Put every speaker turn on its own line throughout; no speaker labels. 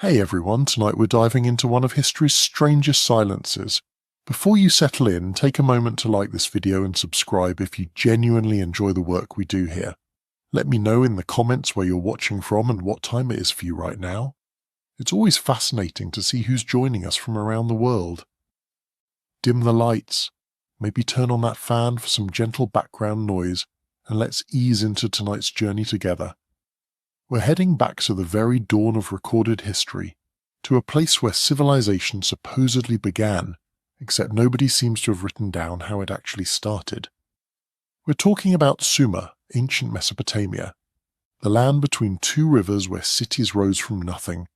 Hey everyone, tonight we're diving into one of history's strangest silences. Before you settle in, take a moment to like this video and subscribe if you genuinely enjoy the work we do here. Let me know in the comments where you're watching from and what time it is for you right now. It's always fascinating to see who's joining us from around the world. Dim the lights, maybe turn on that fan for some gentle background noise, and let's ease into tonight's journey together. We're heading back to the very dawn of recorded history, to a place where civilization supposedly began, except nobody seems to have written down how it actually started. We're talking about Sumer, ancient Mesopotamia, the land between two rivers where cities rose from nothing,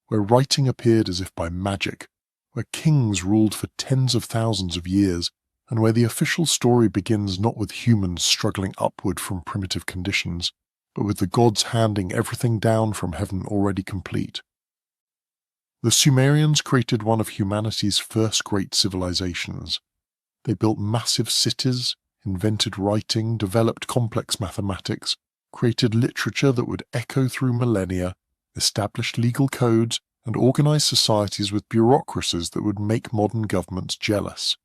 where writing appeared as if by magic, where kings ruled for tens of thousands of years, and where the official story begins not with humans struggling upward from primitive conditions, but with the gods handing everything down from heaven already complete. The Sumerians created one of humanity's first great civilizations. They built massive cities, invented writing, developed complex mathematics, created literature that would echo through millennia, established legal codes, and organized societies with bureaucracies that would make modern governments jealous.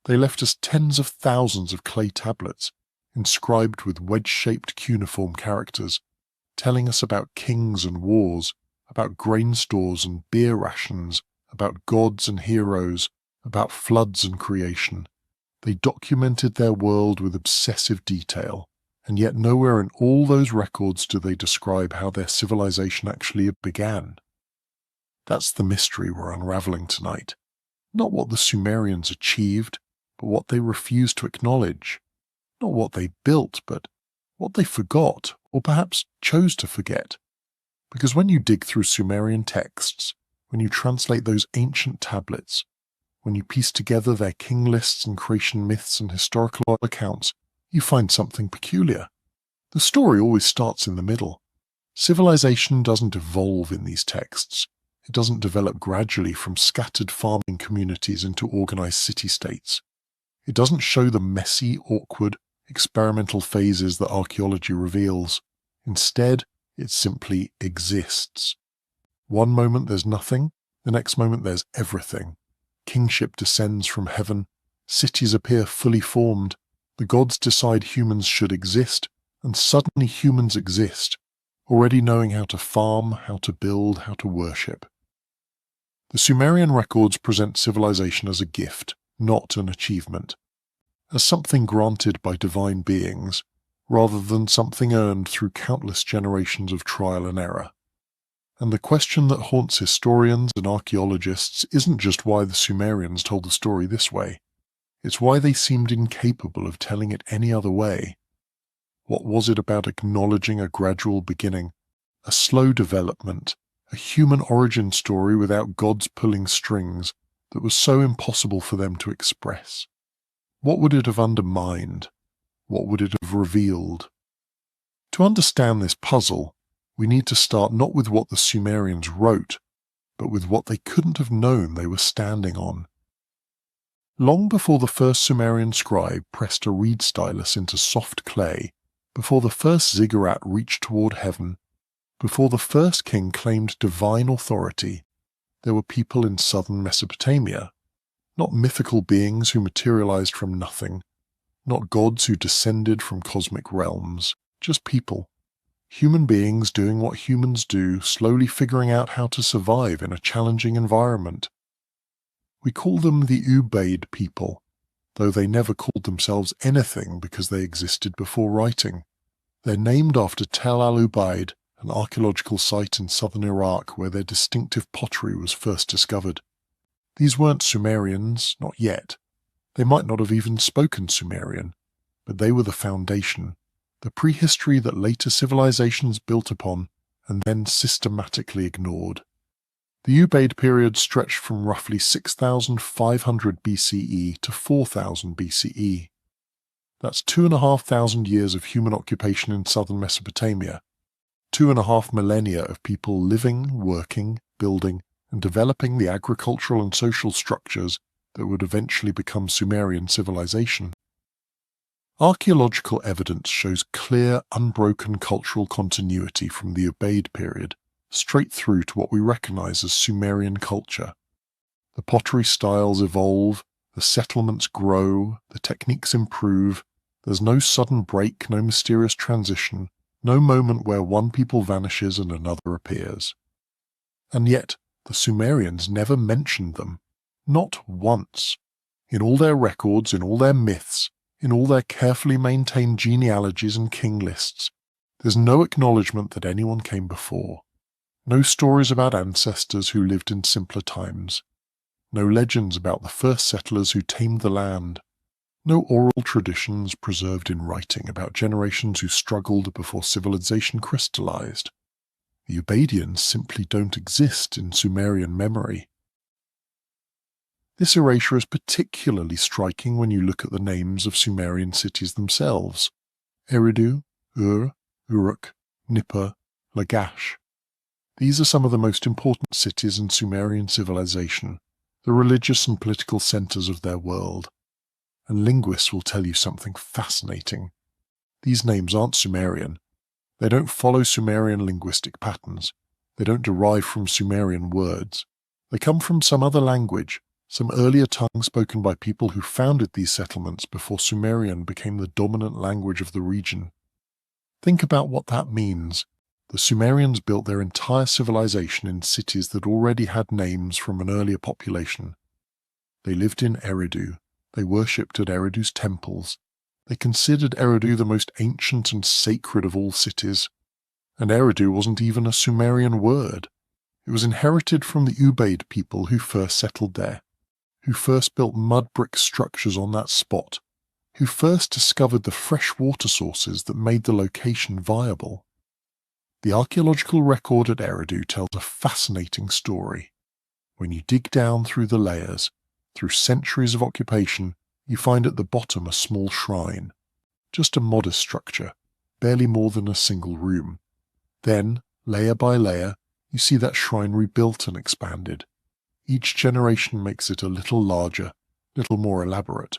They left us tens of thousands of clay tablets, inscribed with wedge-shaped cuneiform characters, telling us about kings and wars, about grain stores and beer rations, about gods and heroes, about floods and creation. They documented their world with obsessive detail, and yet nowhere in all those records do they describe how their civilization actually began. That's the mystery we're unraveling tonight. Not what the Sumerians achieved, but what they refused to acknowledge. Not what they built, but what they forgot, or perhaps chose to forget. Because when you dig through Sumerian texts, when you translate those ancient tablets, when you piece together their king lists and creation myths and historical accounts, you find something peculiar. The story always starts in the middle. Civilization doesn't evolve in these texts. It doesn't develop gradually from scattered farming communities into organized city-states. It doesn't show the messy, awkward, experimental phases that archaeology reveals. Instead, it simply exists. One moment there's nothing, the next moment there's everything. Kingship descends from heaven, cities appear fully formed, the gods decide humans should exist, and suddenly humans exist, already knowing how to farm, how to build, how to worship. The Sumerian records present civilization as a gift, not an achievement, as something granted by divine beings, rather than something earned through countless generations of trial and error. And the question that haunts historians and archaeologists isn't just why the Sumerians told the story this way, it's why they seemed incapable of telling it any other way. What was it about acknowledging a gradual beginning, a slow development, a human origin story without gods pulling strings, that was so impossible for them to express? What would it have undermined? What would it have revealed? To understand this puzzle, we need to start not with what the Sumerians wrote, but with what they couldn't have known they were standing on. Long before the first Sumerian scribe pressed a reed stylus into soft clay, before the first ziggurat reached toward heaven, before the first king claimed divine authority, there were people in southern Mesopotamia. Not mythical beings who materialized from nothing, not gods who descended from cosmic realms, just people. Human beings doing what humans do, slowly figuring out how to survive in a challenging environment. We call them the Ubaid people, though they never called themselves anything because they existed before writing. They're named after Tel al-Ubaid, an archaeological site in southern Iraq where their distinctive pottery was first discovered. These weren't Sumerians, not yet. They might not have even spoken Sumerian, but they were the foundation, the prehistory that later civilizations built upon and then systematically ignored. The Ubaid period stretched from roughly 6,500 BCE to 4,000 BCE. That's 2,500 years of human occupation in southern Mesopotamia, 2.5 millennia of people living, working, building, and developing the agricultural and social structures that would eventually become Sumerian civilization. Archaeological evidence shows clear, unbroken cultural continuity from the Ubaid period, straight through to what we recognize as Sumerian culture. The pottery styles evolve, the settlements grow, the techniques improve. There's no sudden break, no mysterious transition, no moment where one people vanishes and another appears. And yet, the Sumerians never mentioned them. Not once. In all their records, in all their myths, in all their carefully maintained genealogies and king lists, there's no acknowledgement that anyone came before. No stories about ancestors who lived in simpler times. No legends about the first settlers who tamed the land. No oral traditions preserved in writing about generations who struggled before civilization crystallized. The Ubaidians simply don't exist in Sumerian memory. This erasure is particularly striking when you look at the names of Sumerian cities themselves: Eridu, Ur, Uruk, Nippur, Lagash. These are some of the most important cities in Sumerian civilization, the religious and political centers of their world. And linguists will tell you something fascinating. These names aren't Sumerian. They don't follow Sumerian linguistic patterns. They don't derive from Sumerian words. They come from some other language, some earlier tongue spoken by people who founded these settlements before Sumerian became the dominant language of the region. Think about what that means. The Sumerians built their entire civilization in cities that already had names from an earlier population. They lived in Eridu. They worshipped at Eridu's temples. They considered Eridu the most ancient and sacred of all cities. And Eridu wasn't even a Sumerian word. It was inherited from the Ubaid people who first settled there, who first built mud brick structures on that spot, who first discovered the fresh water sources that made the location viable. The archaeological record at Eridu tells a fascinating story. When you dig down through the layers, through centuries of occupation, you find at the bottom a small shrine, just a modest structure, barely more than a single room. Then, layer by layer, you see that shrine rebuilt and expanded. Each generation makes it a little larger, little more elaborate.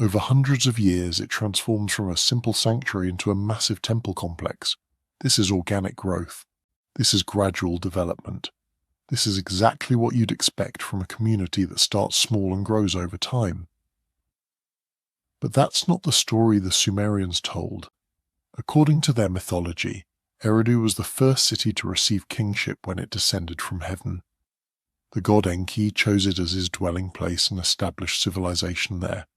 Over hundreds of years, it transforms from a simple sanctuary into a massive temple complex. This is organic growth. This is gradual development. This is exactly what you'd expect from a community that starts small and grows over time. But that's not the story the Sumerians told. According to their mythology, Eridu was the first city to receive kingship when it descended from heaven. The god Enki chose it as his dwelling place and established civilization there.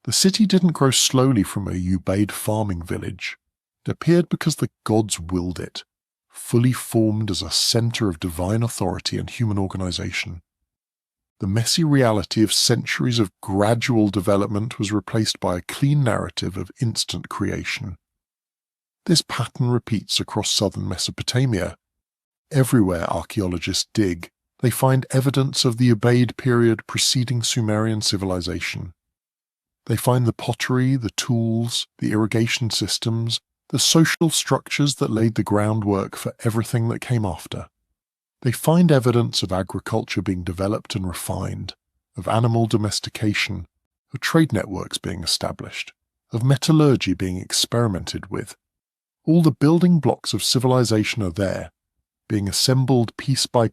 The city didn't grow slowly from a Ubaid farming village. It appeared because the gods willed it, fully formed as a center of divine authority and human organization. The messy reality of centuries of gradual development was replaced by a clean narrative of instant creation. This pattern repeats across southern Mesopotamia. Everywhere archaeologists dig, they find evidence of the Ubaid period preceding Sumerian civilization. They find the pottery, the tools, the irrigation systems, the social structures that laid the groundwork for everything that came after. They find evidence of agriculture being developed and refined, of animal domestication, of trade networks being established, of metallurgy being experimented with. All the building blocks of civilization are there, being assembled piece by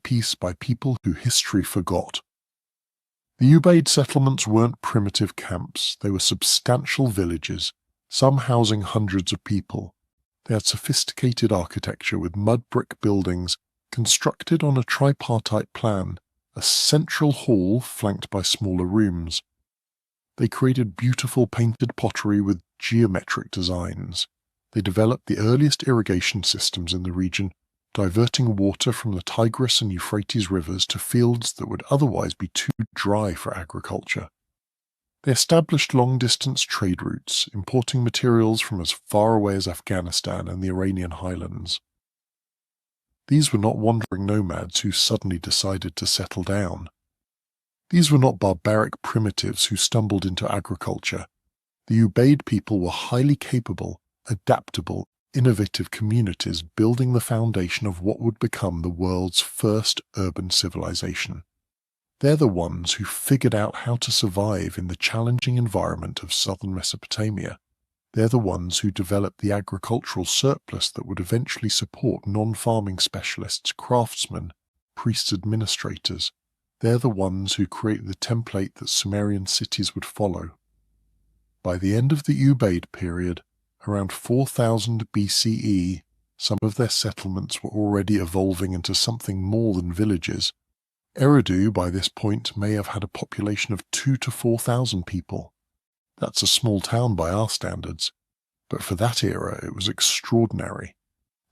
people who history forgot. The Ubaid settlements weren't primitive camps, they were substantial villages, some housing hundreds of people. They had sophisticated architecture with mud brick buildings constructed on a tripartite plan, a central hall flanked by smaller rooms. They created beautiful painted pottery with geometric designs. They developed the earliest irrigation systems in the region, diverting water from the Tigris and Euphrates rivers to fields that would otherwise be too dry for agriculture. They established long-distance trade routes, importing materials from as far away as Afghanistan and the Iranian highlands. These were not wandering nomads who suddenly decided to settle down. These were not barbaric primitives who stumbled into agriculture. The Ubaid people were highly capable, adaptable, innovative communities building the foundation of what would become the world's first urban civilization. They're the ones who figured out how to survive in the challenging environment of southern Mesopotamia. They're the ones who developed the agricultural surplus that would eventually support non-farming specialists, craftsmen, priest administrators. They're the ones who created the template that Sumerian cities would follow. By the end of the Ubaid period, around 4000 BCE, some of their settlements were already evolving into something more than villages. Eridu, by this point, may have had a population of 2,000 to 4,000 people. That's a small town by our standards, but for that era it was extraordinary.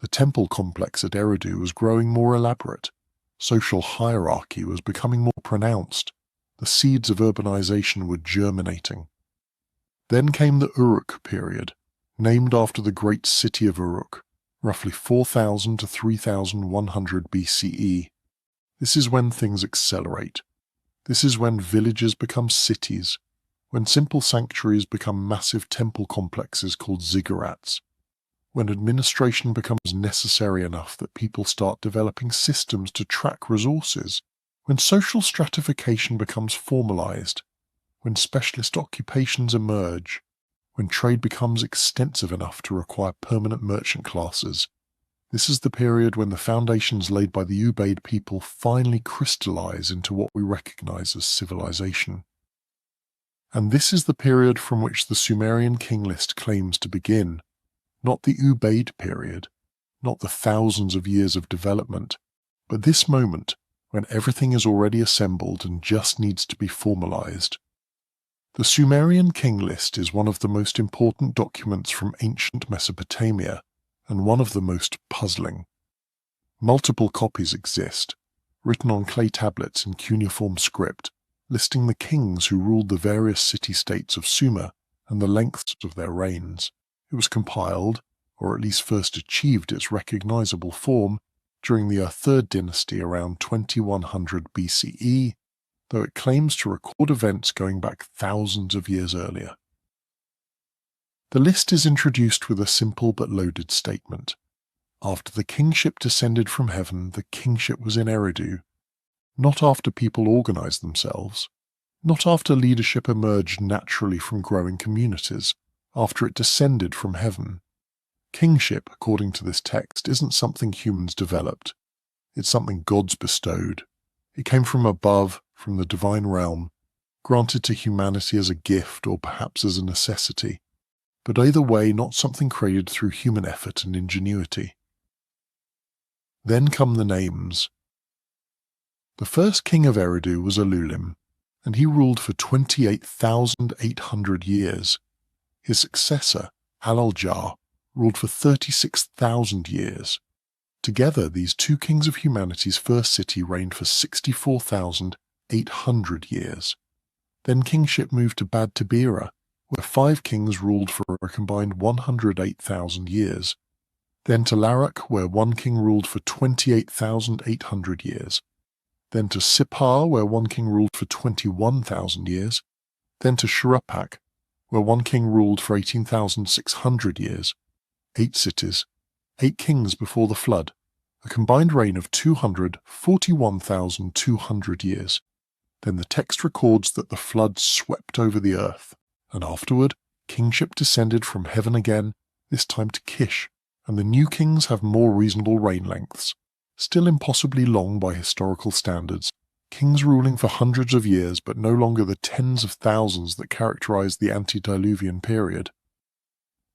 The temple complex at Eridu was growing more elaborate. Social hierarchy was becoming more pronounced. The seeds of urbanization were germinating. Then came the Uruk period, named after the great city of Uruk, roughly 4000 to 3100 BCE. This is when things accelerate. This is when villages become cities, when simple sanctuaries become massive temple complexes called ziggurats, when administration becomes necessary enough that people start developing systems to track resources, when social stratification becomes formalized, when specialist occupations emerge, when trade becomes extensive enough to require permanent merchant classes. This is the period when the foundations laid by the Ubaid people finally crystallize into what we recognize as civilization. And this is the period from which the Sumerian king list claims to begin, not the Ubaid period, not the thousands of years of development, but this moment when everything is already assembled and just needs to be formalized. The Sumerian king list is one of the most important documents from ancient Mesopotamia, and one of the most puzzling. Multiple copies exist, written on clay tablets in cuneiform script, listing the kings who ruled the various city-states of Sumer and the lengths of their reigns. It was compiled, or at least first achieved its recognizable form, during the Third dynasty around 2100 BCE, though it claims to record events going back thousands of years earlier. The list is introduced with a simple but loaded statement. After the kingship descended from heaven, the kingship was in Eridu. Not after people organized themselves, not after leadership emerged naturally from growing communities, after it descended from heaven. Kingship, according to this text, isn't something humans developed. It's something gods bestowed. It came from above, from the divine realm, granted to humanity as a gift or perhaps as a necessity, but either way not something created through human effort and ingenuity. Then come the names. The first king of Eridu was Alulim, and he ruled for 28,800 years. His successor, Alaljar, ruled for 36,000 years. Together, these two kings of humanity's first city reigned for 64,800 years. Then kingship moved to Bad Tabira, where 5 kings ruled for a combined 108,000 years. Then to Larak, where 1 king ruled for 28,800 years. Then to Sippar, where 1 king ruled for 21,000 years. Then to Shurapak, where 1 king ruled for 18,600 years. 8 cities, 8 kings before the flood, a combined reign of 241,200 years. Then the text records that the flood swept over the earth, and afterward kingship descended from heaven again, this time to Kish, and the new kings have more reasonable reign lengths. Still impossibly long by historical standards, kings ruling for hundreds of years but no longer the tens of thousands that characterized the antediluvian period.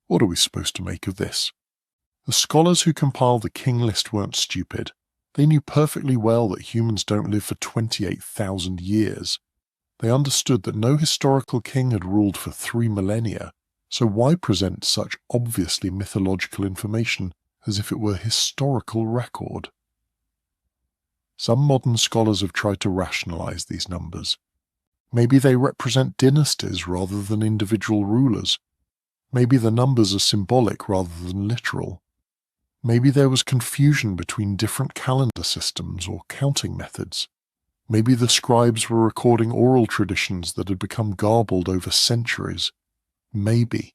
What are we supposed to make of this? The scholars who compiled the king list weren't stupid. They knew perfectly well that humans don't live for 28,000 years. They understood that no historical king had ruled for 3 millennia, so why present such obviously mythological information as if it were historical record? Some modern scholars have tried to rationalize these numbers. Maybe they represent dynasties rather than individual rulers. Maybe the numbers are symbolic rather than literal. Maybe there was confusion between different calendar systems or counting methods. Maybe the scribes were recording oral traditions that had become garbled over centuries. Maybe.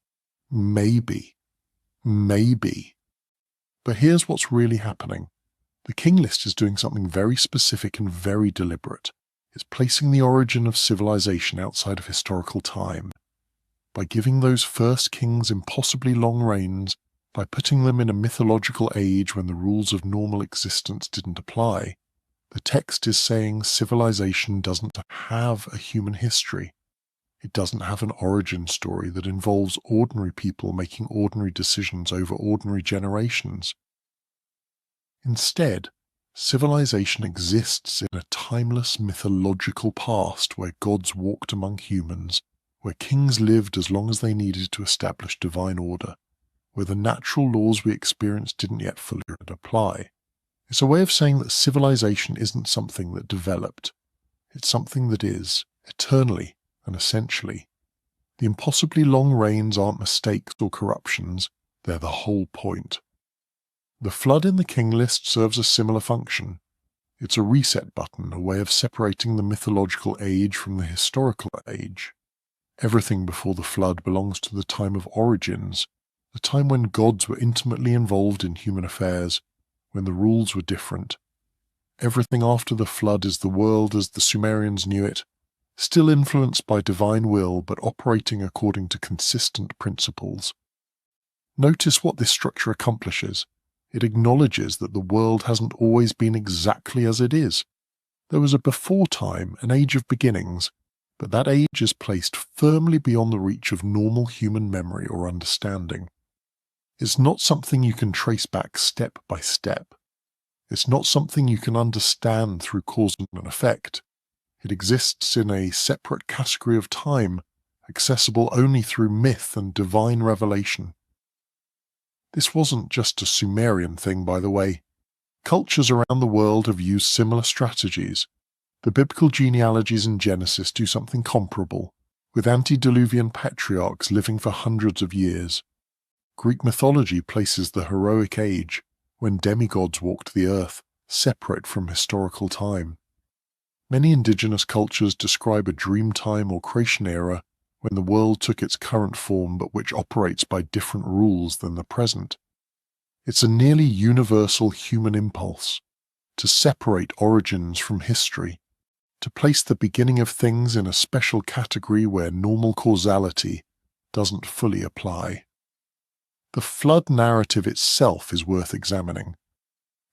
But here's what's really happening. The king list is doing something very specific and very deliberate. It's placing the origin of civilization outside of historical time. by giving those first kings impossibly long reigns, by putting them in a mythological age when the rules of normal existence didn't apply, the text is saying civilization doesn't have a human history. It doesn't have an origin story that involves ordinary people making ordinary decisions over ordinary generations. Instead, civilization exists in a timeless mythological past where gods walked among humans, where kings lived as long as they needed to establish divine order, where the natural laws we experience didn't yet fully apply. It's a way of saying that civilization isn't something that developed. It's something that is, eternally and essentially. The impossibly long reigns aren't mistakes or corruptions, they're the whole point. The flood in the king list serves a similar function. It's a reset button, a way of separating the mythological age from the historical age. Everything before the flood belongs to the time of origins, the time when gods were intimately involved in human affairs, when the rules were different. Everything after the flood is the world as the Sumerians knew it, still influenced by divine will but operating according to consistent principles. Notice what this structure accomplishes. It acknowledges that the world hasn't always been exactly as it is. There was a before time, an age of beginnings, but that age is placed firmly beyond the reach of normal human memory or understanding. It's not something you can trace back step by step. It's not something you can understand through cause and effect. It exists in a separate category of time, accessible only through myth and divine revelation. This wasn't just a Sumerian thing, by the way. Cultures around the world have used similar strategies. The biblical genealogies in Genesis do something comparable, with antediluvian patriarchs living for hundreds of years. Greek mythology places the heroic age, when demigods walked the earth, separate from historical time. Many indigenous cultures describe a dream time or creation era when the world took its current form but which operates by different rules than the present. It's a nearly universal human impulse, to separate origins from history, to place the beginning of things in a special category where normal causality doesn't fully apply. The flood narrative itself is worth examining.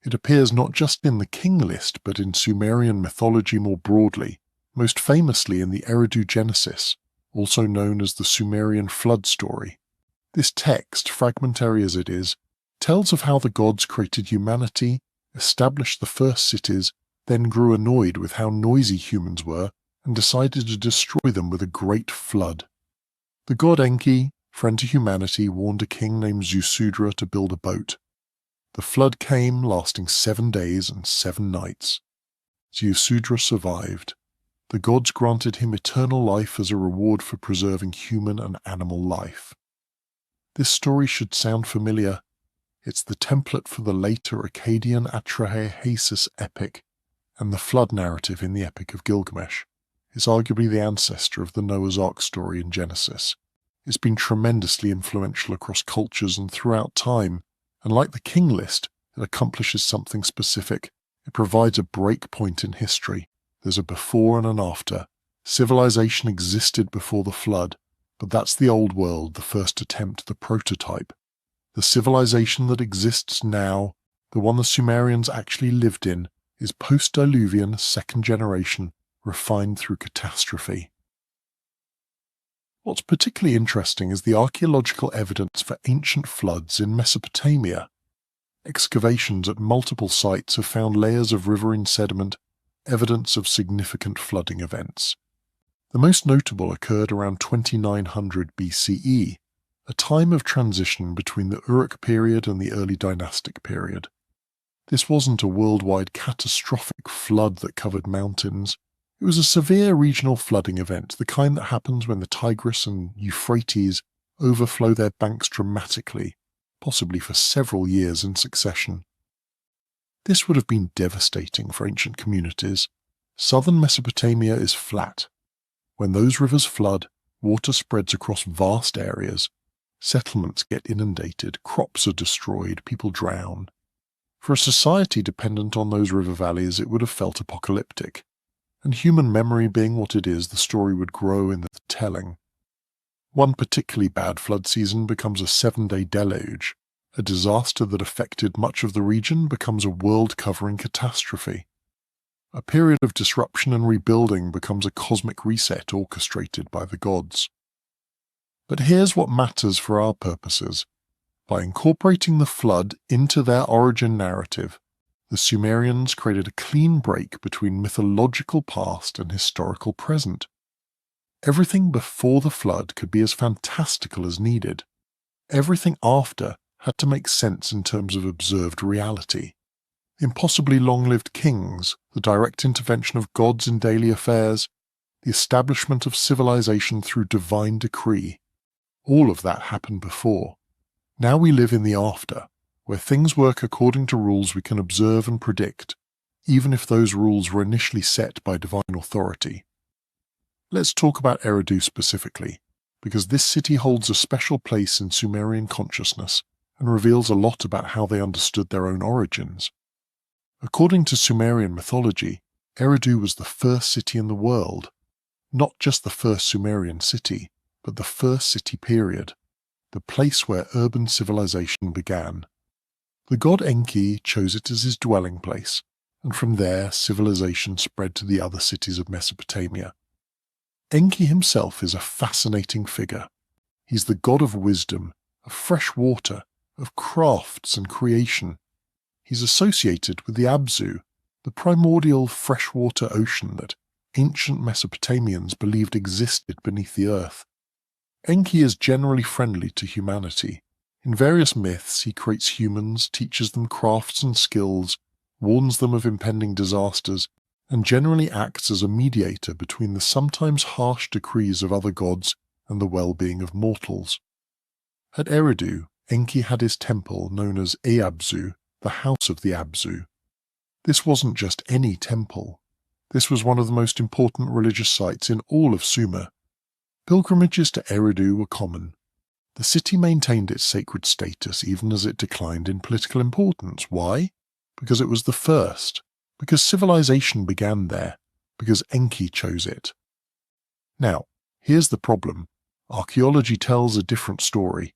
It appears not just in the king list but in Sumerian mythology more broadly, most famously in the Eridu Genesis, also known as the Sumerian flood story. This text, fragmentary as it is, tells of how the gods created humanity, established the first cities, then grew annoyed with how noisy humans were and decided to destroy them with a great flood. The god Enki, friend to humanity, warned a king named Zusudra to build a boat. The flood came, lasting 7 days and 7 nights. Zusudra survived. The gods granted him eternal life as a reward for preserving human and animal life. This story should sound familiar. It's the template for the later Akkadian Atrahasis epic and the flood narrative in the Epic of Gilgamesh. It's arguably the ancestor of the Noah's Ark story in Genesis. It's been tremendously influential across cultures and throughout time, and like the king list, it accomplishes something specific. It provides a break point in history. There's a before and an after. Civilization existed before the flood, but that's the old world, the first attempt, the prototype. The civilization that exists now, the one the Sumerians actually lived in, is post-diluvian, second generation, refined through catastrophe. What's particularly interesting is the archaeological evidence for ancient floods in Mesopotamia. Excavations at multiple sites have found layers of riverine sediment, evidence of significant flooding events. The most notable occurred around 2900 BCE, a time of transition between the Uruk period and the early dynastic period. This wasn't a worldwide catastrophic flood that covered mountains. It was a severe regional flooding event, the kind that happens when the Tigris and Euphrates overflow their banks dramatically, possibly for several years in succession. This would have been devastating for ancient communities. Southern Mesopotamia is flat. When those rivers flood, water spreads across vast areas. Settlements get inundated, crops are destroyed, people drown. For a society dependent on those river valleys, it would have felt apocalyptic. And human memory being what it is, the story would grow in the telling. One particularly bad flood season becomes a 7-day deluge. A disaster that affected much of the region becomes a world-covering catastrophe. A period of disruption and rebuilding becomes a cosmic reset orchestrated by the gods. But here's what matters for our purposes. By incorporating the flood into their origin narrative, the Sumerians created a clean break between mythological past and historical present. Everything before the flood could be as fantastical as needed. Everything after had to make sense in terms of observed reality. Impossibly long-lived kings, the direct intervention of gods in daily affairs, the establishment of civilization through divine decree. All of that happened before. Now we live in the after, where things work according to rules we can observe and predict, even if those rules were initially set by divine authority. Let's talk about Eridu specifically, because this city holds a special place in Sumerian consciousness and reveals a lot about how they understood their own origins. According to Sumerian mythology, Eridu was the first city in the world, not just the first Sumerian city, but the first city period, the place where urban civilization began. The god Enki chose it as his dwelling place, and from there civilization spread to the other cities of Mesopotamia. Enki himself is a fascinating figure. He's the god of wisdom, of fresh water, of crafts and creation. He's associated with the Abzu, the primordial freshwater ocean that ancient Mesopotamians believed existed beneath the earth. Enki is generally friendly to humanity. In various myths, he creates humans, teaches them crafts and skills, warns them of impending disasters, and generally acts as a mediator between the sometimes harsh decrees of other gods and the well-being of mortals. At Eridu, Enki had his temple known as Eabzu, the House of the Abzu. This wasn't just any temple. This was one of the most important religious sites in all of Sumer. Pilgrimages to Eridu were common. The city maintained its sacred status even as it declined in political importance. Why? Because it was the first. Because civilization began there. Because Enki chose it. Now, here's the problem. Archaeology tells a different story.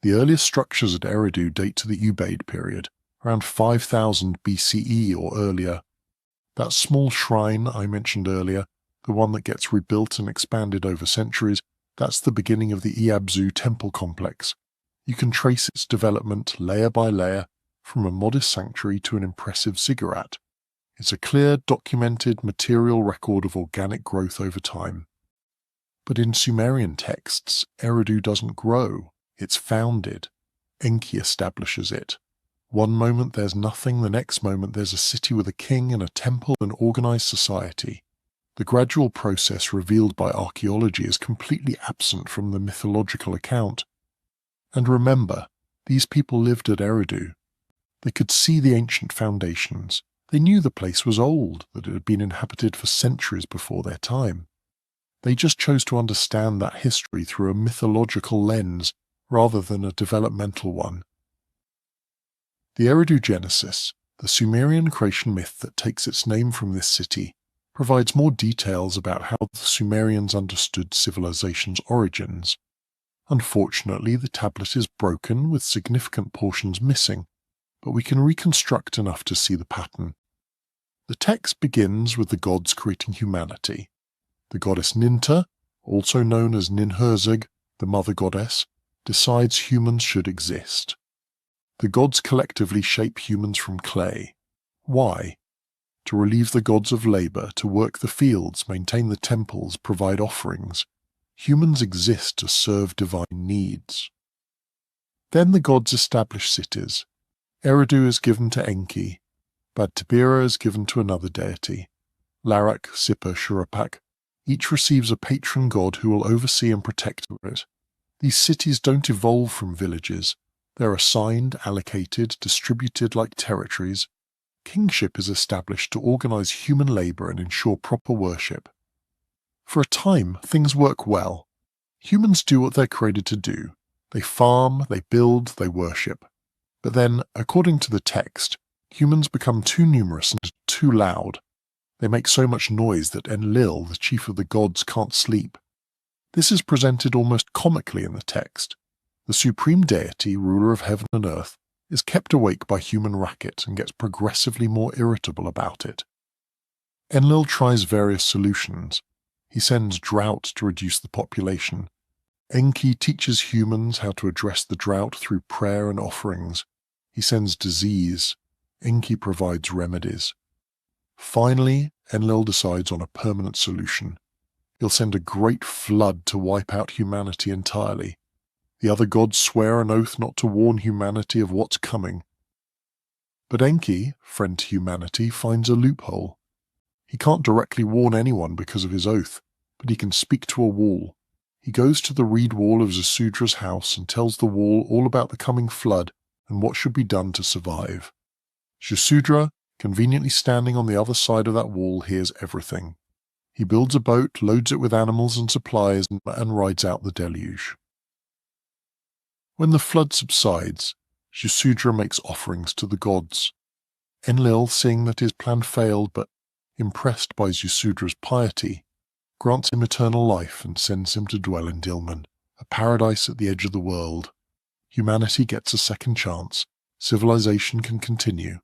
The earliest structures at Eridu date to the Ubaid period, around 5000 BCE or earlier. That small shrine I mentioned earlier, the one that gets rebuilt and expanded over centuries, that's the beginning of the Eabzu temple complex. You can trace its development layer by layer, from a modest sanctuary to an impressive ziggurat. It's a clear, documented, material record of organic growth over time. But in Sumerian texts, Eridu doesn't grow, it's founded. Enki establishes it. One moment there's nothing, the next moment there's a city with a king and a temple and organized society. The gradual process revealed by archaeology is completely absent from the mythological account. And remember, these people lived at Eridu. They could see the ancient foundations. They knew the place was old, that it had been inhabited for centuries before their time. They just chose to understand that history through a mythological lens rather than a developmental one. The Eridu Genesis, the Sumerian creation myth that takes its name from this city, provides more details about how the Sumerians understood civilization's origins. Unfortunately, the tablet is broken with significant portions missing, but we can reconstruct enough to see the pattern. The text begins with the gods creating humanity. The goddess Ninta, also known as Ninhursag, the mother goddess, decides humans should exist. The gods collectively shape humans from clay. Why? To relieve the gods of labor, to work the fields, maintain the temples, provide offerings. Humans exist to serve divine needs. Then the gods establish cities. Eridu is given to Enki. Bad Tabira is given to another deity. Larak, Sippar, Shuruppak. Each receives a patron god who will oversee and protect it. These cities don't evolve from villages. They're assigned, allocated, distributed like territories. Kingship is established to organize human labor and ensure proper worship. For a time, things work well. Humans do what they're created to do. They farm, they build, they worship. But then, according to the text, humans become too numerous and too loud. They make so much noise that Enlil, the chief of the gods, can't sleep. This is presented almost comically in the text. The supreme deity, ruler of heaven and earth, is kept awake by human racket and gets progressively more irritable about it. Enlil tries various solutions. He sends drought to reduce the population. Enki teaches humans how to address the drought through prayer and offerings. He sends disease. Enki provides remedies. Finally, Enlil decides on a permanent solution. He'll send a great flood to wipe out humanity entirely. The other gods swear an oath not to warn humanity of what's coming. But Enki, friend to humanity, finds a loophole. He can't directly warn anyone because of his oath, but he can speak to a wall. He goes to the reed wall of Zasudra's house and tells the wall all about the coming flood and what should be done to survive. Zasudra, conveniently standing on the other side of that wall, hears everything. He builds a boat, loads it with animals and supplies, and rides out the deluge. When the flood subsides, Zasudra makes offerings to the gods. Enlil, seeing that his plan failed but impressed by Zasudra's piety, grants him eternal life and sends him to dwell in Dilmun, a paradise at the edge of the world. Humanity gets a second chance. Civilization can continue.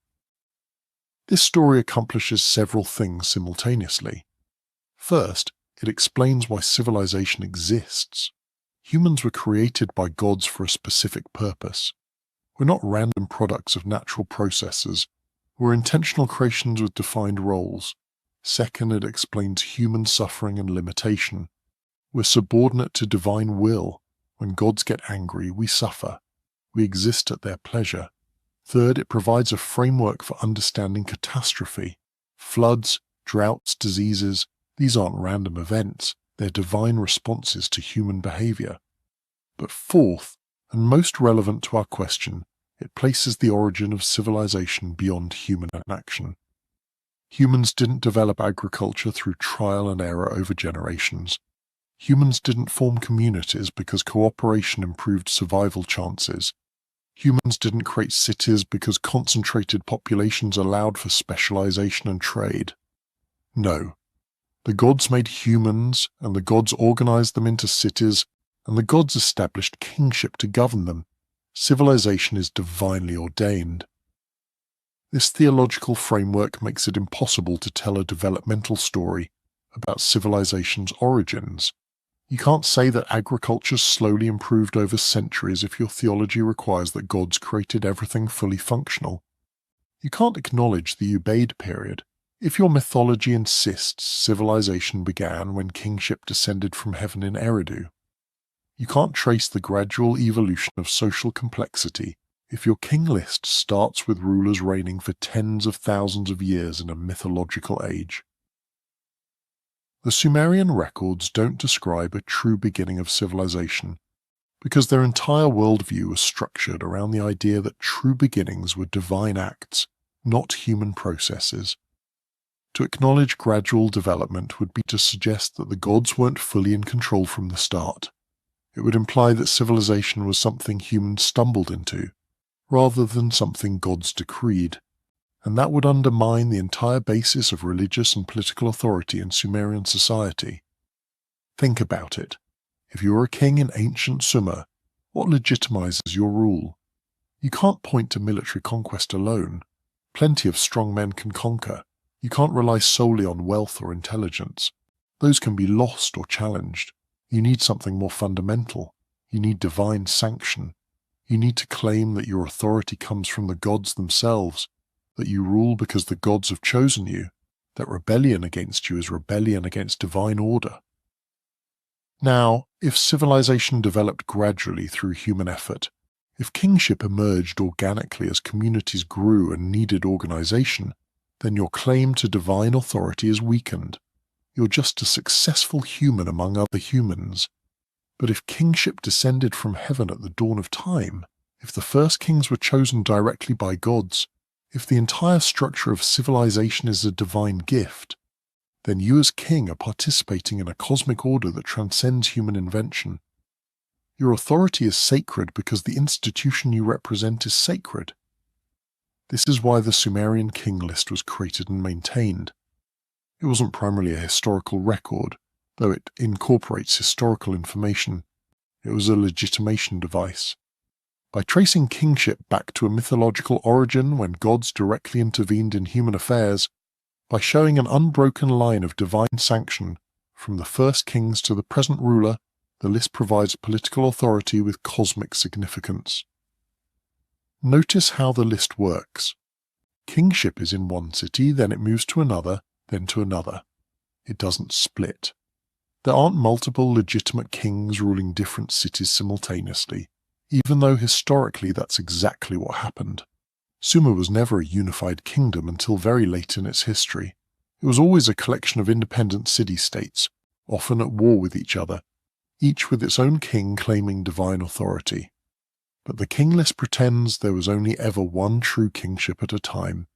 This story accomplishes several things simultaneously. First, it explains why civilization exists. Humans were created by gods for a specific purpose. We're not random products of natural processes. We're intentional creations with defined roles. Second, it explains human suffering and limitation. We're subordinate to divine will. When gods get angry, we suffer. We exist at their pleasure. Third, it provides a framework for understanding catastrophe. Floods, droughts, diseases, these aren't random events. They're divine responses to human behavior. But fourth, and most relevant to our question, it places the origin of civilization beyond human action. Humans didn't develop agriculture through trial and error over generations. Humans didn't form communities because cooperation improved survival chances. Humans didn't create cities because concentrated populations allowed for specialization and trade. No. The gods made humans, and the gods organized them into cities, and the gods established kingship to govern them. Civilization is divinely ordained. This theological framework makes it impossible to tell a developmental story about civilization's origins. You can't say that agriculture slowly improved over centuries if your theology requires that gods created everything fully functional. You can't acknowledge the Ubaid period if your mythology insists civilization began when kingship descended from heaven in Eridu. You can't trace the gradual evolution of social complexity if your king list starts with rulers reigning for tens of thousands of years in a mythological age. The Sumerian records don't describe a true beginning of civilization because their entire worldview was structured around the idea that true beginnings were divine acts, not human processes. To acknowledge gradual development would be to suggest that the gods weren't fully in control from the start. It would imply that civilization was something humans stumbled into, rather than something gods decreed, and that would undermine the entire basis of religious and political authority in Sumerian society. Think about it. If you were a king in ancient Sumer, what legitimizes your rule? You can't point to military conquest alone. Plenty of strong men can conquer. You can't rely solely on wealth or intelligence. Those can be lost or challenged. You need something more fundamental. You need divine sanction. You need to claim that your authority comes from the gods themselves, that you rule because the gods have chosen you, that rebellion against you is rebellion against divine order. Now, if civilization developed gradually through human effort, if kingship emerged organically as communities grew and needed organization, then your claim to divine authority is weakened. You're just a successful human among other humans. But if kingship descended from heaven at the dawn of time, if the first kings were chosen directly by gods, if the entire structure of civilization is a divine gift, then you as king are participating in a cosmic order that transcends human invention. Your authority is sacred because the institution you represent is sacred. This is why the Sumerian king list was created and maintained. It wasn't primarily a historical record. though it incorporates historical information. It was a legitimation device. By tracing kingship back to a mythological origin when gods directly intervened in human affairs, by showing an unbroken line of divine sanction from the first kings to the present ruler, the list provides political authority with cosmic significance. Notice how the list works. Kingship is in one city, then it moves to another, then to another. It doesn't split. There aren't multiple legitimate kings ruling different cities simultaneously, even though historically that's exactly what happened. Sumer was never a unified kingdom until very late in its history. It was always a collection of independent city-states, often at war with each other, each with its own king claiming divine authority. But the king list pretends there was only ever one true kingship at a time,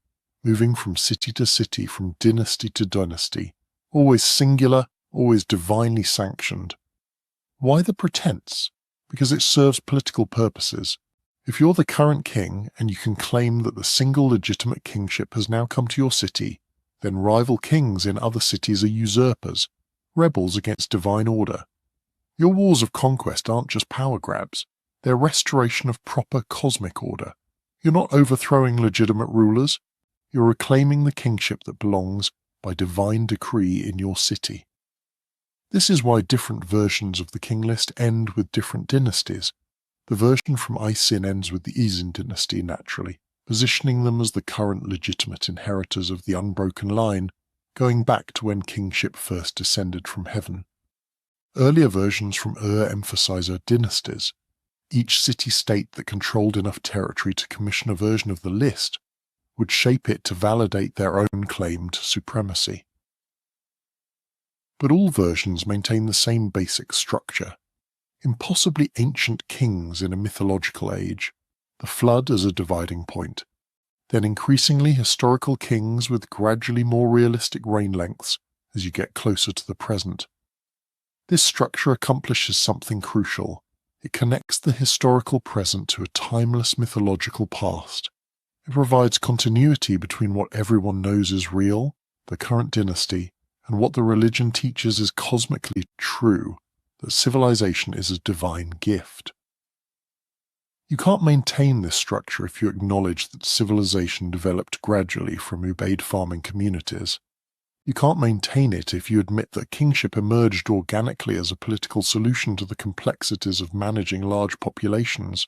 moving from city to city, from dynasty to dynasty, always singular, always divinely sanctioned. Why the pretense? Because it serves political purposes. If you're the current king and you can claim that the single legitimate kingship has now come to your city, then rival kings in other cities are usurpers, rebels against divine order. Your wars of conquest aren't just power grabs, they're restoration of proper cosmic order. You're not overthrowing legitimate rulers, you're reclaiming the kingship that belongs by divine decree in your city. This is why different versions of the king list end with different dynasties. The version from Isin ends with the Isin dynasty naturally, positioning them as the current legitimate inheritors of the unbroken line, going back to when kingship first descended from heaven. Earlier versions from emphasize dynasties. Each city-state that controlled enough territory to commission a version of the list would shape it to validate their own claim to supremacy. But all versions maintain the same basic structure. Impossibly ancient kings in a mythological age, the flood as a dividing point, then increasingly historical kings with gradually more realistic reign lengths as you get closer to the present. This structure accomplishes something crucial. It connects the historical present to a timeless mythological past. It provides continuity between what everyone knows is real, the current dynasty, and what the religion teaches is cosmically true, that civilization is a divine gift. You can't maintain this structure if you acknowledge that civilization developed gradually from Ubaid farming communities. You can't maintain it if you admit that kingship emerged organically as a political solution to the complexities of managing large populations.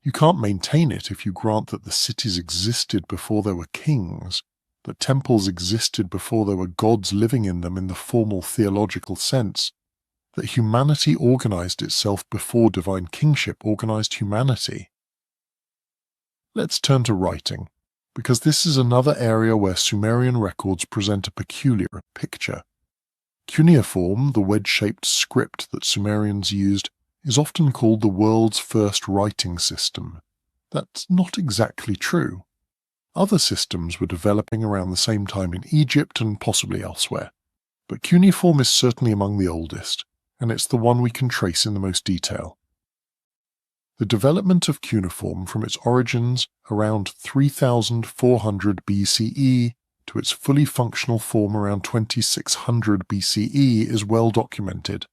You can't maintain it if you grant that the cities existed before there were kings, that temples existed before there were gods living in them in the formal theological sense, that humanity organized itself before divine kingship organized humanity. Let's turn to writing, because this is another area where Sumerian records present a peculiar picture. Cuneiform, the wedge-shaped script that Sumerians used, is often called the world's first writing system. That's not exactly true. Other systems were developing around the same time in Egypt and possibly elsewhere, but cuneiform is certainly among the oldest, and it's the one we can trace in the most detail. The development of cuneiform from its origins around 3400 BCE to its fully functional form around 2600 BCE is well documented.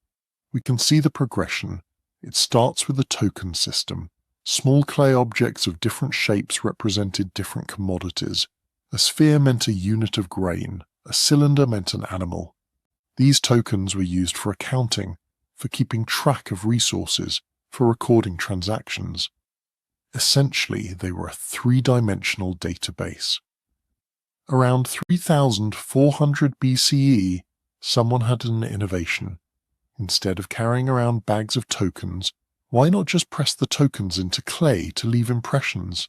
We can see the progression. It starts with a token system. Small clay objects of different shapes represented different commodities. A sphere meant a unit of grain. A cylinder meant an animal. These tokens were used for accounting, for keeping track of resources, for recording transactions. Essentially, they were a three-dimensional database. Around 3400 BCE, someone had an innovation. Instead of carrying around bags of tokens, why not just press the tokens into clay to leave impressions?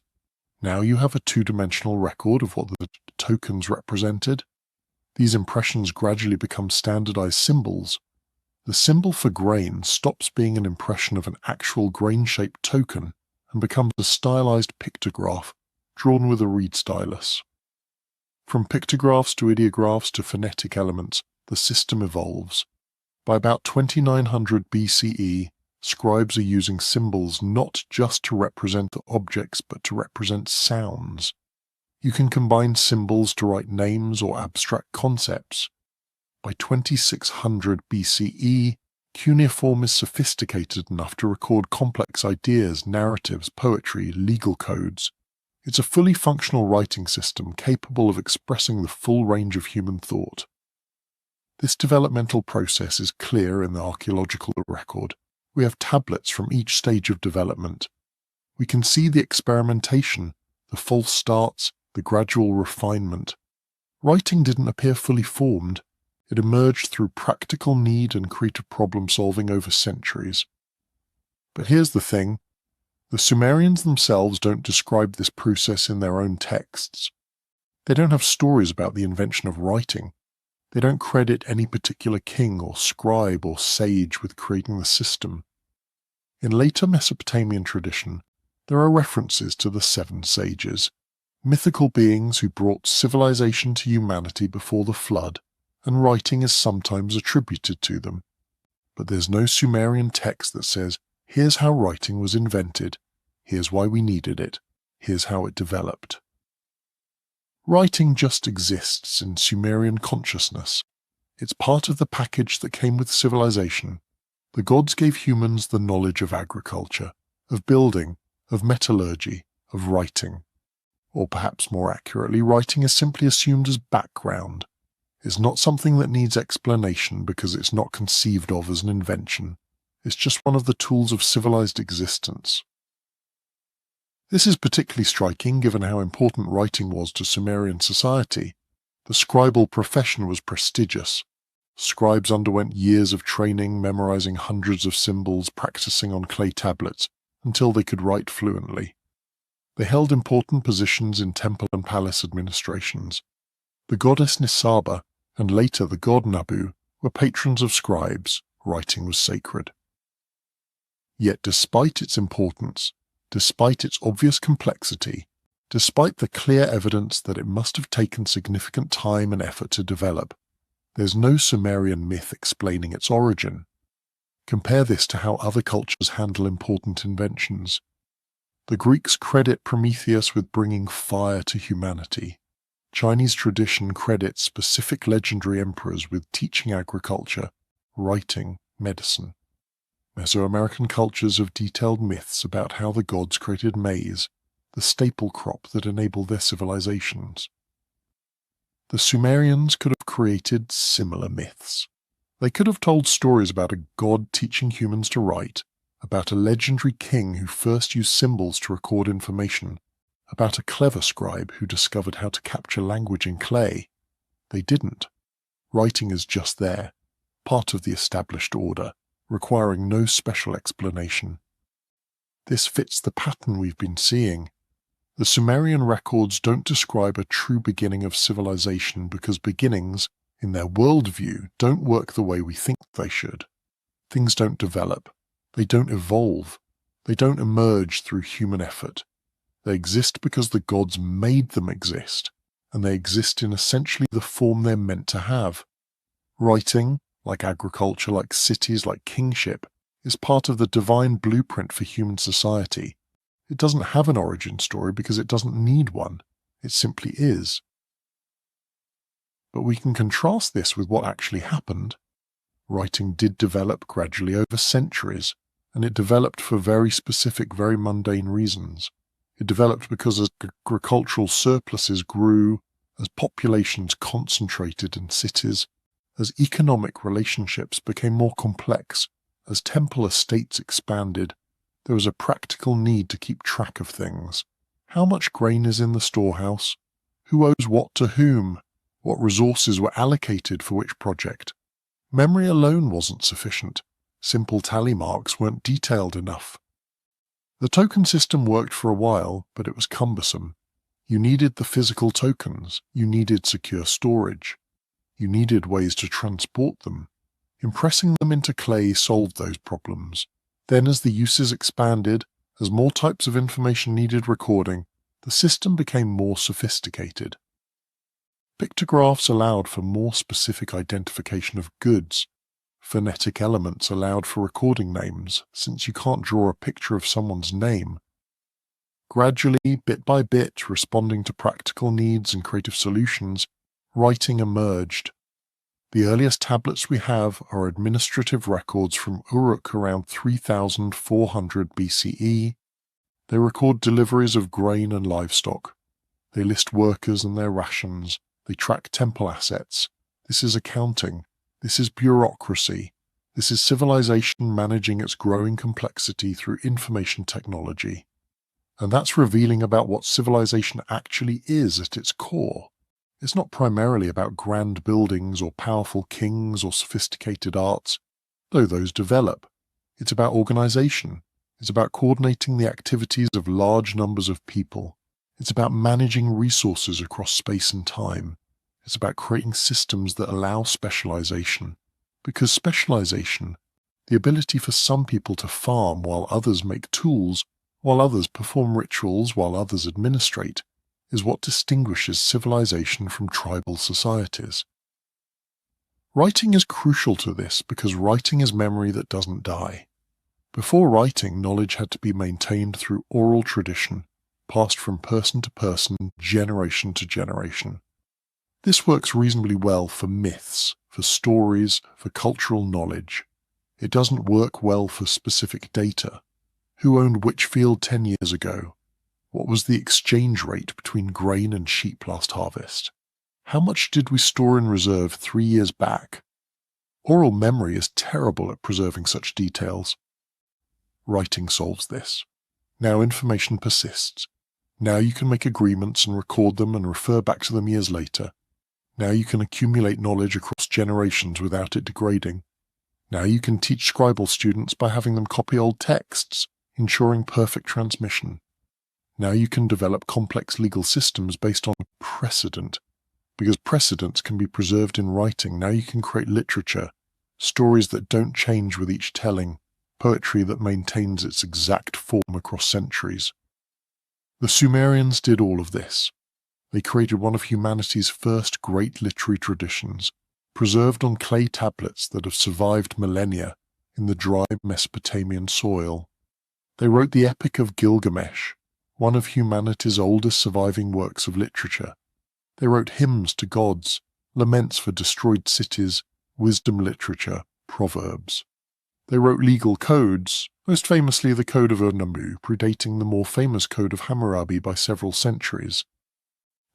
Now you have a two-dimensional record of what the tokens represented. These impressions gradually become standardized symbols. The symbol for grain stops being an impression of an actual grain-shaped token and becomes a stylized pictograph drawn with a reed stylus. From pictographs to ideographs to phonetic elements, the system evolves. By about 2900 BCE, scribes are using symbols not just to represent the objects but to represent sounds. You can combine symbols to write names or abstract concepts. By 2600 BCE, cuneiform is sophisticated enough to record complex ideas, narratives, poetry, legal codes. It's a fully functional writing system capable of expressing the full range of human thought. This developmental process is clear in the archaeological record. We have tablets from each stage of development. We can see the experimentation, the false starts, the gradual refinement. Writing didn't appear fully formed. It emerged through practical need and creative problem-solving over centuries. But here's the thing. The Sumerians themselves don't describe this process in their own texts. They don't have stories about the invention of writing. They don't credit any particular king or scribe or sage with creating the system. In later Mesopotamian tradition, there are references to the 7 sages, mythical beings who brought civilization to humanity before the flood, and writing is sometimes attributed to them. But there's no Sumerian text that says, here's how writing was invented, here's why we needed it, here's how it developed. Writing just exists in Sumerian consciousness. It's part of the package that came with civilization. The gods gave humans the knowledge of agriculture, of building, of metallurgy, of writing. Or perhaps more accurately, writing is simply assumed as background. It's not something that needs explanation because it's not conceived of as an invention. It's just one of the tools of civilized existence. This is particularly striking given how important writing was to Sumerian society. The scribal profession was prestigious. Scribes underwent years of training, memorizing hundreds of symbols, practicing on clay tablets, until they could write fluently. They held important positions in temple and palace administrations. The goddess Nisaba, and later the god Nabu, were patrons of scribes. Writing was sacred. Yet despite its importance, despite its obvious complexity, despite the clear evidence that it must have taken significant time and effort to develop, there's no Sumerian myth explaining its origin. Compare this to how other cultures handle important inventions. The Greeks credit Prometheus with bringing fire to humanity. Chinese tradition credits specific legendary emperors with teaching agriculture, writing, medicine. Mesoamerican cultures have detailed myths about how the gods created maize, the staple crop that enabled their civilizations. The Sumerians could have created similar myths. They could have told stories about a god teaching humans to write, about a legendary king who first used symbols to record information, about a clever scribe who discovered how to capture language in clay. They didn't. Writing is just there, part of the established order, requiring no special explanation. This fits the pattern we've been seeing. The Sumerian records don't describe a true beginning of civilization because beginnings, in their worldview, don't work the way we think they should. Things don't develop. They don't evolve. They don't emerge through human effort. They exist because the gods made them exist, and they exist in essentially the form they're meant to have. Writing, like agriculture, like cities, like kingship, is part of the divine blueprint for human society. It doesn't have an origin story because it doesn't need one. It simply is. But we can contrast this with what actually happened. Writing did develop gradually over centuries, and it developed for very specific, very mundane reasons. It developed because as agricultural surpluses grew, as populations concentrated in cities, as economic relationships became more complex, as temple estates expanded, there was a practical need to keep track of things. How much grain is in the storehouse? Who owes what to whom? What resources were allocated for which project? Memory alone wasn't sufficient. Simple tally marks weren't detailed enough. The token system worked for a while, but it was cumbersome. You needed the physical tokens. You needed secure storage. You needed ways to transport them. Impressing them into clay solved those problems. Then as the uses expanded, as more types of information needed recording, the system became more sophisticated. Pictographs allowed for more specific identification of goods. Phonetic elements allowed for recording names, since you can't draw a picture of someone's name. Gradually, bit by bit, responding to practical needs and creative solutions, writing emerged. The earliest tablets we have are administrative records from Uruk around 3400 BCE. They record deliveries of grain and livestock. They list workers and their rations. They track temple assets. This is accounting. This is bureaucracy. This is civilization managing its growing complexity through information technology. And that's revealing about what civilization actually is at its core. It's not primarily about grand buildings or powerful kings or sophisticated arts, though those develop. It's about organization. It's about coordinating the activities of large numbers of people. It's about managing resources across space and time. It's about creating systems that allow specialization. Because specialization, the ability for some people to farm while others make tools, while others perform rituals, while others administrate, is what distinguishes civilization from tribal societies. Writing is crucial to this because writing is memory that doesn't die. Before writing, knowledge had to be maintained through oral tradition, passed from person to person, generation to generation. This works reasonably well for myths, for stories, for cultural knowledge. It doesn't work well for specific data. Who owned which field 10 years ago? What was the exchange rate between grain and sheep last harvest? How much did we store in reserve 3 years back? Oral memory is terrible at preserving such details. Writing solves this. Now information persists. Now you can make agreements and record them and refer back to them years later. Now you can accumulate knowledge across generations without it degrading. Now you can teach scribal students by having them copy old texts, ensuring perfect transmission. Now you can develop complex legal systems based on precedent. Because precedents can be preserved in writing, now you can create literature, stories that don't change with each telling, poetry that maintains its exact form across centuries. The Sumerians did all of this. They created one of humanity's first great literary traditions, preserved on clay tablets that have survived millennia in the dry Mesopotamian soil. They wrote the Epic of Gilgamesh, one of humanity's oldest surviving works of literature. They wrote hymns to gods, laments for destroyed cities, wisdom literature, proverbs. They wrote legal codes, most famously the Code of Urnamu, predating the more famous Code of Hammurabi by several centuries.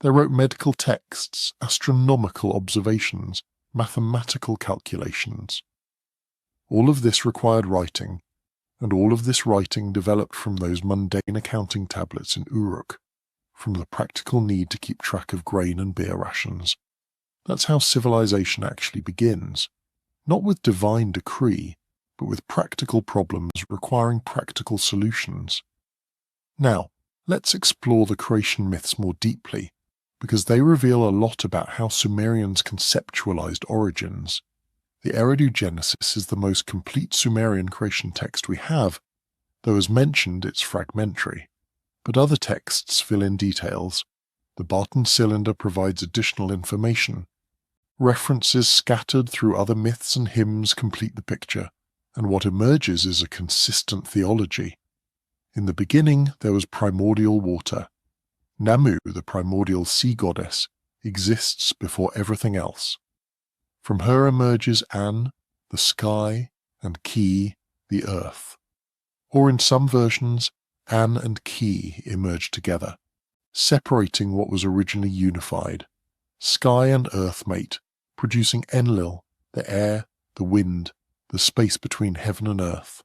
They wrote medical texts, astronomical observations, mathematical calculations. All of this required writing, and all of this writing developed from those mundane accounting tablets in Uruk, from the practical need to keep track of grain and beer rations. That's how civilization actually begins, not with divine decree, but with practical problems requiring practical solutions. Now, let's explore the creation myths more deeply, because they reveal a lot about how Sumerians conceptualized origins. The Eridu Genesis is the most complete Sumerian creation text we have, though as mentioned it's fragmentary. But other texts fill in details. The Barton Cylinder provides additional information. References scattered through other myths and hymns complete the picture, and what emerges is a consistent theology. In the beginning there was primordial water. Namu, the primordial sea goddess, exists before everything else. From her emerges An, the sky, and Ki, the earth. Or in some versions, An and Ki emerge together, separating what was originally unified. Sky and earth mate, producing Enlil, the air, the wind, the space between heaven and earth.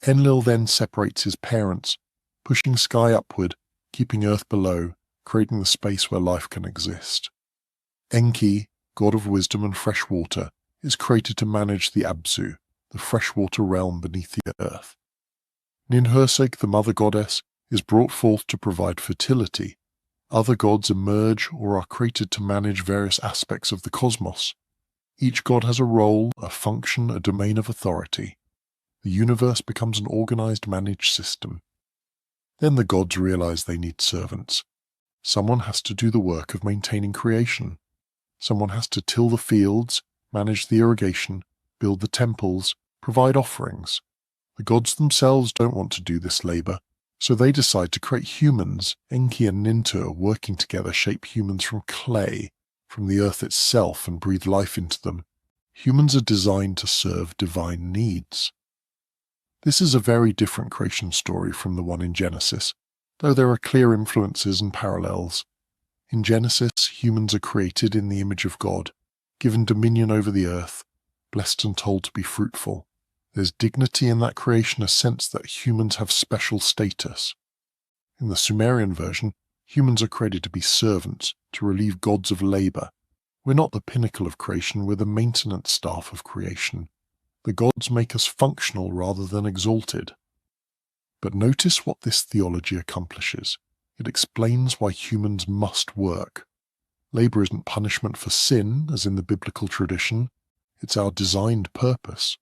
Enlil then separates his parents, pushing sky upward, keeping earth below, creating the space where life can exist. Enki, god of wisdom and fresh water, is created to manage the Abzu, the freshwater realm beneath the earth. Ninhursag, the mother goddess, is brought forth to provide fertility. Other gods emerge or are created to manage various aspects of the cosmos. Each god has a role, a function, a domain of authority. The universe becomes an organized, managed system. Then the gods realize they need servants. Someone has to do the work of maintaining creation. Someone has to till the fields, manage the irrigation, build the temples, provide offerings. The gods themselves don't want to do this labor, so they decide to create humans. Enki and Nintur, working together, shape humans from clay, from the earth itself and breathe life into them, humans are designed to serve divine needs. This is a very different creation story from the one in Genesis, though there are clear influences and parallels. In Genesis, humans are created in the image of God, given dominion over the earth, blessed and told to be fruitful. There's dignity in that creation, a sense that humans have special status. In the Sumerian version, humans are created to be servants, to relieve gods of labor. We're not the pinnacle of creation, we're the maintenance staff of creation. The gods make us functional rather than exalted. But notice what this theology accomplishes. It explains why humans must work. Labor isn't punishment for sin, as in the biblical tradition. It's our designed purpose.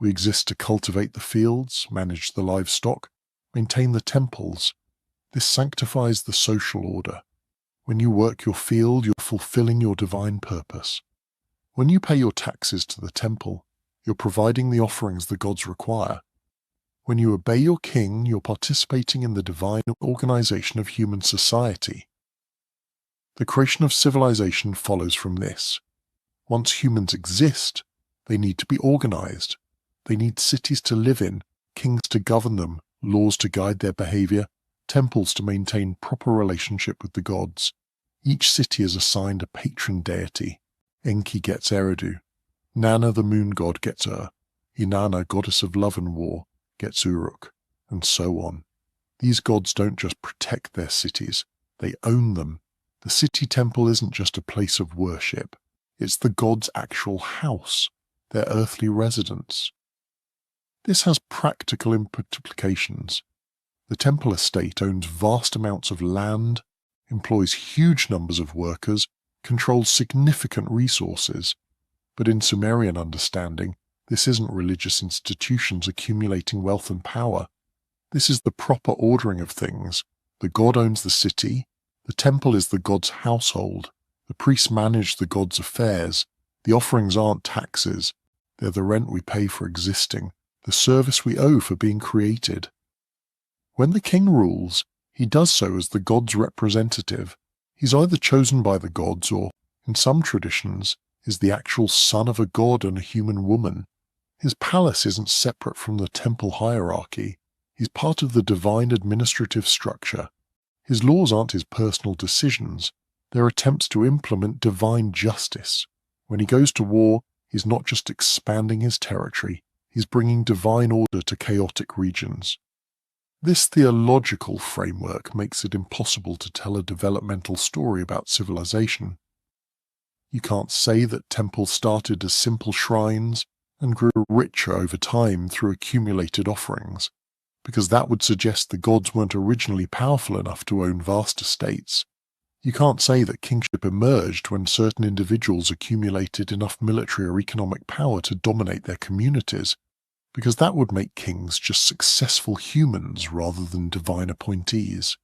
We exist to cultivate the fields, manage the livestock, maintain the temples. This sanctifies the social order. When you work your field, you're fulfilling your divine purpose. When you pay your taxes to the temple, you're providing the offerings the gods require. When you obey your king, you're participating in the divine organization of human society. The creation of civilization follows from this. Once humans exist, they need to be organized. They need cities to live in, kings to govern them, laws to guide their behavior, temples to maintain proper relationship with the gods. Each city is assigned a patron deity. Enki gets Eridu. Nana, the moon god, gets Inanna, goddess of love and war, gets Uruk, and so on. These gods don't just protect their cities, they own them. The city temple isn't just a place of worship, it's the god's actual house, their earthly residence. This has practical implications. The temple estate owns vast amounts of land, employs huge numbers of workers, controls significant resources. But in Sumerian understanding, this isn't religious institutions accumulating wealth and power. This is the proper ordering of things. The god owns the city, the temple is the god's household, the priests manage the god's affairs, the offerings aren't taxes, they're the rent we pay for existing, the service we owe for being created. When the king rules, he does so as the god's representative. He's either chosen by the gods or, in some traditions, is the actual son of a god and a human woman. His palace isn't separate from the temple hierarchy. He's part of the divine administrative structure. His laws aren't his personal decisions. They're attempts to implement divine justice. When he goes to war, he's not just expanding his territory, he's bringing divine order to chaotic regions. This theological framework makes it impossible to tell a developmental story about civilization. You can't say that temples started as simple shrines and grew richer over time through accumulated offerings, because that would suggest the gods weren't originally powerful enough to own vast estates. You can't say that kingship emerged when certain individuals accumulated enough military or economic power to dominate their communities, because that would make kings just successful humans rather than divine appointees.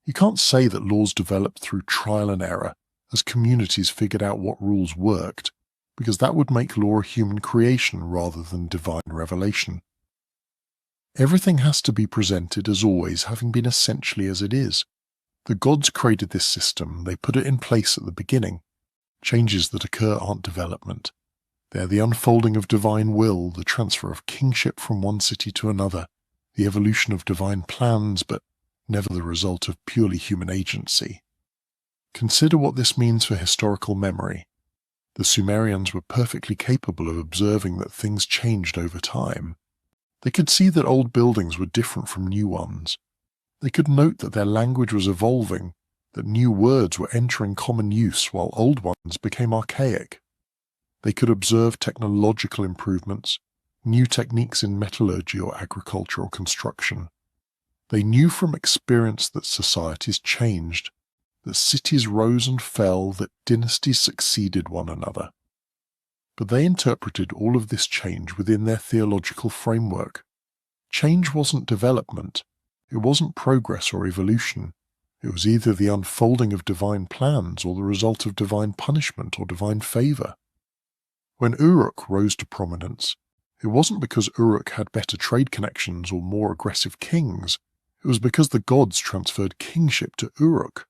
You can't say that laws developed through trial and error as communities figured out what rules worked, because that would make law a human creation rather than divine revelation. Everything has to be presented as always having been essentially as it is. The gods created this system, they put it in place at the beginning. Changes that occur aren't development. They're the unfolding of divine will, the transfer of kingship from one city to another, the evolution of divine plans, but never the result of purely human agency. Consider what this means for historical memory. The Sumerians were perfectly capable of observing that things changed over time. They could see that old buildings were different from new ones. They could note that their language was evolving, that new words were entering common use while old ones became archaic. They could observe technological improvements, new techniques in metallurgy or agricultural construction. They knew from experience that societies changed, that cities rose and fell, that dynasties succeeded one another. But they interpreted all of this change within their theological framework. Change wasn't development, it wasn't progress or evolution. It was either the unfolding of divine plans or the result of divine punishment or divine favor. When Uruk rose to prominence, it wasn't because Uruk had better trade connections or more aggressive kings, it was because the gods transferred kingship to Uruk.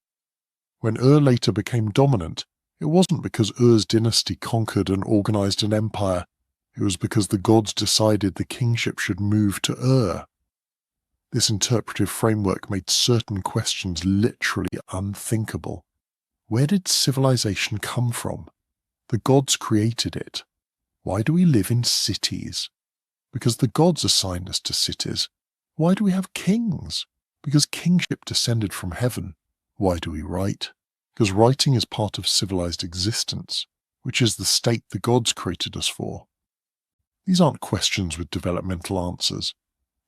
When Ur later became dominant, It wasn't because Ur's dynasty conquered and organized an empire. It was because the gods decided the kingship should move to Ur. This interpretive framework made certain questions literally unthinkable. Where did civilization come from? The gods created it. Why do we live in cities? Because the gods assigned us to cities. Why do we have kings? Because kingship descended from heaven. Why do we write? Because writing is part of civilized existence, which is the state the gods created us for. These aren't questions with developmental answers.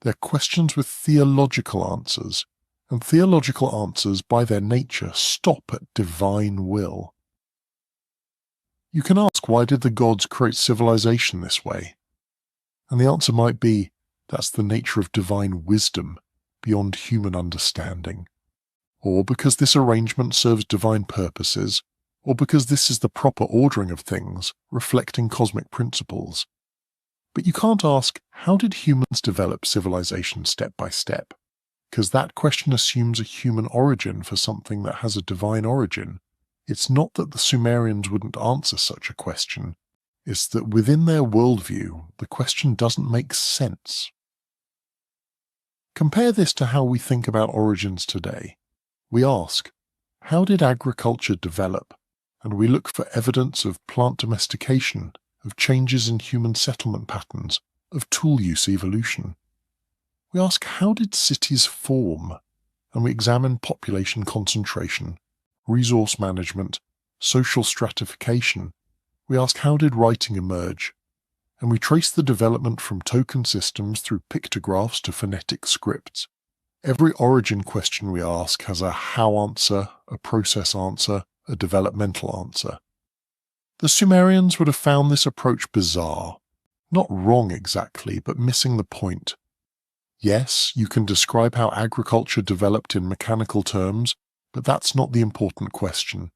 They're questions with theological answers, and theological answers, by their nature, stop at divine will. You can ask, why did the gods create civilization this way? And the answer might be, that's the nature of divine wisdom, beyond human understanding. Or because this arrangement serves divine purposes, or because this is the proper ordering of things, reflecting cosmic principles. But you can't ask, how did humans develop civilization step by step? Because that question assumes a human origin for something that has a divine origin. It's not that the Sumerians wouldn't answer such a question. It's that within their worldview, the question doesn't make sense. Compare this to how we think about origins today. We ask, how did agriculture develop? And we look for evidence of plant domestication, of changes in human settlement patterns, of tool use evolution. We ask, how did cities form? And we examine population concentration, resource management, social stratification. We ask, how did writing emerge? And we trace the development from token systems through pictographs to phonetic scripts. Every origin question we ask has a how answer, a process answer, a developmental answer. The Sumerians would have found this approach bizarre. Not wrong exactly, but missing the point. Yes, you can describe how agriculture developed in mechanical terms, but that's not the important question.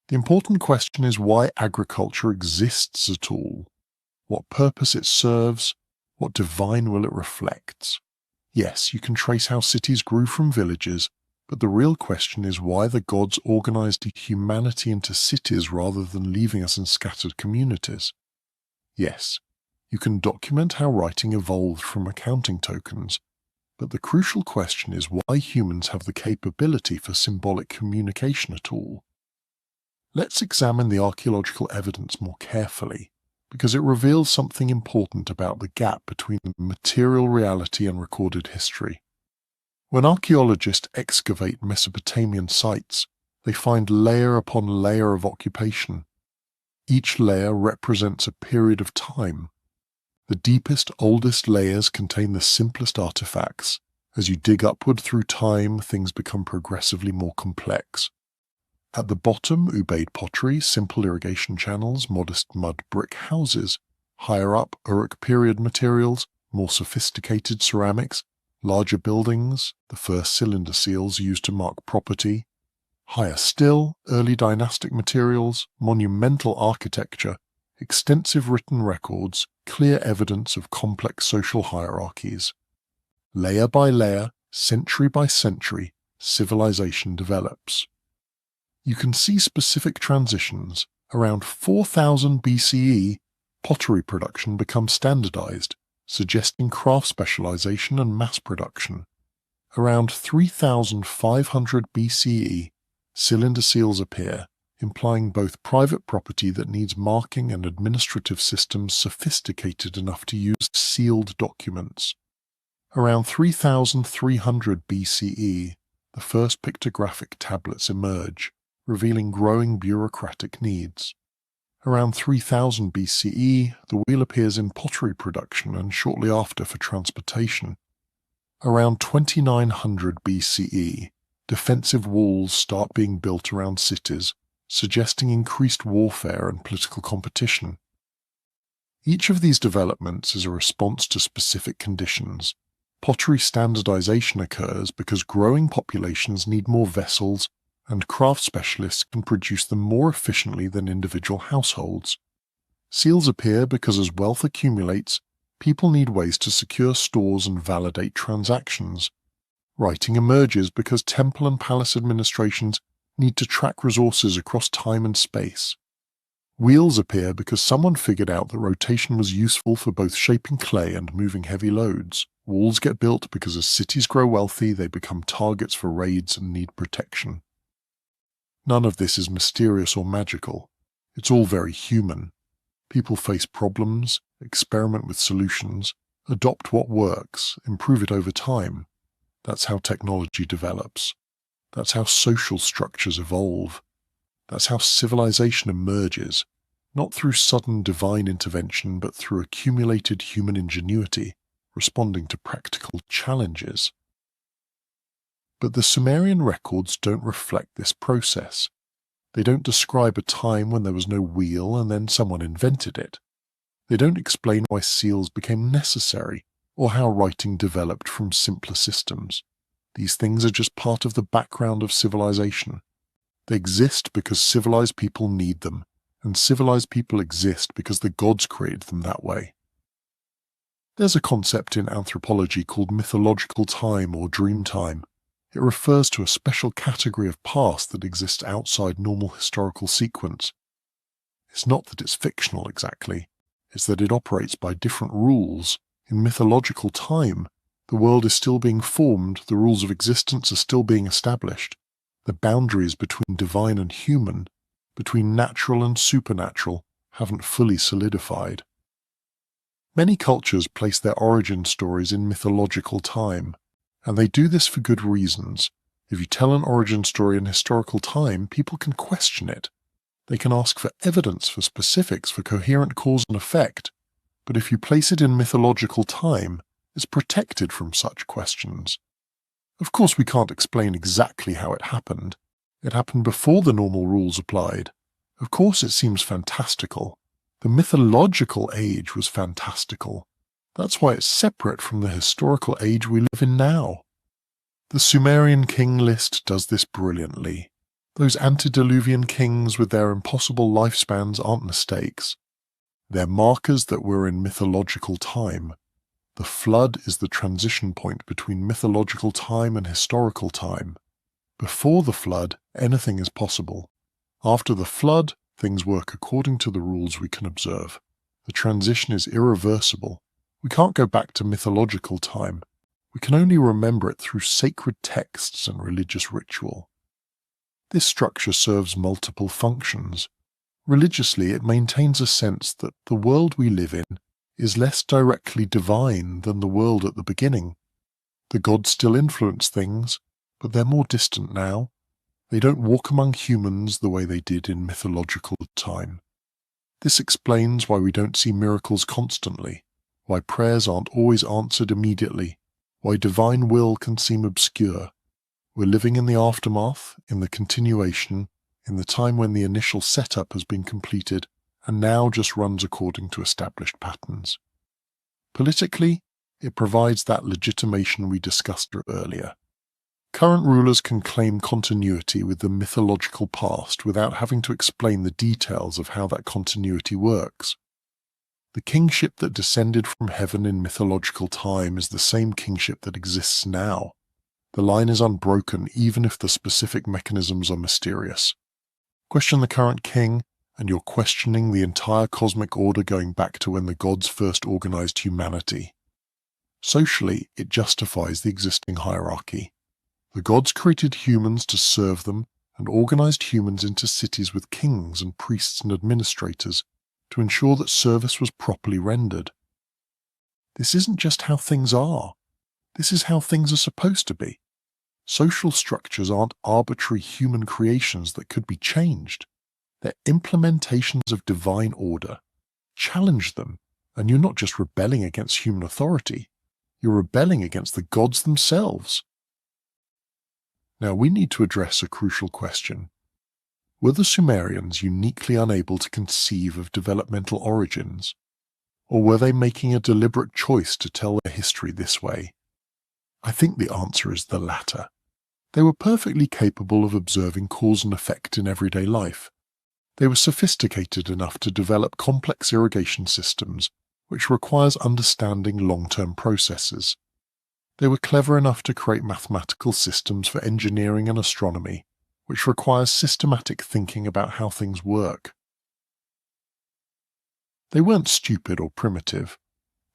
The important question is why agriculture exists at all, what purpose it serves, what divine will it reflects. Yes, you can trace how cities grew from villages, but the real question is why the gods organized humanity into cities rather than leaving us in scattered communities. Yes, you can document how writing evolved from accounting tokens, but the crucial question is why humans have the capability for symbolic communication at all. Let's examine the archaeological evidence more carefully, because it reveals something important about the gap between material reality and recorded history. When archaeologists excavate Mesopotamian sites, they find layer upon layer of occupation. Each layer represents a period of time. The deepest, oldest layers contain the simplest artifacts. As you dig upward through time, things become progressively more complex. At the bottom, Ubaid pottery, simple irrigation channels, modest mud brick houses. Higher up, Uruk period materials, more sophisticated ceramics, larger buildings, the first cylinder seals used to mark property. Higher still, early dynastic materials, monumental architecture, extensive written records, clear evidence of complex social hierarchies. Layer by layer, century by century, civilization develops. You can see specific transitions. Around 4000 BCE, pottery production becomes standardized, suggesting craft specialization and mass production. Around 3500 BCE, cylinder seals appear, implying both private property that needs marking and administrative systems sophisticated enough to use sealed documents. Around 3300 BCE, the first pictographic tablets emerge, revealing growing bureaucratic needs. Around 3000 BCE, the wheel appears in pottery production and shortly after for transportation. Around 2900 BCE, defensive walls start being built around cities, suggesting increased warfare and political competition. Each of these developments is a response to specific conditions. Pottery standardization occurs because growing populations need more vessels, and craft specialists can produce them more efficiently than individual households. Seals appear because as wealth accumulates, people need ways to secure stores and validate transactions. Writing emerges because temple and palace administrations need to track resources across time and space. Wheels appear because someone figured out that rotation was useful for both shaping clay and moving heavy loads. Walls get built because as cities grow wealthy, they become targets for raids and need protection. None of this is mysterious or magical. It's all very human. People face problems, experiment with solutions, adopt what works, improve it over time. That's how technology develops. That's how social structures evolve. That's how civilization emerges, not through sudden divine intervention, but through accumulated human ingenuity, responding to practical challenges. But the Sumerian records don't reflect this process. They don't describe a time when there was no wheel and then someone invented it. They don't explain why seals became necessary or how writing developed from simpler systems. These things are just part of the background of civilization. They exist because civilized people need them, and civilized people exist because the gods created them that way. There's a concept in anthropology called mythological time or dream time. It refers to a special category of past that exists outside normal historical sequence. It's not that it's fictional exactly, it's that it operates by different rules. In mythological time, the world is still being formed, the rules of existence are still being established. The boundaries between divine and human, between natural and supernatural, haven't fully solidified. Many cultures place their origin stories in mythological time, and they do this for good reasons. If you tell an origin story in historical time, people can question it. They can ask for evidence, for specifics, for coherent cause and effect. But if you place it in mythological time, it's protected from such questions. Of course, we can't explain exactly how it happened. It happened before the normal rules applied. Of course, it seems fantastical. The mythological age was fantastical. That's why it's separate from the historical age we live in now. The Sumerian king list does this brilliantly. Those antediluvian kings with their impossible lifespans aren't mistakes. They're markers that we're in mythological time. The flood is the transition point between mythological time and historical time. Before the flood, anything is possible. After the flood, things work according to the rules we can observe. The transition is irreversible. We can't go back to mythological time. We can only remember it through sacred texts and religious ritual. This structure serves multiple functions. Religiously, it maintains a sense that the world we live in is less directly divine than the world at the beginning. The gods still influence things, but they're more distant now. They don't walk among humans the way they did in mythological time. This explains why we don't see miracles constantly, why prayers aren't always answered immediately, why divine will can seem obscure. We're living in the aftermath, in the continuation, in the time when the initial setup has been completed and now just runs according to established patterns. Politically, it provides that legitimation we discussed earlier. Current rulers can claim continuity with the mythological past without having to explain the details of how that continuity works. The kingship that descended from heaven in mythological time is the same kingship that exists now. The line is unbroken even if the specific mechanisms are mysterious. Question the current king, and you're questioning the entire cosmic order going back to when the gods first organized humanity. Socially, it justifies the existing hierarchy. The gods created humans to serve them and organized humans into cities with kings and priests and administrators to ensure that service was properly rendered. This isn't just how things are. This is how things are supposed to be. Social structures aren't arbitrary human creations that could be changed. They're implementations of divine order. Challenge them, and you're not just rebelling against human authority. You're rebelling against the gods themselves. Now we need to address a crucial question. Were the Sumerians uniquely unable to conceive of developmental origins? Or were they making a deliberate choice to tell their history this way? I think the answer is the latter. They were perfectly capable of observing cause and effect in everyday life. They were sophisticated enough to develop complex irrigation systems, which requires understanding long-term processes. They were clever enough to create mathematical systems for engineering and astronomy, which requires systematic thinking about how things work. They weren't stupid or primitive.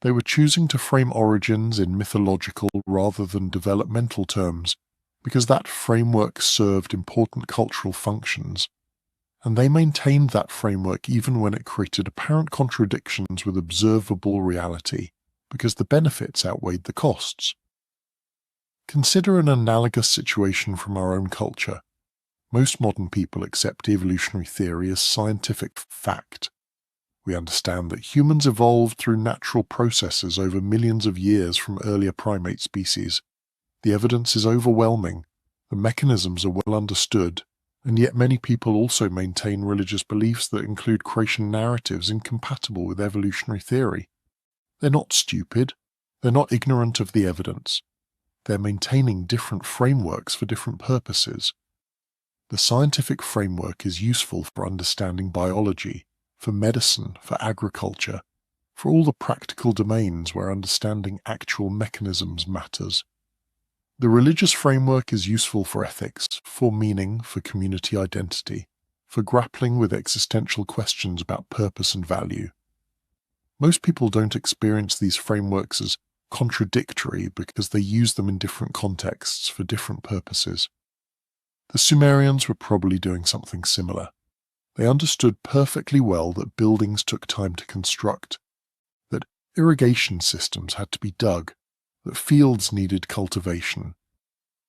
They were choosing to frame origins in mythological rather than developmental terms, because that framework served important cultural functions, and they maintained that framework even when it created apparent contradictions with observable reality, because the benefits outweighed the costs. Consider an analogous situation from our own culture. Most modern people accept evolutionary theory as scientific fact. We understand that humans evolved through natural processes over millions of years from earlier primate species. The evidence is overwhelming, the mechanisms are well understood, and yet many people also maintain religious beliefs that include creation narratives incompatible with evolutionary theory. They're not stupid, they're not ignorant of the evidence. They're maintaining different frameworks for different purposes. The scientific framework is useful for understanding biology, for medicine, for agriculture, for all the practical domains where understanding actual mechanisms matters. The religious framework is useful for ethics, for meaning, for community identity, for grappling with existential questions about purpose and value. Most people don't experience these frameworks as contradictory because they use them in different contexts for different purposes. The Sumerians were probably doing something similar. They understood perfectly well that buildings took time to construct, that irrigation systems had to be dug, that fields needed cultivation.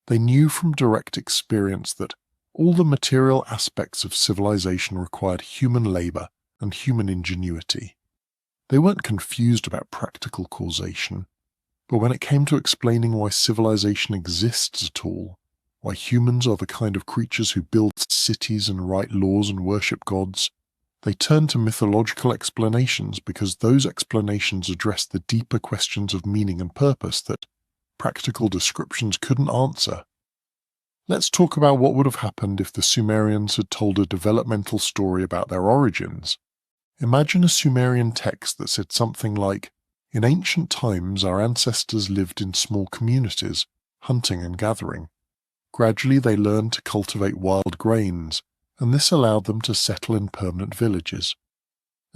They knew from direct experience that all the material aspects of civilization required human labor and human ingenuity. They weren't confused about practical causation, but when it came to explaining why civilization exists at all, why humans are the kind of creatures who build cities and write laws and worship gods, they turned to mythological explanations because those explanations addressed the deeper questions of meaning and purpose that practical descriptions couldn't answer. Let's talk about what would have happened if the Sumerians had told a developmental story about their origins. Imagine a Sumerian text that said something like, "In ancient times our ancestors lived in small communities, hunting and gathering. Gradually they learned to cultivate wild grains, and this allowed them to settle in permanent villages.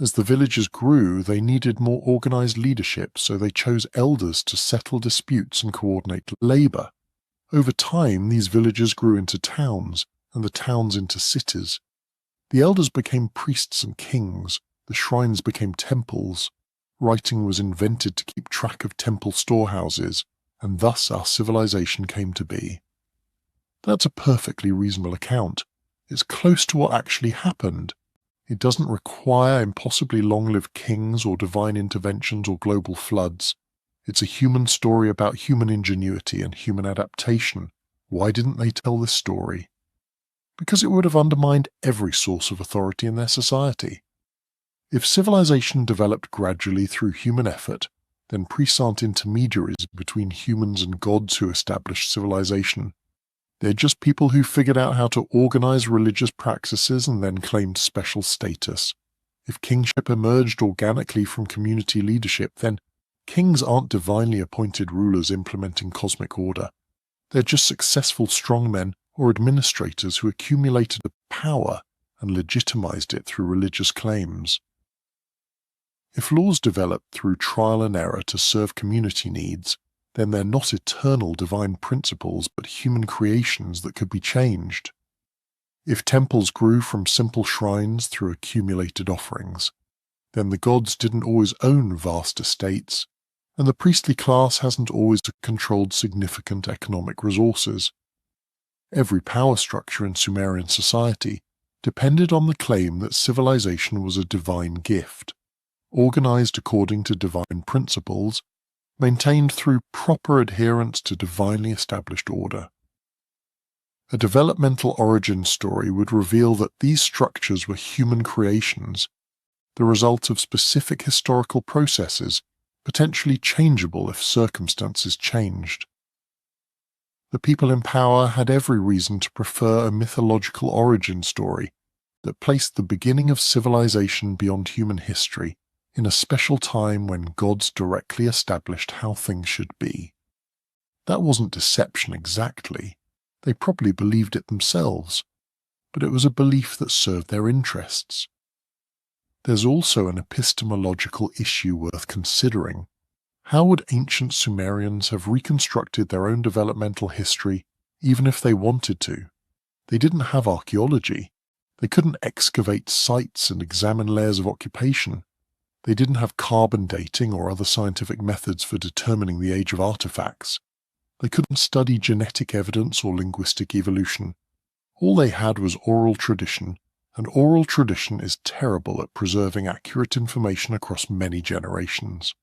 As the villages grew, they needed more organized leadership, so they chose elders to settle disputes and coordinate labor. Over time, these villages grew into towns, and the towns into cities. The elders became priests and kings, the shrines became temples, writing was invented to keep track of temple storehouses, and thus our civilization came to be." That's a perfectly reasonable account. It's close to what actually happened. It doesn't require impossibly long-lived kings or divine interventions or global floods. It's a human story about human ingenuity and human adaptation. Why didn't they tell this story? Because it would have undermined every source of authority in their society. If civilization developed gradually through human effort, then priests aren't intermediaries between humans and gods who established civilization. They're just people who figured out how to organize religious practices and then claimed special status. If kingship emerged organically from community leadership, then kings aren't divinely appointed rulers implementing cosmic order. They're just successful strongmen or administrators who accumulated power and legitimized it through religious claims. If laws developed through trial and error to serve community needs, then they're not eternal divine principles but human creations that could be changed. If temples grew from simple shrines through accumulated offerings, then the gods didn't always own vast estates, and the priestly class hasn't always controlled significant economic resources. Every power structure in Sumerian society depended on the claim that civilization was a divine gift, organized according to divine principles, maintained through proper adherence to divinely established order. A developmental origin story would reveal that these structures were human creations, the result of specific historical processes, potentially changeable if circumstances changed. The people in power had every reason to prefer a mythological origin story that placed the beginning of civilization beyond human history, in a special time when gods directly established how things should be. That wasn't deception exactly. They probably believed it themselves, but it was a belief that served their interests. There's also an epistemological issue worth considering. How would ancient Sumerians have reconstructed their own developmental history even if they wanted to? They didn't have archaeology. They couldn't excavate sites and examine layers of occupation. They didn't have carbon dating or other scientific methods for determining the age of artifacts. They couldn't study genetic evidence or linguistic evolution. All they had was oral tradition, and oral tradition is terrible at preserving accurate information across many generations.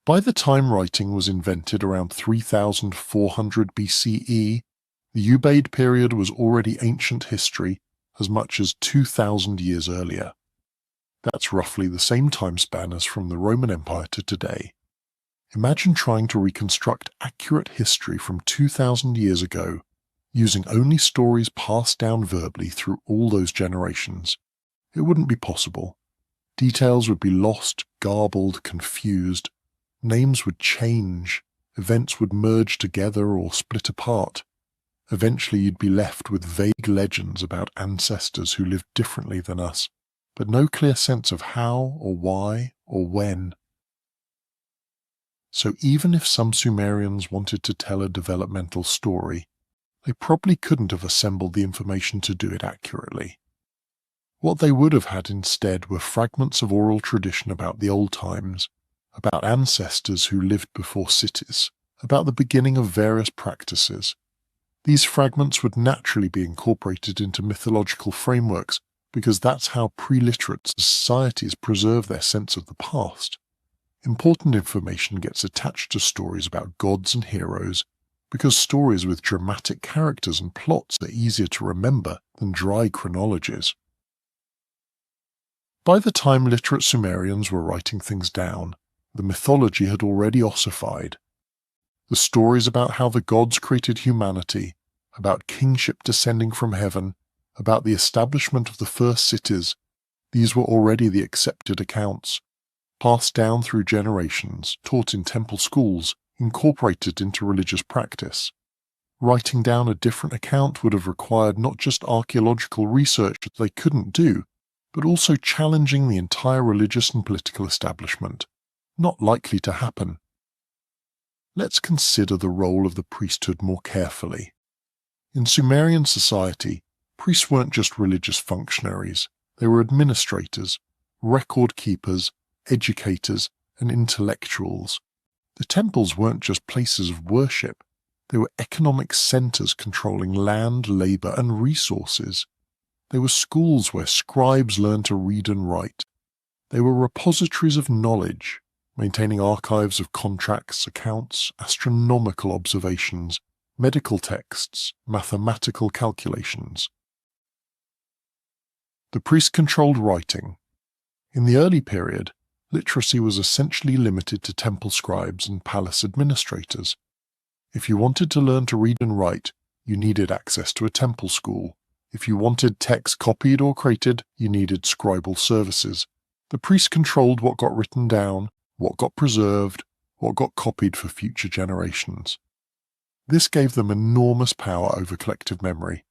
By the time writing was invented around 3400 BCE, the Ubaid period was already ancient history as much as 2,000 years earlier. That's roughly the same time span as from the Roman Empire to today. Imagine trying to reconstruct accurate history from 2,000 years ago using only stories passed down verbally through all those generations. It wouldn't be possible. Details would be lost, garbled, confused. Names would change. Events would merge together or split apart. Eventually you'd be left with vague legends about ancestors who lived differently than us, but no clear sense of how or why or when. So even if some Sumerians wanted to tell a developmental story, they probably couldn't have assembled the information to do it accurately. What they would have had instead were fragments of oral tradition about the old times, about ancestors who lived before cities, about the beginning of various practices. These fragments would naturally be incorporated into mythological frameworks because that's how pre-literate societies preserve their sense of the past. Important information gets attached to stories about gods and heroes because stories with dramatic characters and plots are easier to remember than dry chronologies. By the time literate Sumerians were writing things down, the mythology had already ossified. The stories about how the gods created humanity, about kingship descending from heaven, about the establishment of the first cities, these were already the accepted accounts, passed down through generations, taught in temple schools, incorporated into religious practice. Writing down a different account would have required not just archaeological research that they couldn't do, but also challenging the entire religious and political establishment. Not likely to happen. Let's consider the role of the priesthood more carefully. In Sumerian society, priests weren't just religious functionaries, they were administrators, record keepers, educators, and intellectuals. The temples weren't just places of worship, they were economic centers controlling land, labor, and resources. They were schools where scribes learned to read and write. They were repositories of knowledge, maintaining archives of contracts, accounts, astronomical observations, medical texts, mathematical calculations. The priest controlled writing. In the early period, literacy was essentially limited to temple scribes and palace administrators. If you wanted to learn to read and write, you needed access to a temple school. If you wanted text copied or created, you needed scribal services. The priest controlled what got written down, what got preserved, what got copied for future generations. This gave them enormous power over collective memory.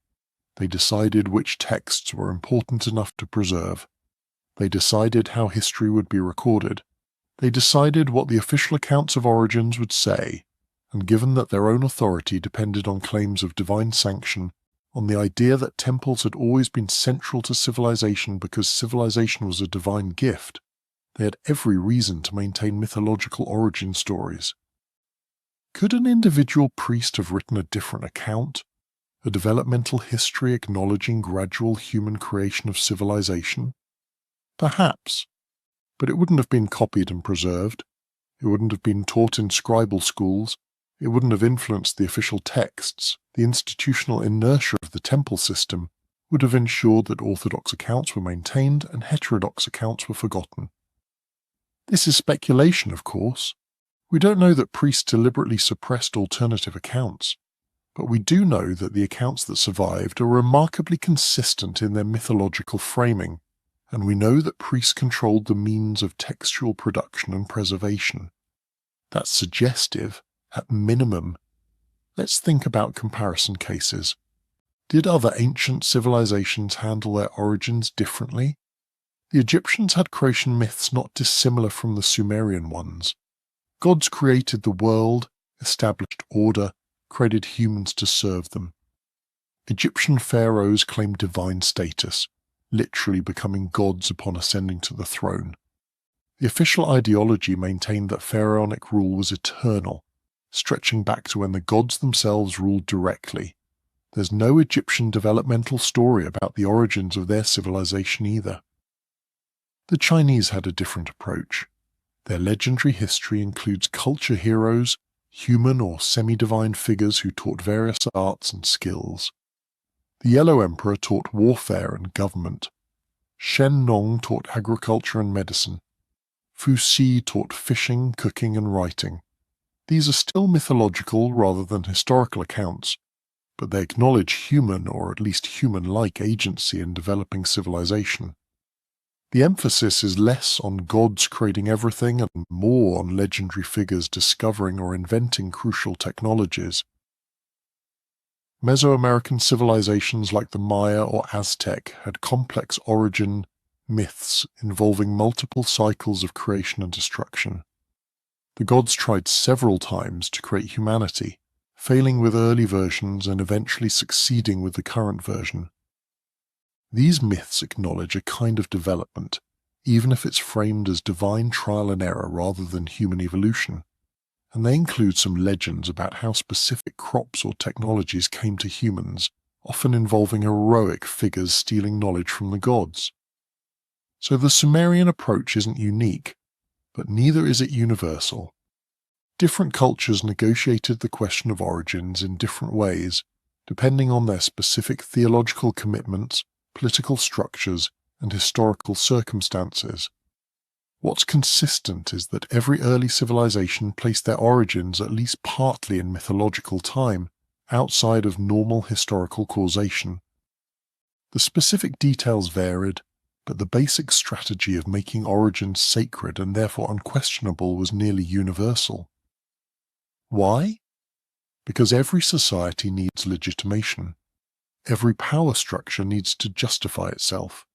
They decided which texts were important enough to preserve. They decided how history would be recorded. They decided what the official accounts of origins would say, and given that their own authority depended on claims of divine sanction, on the idea that temples had always been central to civilization because civilization was a divine gift, they had every reason to maintain mythological origin stories. Could an individual priest have written a different account, a developmental history acknowledging gradual human creation of civilization? Perhaps, but it wouldn't have been copied and preserved. It wouldn't have been taught in scribal schools. It wouldn't have influenced the official texts. The institutional inertia of the temple system would have ensured that orthodox accounts were maintained and heterodox accounts were forgotten. This is speculation, of course. We don't know that priests deliberately suppressed alternative accounts, but we do know that the accounts that survived are remarkably consistent in their mythological framing, and we know that priests controlled the means of textual production and preservation. That's suggestive, at minimum. Let's think about comparison cases. Did other ancient civilizations handle their origins differently? The Egyptians had creation myths not dissimilar from the Sumerian ones. Gods created the world, established order, created humans to serve them. Egyptian pharaohs claimed divine status, literally becoming gods upon ascending to the throne. The official ideology maintained that pharaonic rule was eternal, stretching back to when the gods themselves ruled directly. There's no Egyptian developmental story about the origins of their civilization either. The Chinese had a different approach. Their legendary history includes culture heroes, human or semi-divine figures who taught various arts and skills. The Yellow Emperor taught warfare and government. Shen Nong taught agriculture and medicine. Fu Xi taught fishing, cooking, and writing. These are still mythological rather than historical accounts, but they acknowledge human or at least human-like agency in developing civilization. The emphasis is less on gods creating everything and more on legendary figures discovering or inventing crucial technologies. Mesoamerican civilizations like the Maya or Aztec had complex origin myths involving multiple cycles of creation and destruction. The gods tried several times to create humanity, failing with early versions and eventually succeeding with the current version. These myths acknowledge a kind of development, even if it's framed as divine trial and error rather than human evolution, and they include some legends about how specific crops or technologies came to humans, often involving heroic figures stealing knowledge from the gods. So the Sumerian approach isn't unique, but neither is it universal. Different cultures negotiated the question of origins in different ways, depending on their specific theological commitments, political structures, and historical circumstances. What's consistent is that every early civilization placed their origins at least partly in mythological time, outside of normal historical causation. The specific details varied, but the basic strategy of making origins sacred and therefore unquestionable was nearly universal. Why? Because every society needs legitimation. Every power structure needs to justify itself.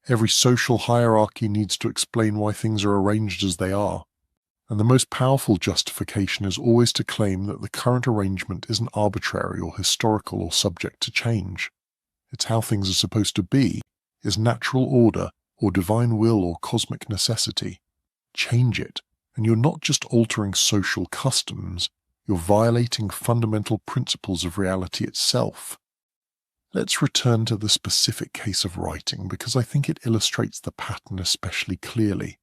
Every social hierarchy needs to explain why things are arranged as they are. And the most powerful justification is always to claim that the current arrangement isn't arbitrary or historical or subject to change. It's how things are supposed to be, is natural order or divine will or cosmic necessity. Change it, and you're not just altering social customs, you're violating fundamental principles of reality itself. Let's return to the specific case of writing because I think it illustrates the pattern especially clearly.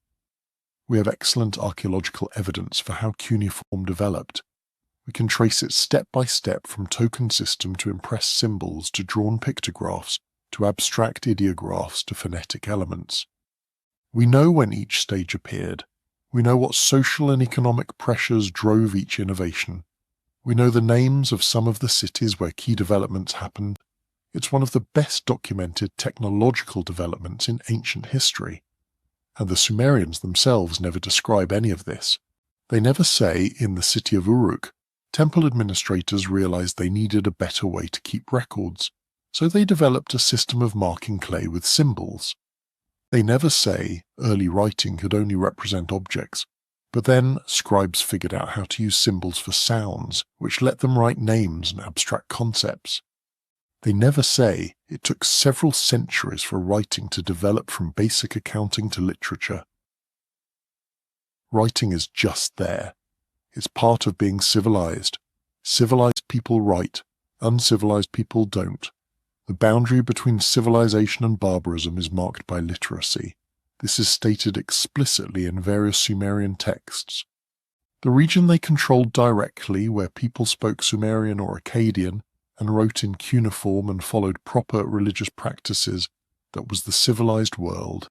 We have excellent archaeological evidence for how cuneiform developed. We can trace it step by step from token system to impressed symbols to drawn pictographs to abstract ideographs to phonetic elements. We know when each stage appeared. We know what social and economic pressures drove each innovation. We know the names of some of the cities where key developments happened. It's one of the best documented technological developments in ancient history. And the Sumerians themselves never describe any of this. They never say, in the city of Uruk, temple administrators realized they needed a better way to keep records, so they developed a system of marking clay with symbols. They never say early writing could only represent objects, but then scribes figured out how to use symbols for sounds, which let them write names and abstract concepts. They never say it took several centuries for writing to develop from basic accounting to literature. Writing is just there. It's part of being civilized. Civilized people write, uncivilized people don't. The boundary between civilization and barbarism is marked by literacy. This is stated explicitly in various Sumerian texts. The region they controlled directly, where people spoke Sumerian or Akkadian, and wrote in cuneiform and followed proper religious practices, that was the civilized world.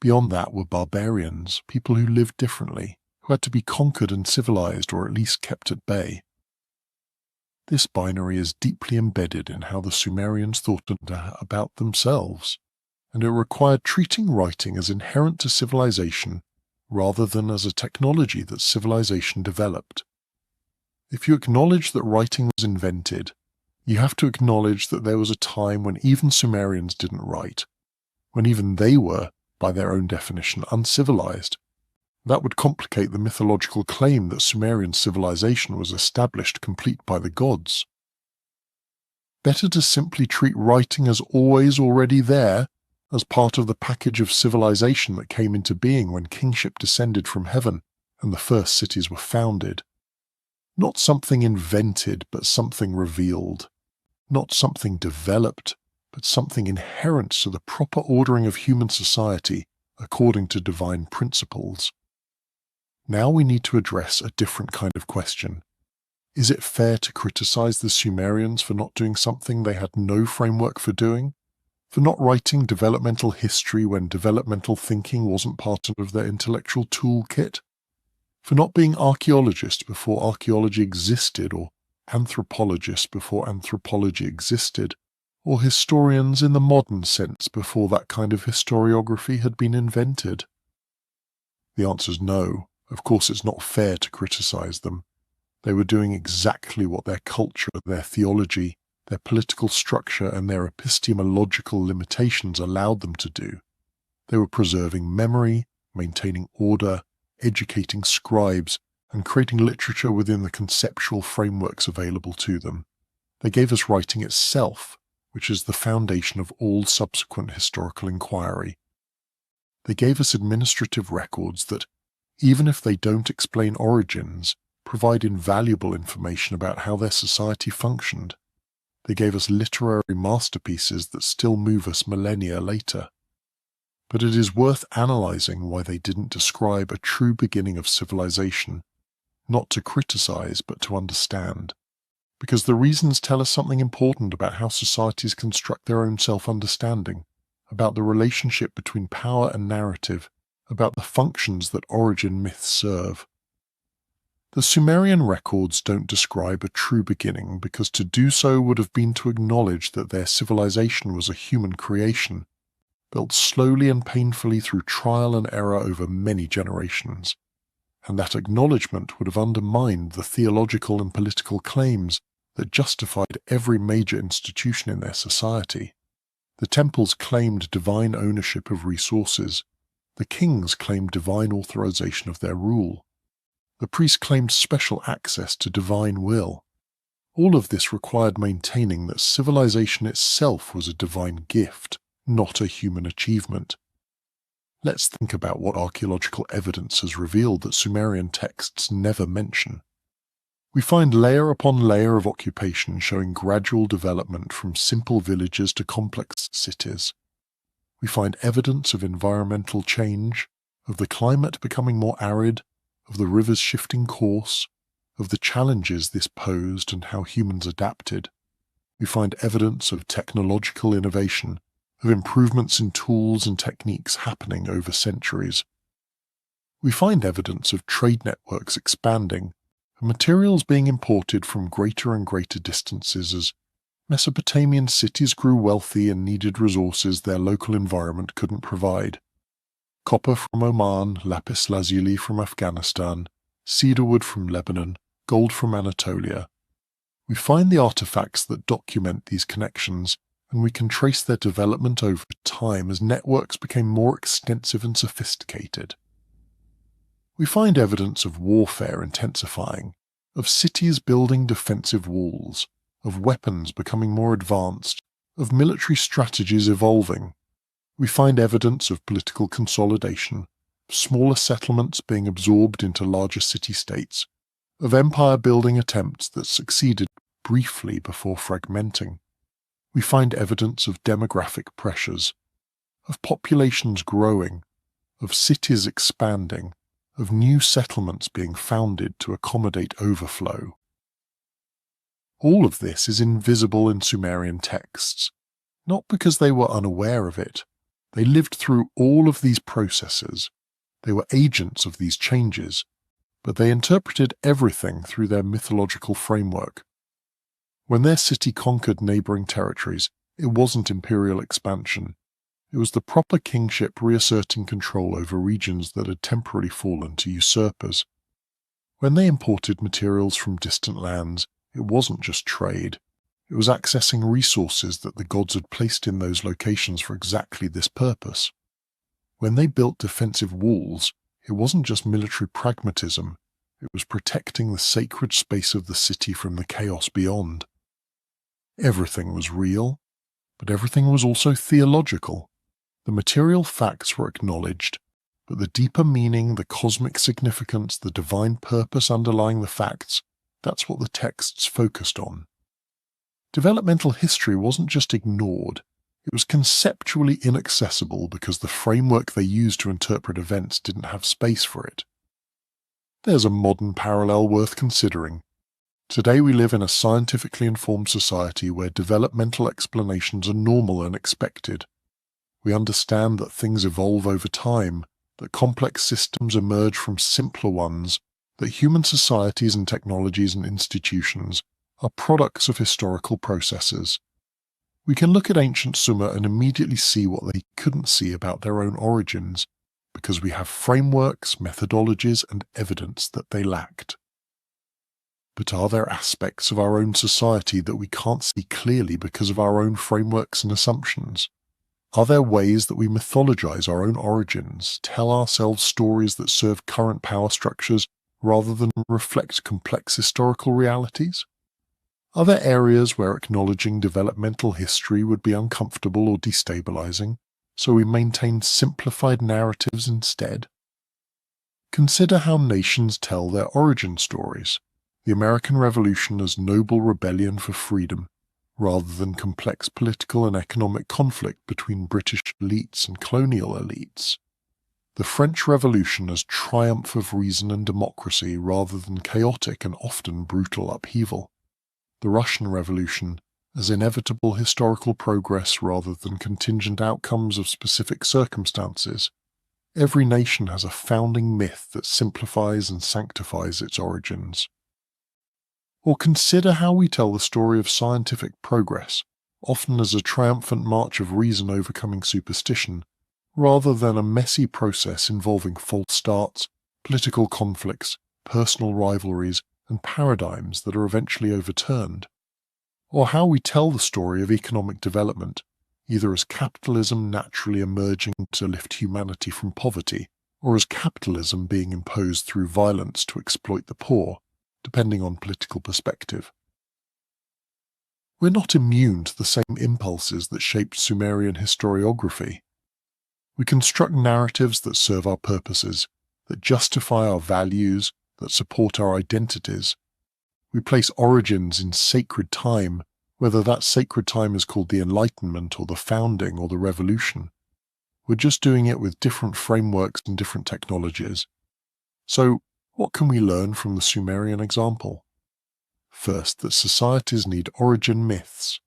Beyond that were barbarians, people who lived differently, who had to be conquered and civilized or at least kept at bay. This binary is deeply embedded in how the Sumerians thought about themselves, and it required treating writing as inherent to civilization rather than as a technology that civilization developed. If you acknowledge that writing was invented, You have to acknowledge that there was a time when even Sumerians didn't write, when even they were, by their own definition, uncivilized. That would complicate the mythological claim that Sumerian civilization was established complete by the gods. Better to simply treat writing as always already there, as part of the package of civilization that came into being when kingship descended from heaven and the first cities were founded. Not something invented, but something revealed. Not something developed, but something inherent to the proper ordering of human society according to divine principles. Now we need to address a different kind of question. Is it fair to criticize the Sumerians for not doing something they had no framework for doing? For not writing developmental history when developmental thinking wasn't part of their intellectual toolkit? For not being archaeologists before archaeology existed, or anthropologists before anthropology existed, or historians in the modern sense before that kind of historiography had been invented? The answer is no. Of course, it's not fair to criticize them. They were doing exactly what their culture, their theology, their political structure, and their epistemological limitations allowed them to do. They were preserving memory, maintaining order, educating scribes, and creating literature within the conceptual frameworks available to them. They gave us writing itself, which is the foundation of all subsequent historical inquiry. They gave us administrative records that, even if they don't explain origins, provide invaluable information about how their society functioned. They gave us literary masterpieces that still move us millennia later. But it is worth analyzing why they didn't describe a true beginning of civilization, not to criticize but to understand, because the reasons tell us something important about how societies construct their own self-understanding, about the relationship between power and narrative, about the functions that origin myths serve. The Sumerian records don't describe a true beginning because to do so would have been to acknowledge that their civilization was a human creation, built slowly and painfully through trial and error over many generations, and that acknowledgement would have undermined the theological and political claims that justified every major institution in their society. The temples claimed divine ownership of resources. The kings claimed divine authorization of their rule. The priests claimed special access to divine will. All of this required maintaining that civilization itself was a divine gift, not a human achievement. Let's think about what archaeological evidence has revealed that Sumerian texts never mention. We find layer upon layer of occupation showing gradual development from simple villages to complex cities. We find evidence of environmental change, of the climate becoming more arid, of the river's shifting course, of the challenges this posed and how humans adapted. We find evidence of technological innovation, of improvements in tools and techniques happening over centuries. We find evidence of trade networks expanding, of materials being imported from greater and greater distances as Mesopotamian cities grew wealthy and needed resources their local environment couldn't provide. Copper from Oman, lapis lazuli from Afghanistan, cedarwood from Lebanon, gold from Anatolia. We find the artifacts that document these connections, and we can trace their development over time as networks became more extensive and sophisticated. We find evidence of warfare intensifying, of cities building defensive walls, of weapons becoming more advanced, of military strategies evolving. We find evidence of political consolidation, of smaller settlements being absorbed into larger city-states, of empire-building attempts that succeeded briefly before fragmenting. We find evidence of demographic pressures, of populations growing, of cities expanding, of new settlements being founded to accommodate overflow. All of this is invisible in Sumerian texts, not because they were unaware of it. They lived through all of these processes. They were agents of these changes, but they interpreted everything through their mythological framework. When their city conquered neighboring territories, it wasn't imperial expansion. It was the proper kingship reasserting control over regions that had temporarily fallen to usurpers. When they imported materials from distant lands, it wasn't just trade. It was accessing resources that the gods had placed in those locations for exactly this purpose. When they built defensive walls, it wasn't just military pragmatism, it was protecting the sacred space of the city from the chaos beyond. Everything was real, but everything was also theological. The material facts were acknowledged, but the deeper meaning, the cosmic significance, the divine purpose underlying the facts, that's what the texts focused on. Developmental history wasn't just ignored, it was conceptually inaccessible because the framework they used to interpret events didn't have space for it. There's a modern parallel worth considering. Today we live in a scientifically informed society where developmental explanations are normal and expected. We understand that things evolve over time, that complex systems emerge from simpler ones, that human societies and technologies and institutions are products of historical processes. We can look at ancient Sumer and immediately see what they couldn't see about their own origins, because we have frameworks, methodologies, and evidence that they lacked. But are there aspects of our own society that we can't see clearly because of our own frameworks and assumptions? Are there ways that we mythologize our own origins, tell ourselves stories that serve current power structures rather than reflect complex historical realities? Are there areas where acknowledging developmental history would be uncomfortable or destabilizing, so we maintain simplified narratives instead? Consider how nations tell their origin stories. The American Revolution as noble rebellion for freedom, rather than complex political and economic conflict between British elites and colonial elites. The French Revolution as triumph of reason and democracy rather than chaotic and often brutal upheaval. The Russian Revolution as inevitable historical progress rather than contingent outcomes of specific circumstances. Every nation has a founding myth that simplifies and sanctifies its origins. Or consider how we tell the story of scientific progress, often as a triumphant march of reason overcoming superstition, rather than a messy process involving false starts, political conflicts, personal rivalries, and paradigms that are eventually overturned. Or how we tell the story of economic development, either as capitalism naturally emerging to lift humanity from poverty, or as capitalism being imposed through violence to exploit the poor, depending on political perspective. We're not immune to the same impulses that shaped Sumerian historiography. We construct narratives that serve our purposes, that justify our values, that support our identities. We place origins in sacred time, whether that sacred time is called the Enlightenment or the Founding or the Revolution. We're just doing it with different frameworks and different technologies. So, what can we learn from the Sumerian example? First, that societies need origin myths,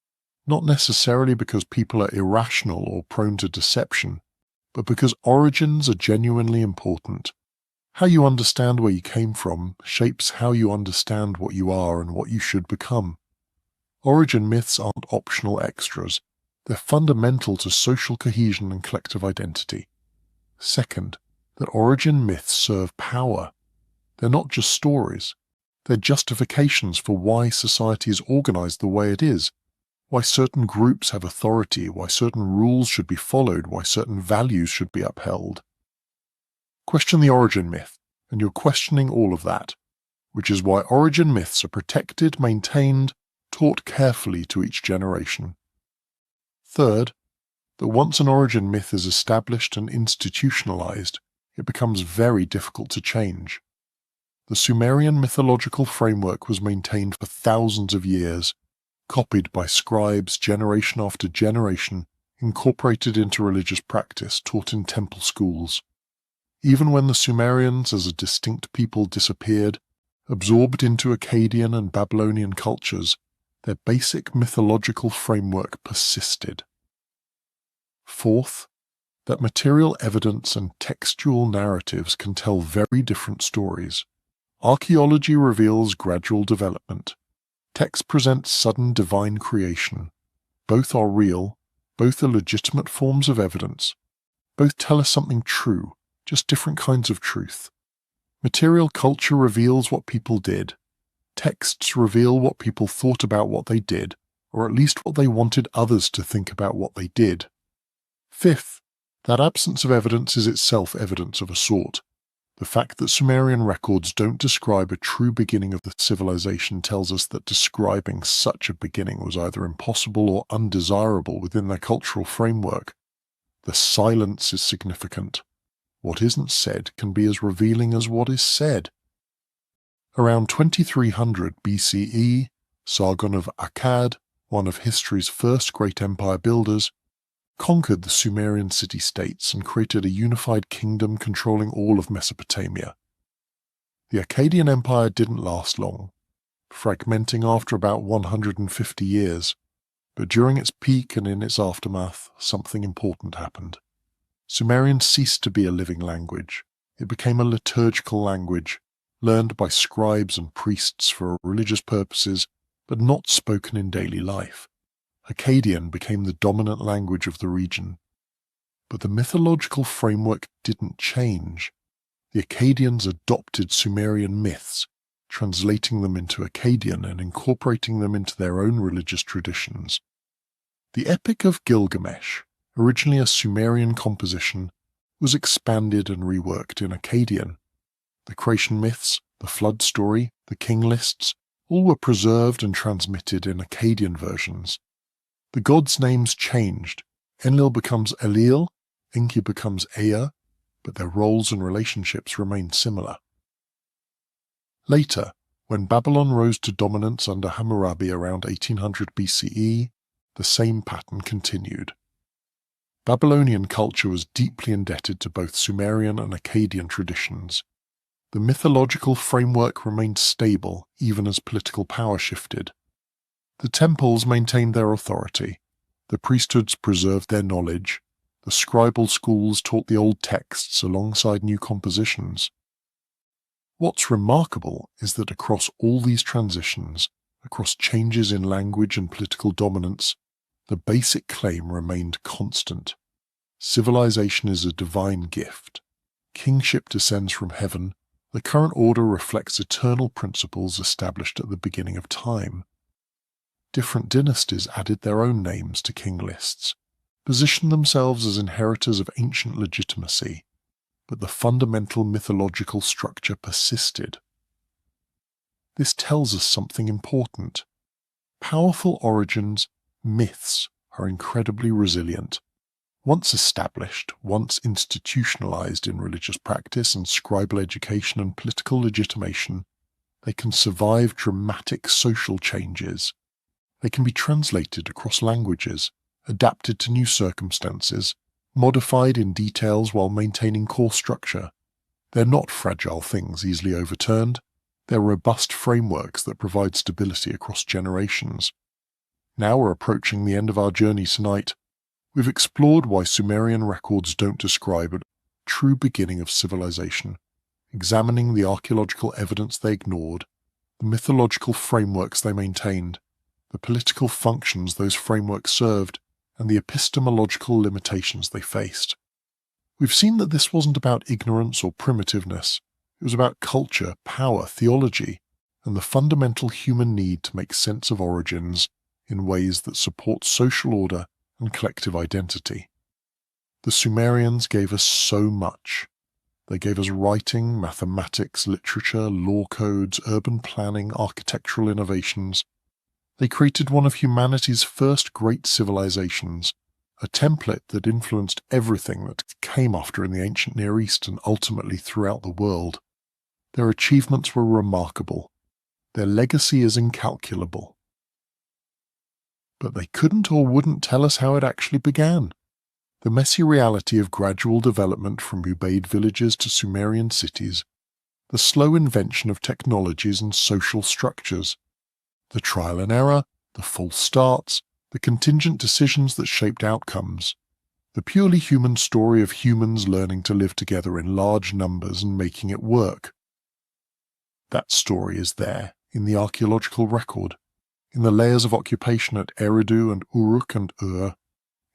not necessarily because people are irrational or prone to deception, but because origins are genuinely important. How you understand where you came from shapes how you understand what you are and what you should become. Origin myths aren't optional extras. They're fundamental to social cohesion and collective identity. Second, that origin myths serve power. They're not just stories. They're justifications for why society is organized the way it is, why certain groups have authority, why certain rules should be followed, why certain values should be upheld. Question the origin myth, and you're questioning all of that, which is why origin myths are protected, maintained, taught carefully to each generation. Third, that once an origin myth is established and institutionalized, it becomes very difficult to change. The Sumerian mythological framework was maintained for thousands of years, copied by scribes generation after generation, incorporated into religious practice, taught in temple schools. Even when the Sumerians as a distinct people disappeared, absorbed into Akkadian and Babylonian cultures, their basic mythological framework persisted. Fourth, that material evidence and textual narratives can tell very different stories. Archaeology reveals gradual development. Text presents sudden divine creation. Both are real, both are legitimate forms of evidence. Both tell us something true, just different kinds of truth. Material culture reveals what people did. Texts reveal what people thought about what they did, or at least what they wanted others to think about what they did. Fifth, that absence of evidence is itself evidence of a sort. The fact that Sumerian records don't describe a true beginning of the civilization tells us that describing such a beginning was either impossible or undesirable within their cultural framework. The silence is significant. What isn't said can be as revealing as what is said. Around 2300 BCE, Sargon of Akkad, one of history's first great empire builders, conquered the Sumerian city-states and created a unified kingdom controlling all of Mesopotamia. The Akkadian Empire didn't last long, fragmenting after about 150 years, but during its peak and in its aftermath, something important happened. Sumerian ceased to be a living language. It became a liturgical language, learned by scribes and priests for religious purposes, but not spoken in daily life. Akkadian became the dominant language of the region. But the mythological framework didn't change. The Akkadians adopted Sumerian myths, translating them into Akkadian and incorporating them into their own religious traditions. The Epic of Gilgamesh, originally a Sumerian composition, was expanded and reworked in Akkadian. The creation myths, the flood story, the king lists, all were preserved and transmitted in Akkadian versions. The gods' names changed. Enlil becomes Elil, Enki becomes Ea, but their roles and relationships remained similar. Later, when Babylon rose to dominance under Hammurabi around 1800 BCE, the same pattern continued. Babylonian culture was deeply indebted to both Sumerian and Akkadian traditions. The mythological framework remained stable even as political power shifted. The temples maintained their authority, the priesthoods preserved their knowledge, the scribal schools taught the old texts alongside new compositions. What's remarkable is that across all these transitions, across changes in language and political dominance, the basic claim remained constant. Civilization is a divine gift. Kingship descends from heaven. The current order reflects eternal principles established at the beginning of time. Different dynasties added their own names to king lists, positioned themselves as inheritors of ancient legitimacy, but the fundamental mythological structure persisted. This tells us something important. Powerful origins, myths, are incredibly resilient. Once established, once institutionalized in religious practice and scribal education and political legitimation, they can survive dramatic social changes. They can be translated across languages, adapted to new circumstances, modified in details while maintaining core structure. They're not fragile things easily overturned. They're robust frameworks that provide stability across generations. Now we're approaching the end of our journey tonight. We've explored why Sumerian records don't describe a true beginning of civilization, examining the archaeological evidence they ignored, the mythological frameworks they maintained, the political functions those frameworks served, and the epistemological limitations they faced. We've seen that this wasn't about ignorance or primitiveness. It was about culture, power, theology, and the fundamental human need to make sense of origins in ways that support social order and collective identity. The Sumerians gave us so much. They gave us writing, mathematics, literature, law codes, urban planning, architectural innovations. They created one of humanity's first great civilizations, a template that influenced everything that came after in the ancient Near East and ultimately throughout the world. Their achievements were remarkable. Their legacy is incalculable. But they couldn't or wouldn't tell us how it actually began. The messy reality of gradual development from Ubaid villages to Sumerian cities, the slow invention of technologies and social structures, the trial and error, the false starts, the contingent decisions that shaped outcomes, the purely human story of humans learning to live together in large numbers and making it work. That story is there in the archaeological record, in the layers of occupation at Eridu and Uruk and Ur,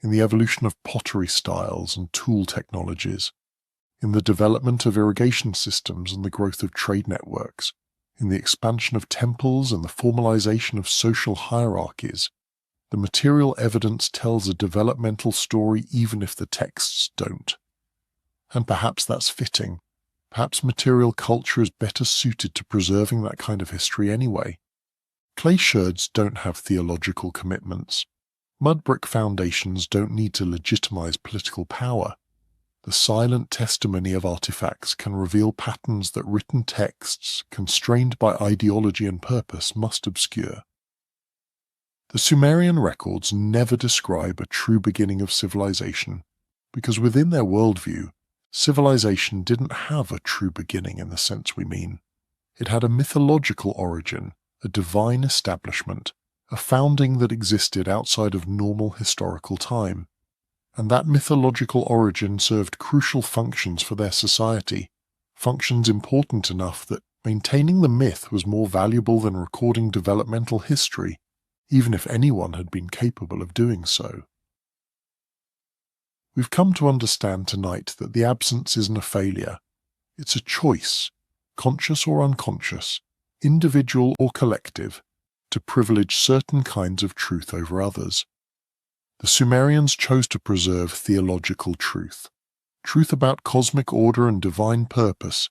in the evolution of pottery styles and tool technologies, in the development of irrigation systems and the growth of trade networks, in the expansion of temples and the formalization of social hierarchies, The material evidence tells a developmental story even if the texts don't. And perhaps that's fitting. Perhaps material culture is better suited to preserving that kind of history anyway. Clay sherds don't have theological commitments. Mud brick foundations don't need to legitimize political power. The silent testimony of artifacts can reveal patterns that written texts, constrained by ideology and purpose, must obscure. The Sumerian records never describe a true beginning of civilization, because within their worldview, civilization didn't have a true beginning in the sense we mean. It had a mythological origin, a divine establishment, a founding that existed outside of normal historical time. And that mythological origin served crucial functions for their society, functions important enough that maintaining the myth was more valuable than recording developmental history, even if anyone had been capable of doing so. We've come to understand tonight that the absence isn't a failure. It's a choice, conscious or unconscious, individual or collective, to privilege certain kinds of truth over others. The Sumerians chose to preserve theological truth, truth about cosmic order and divine purpose,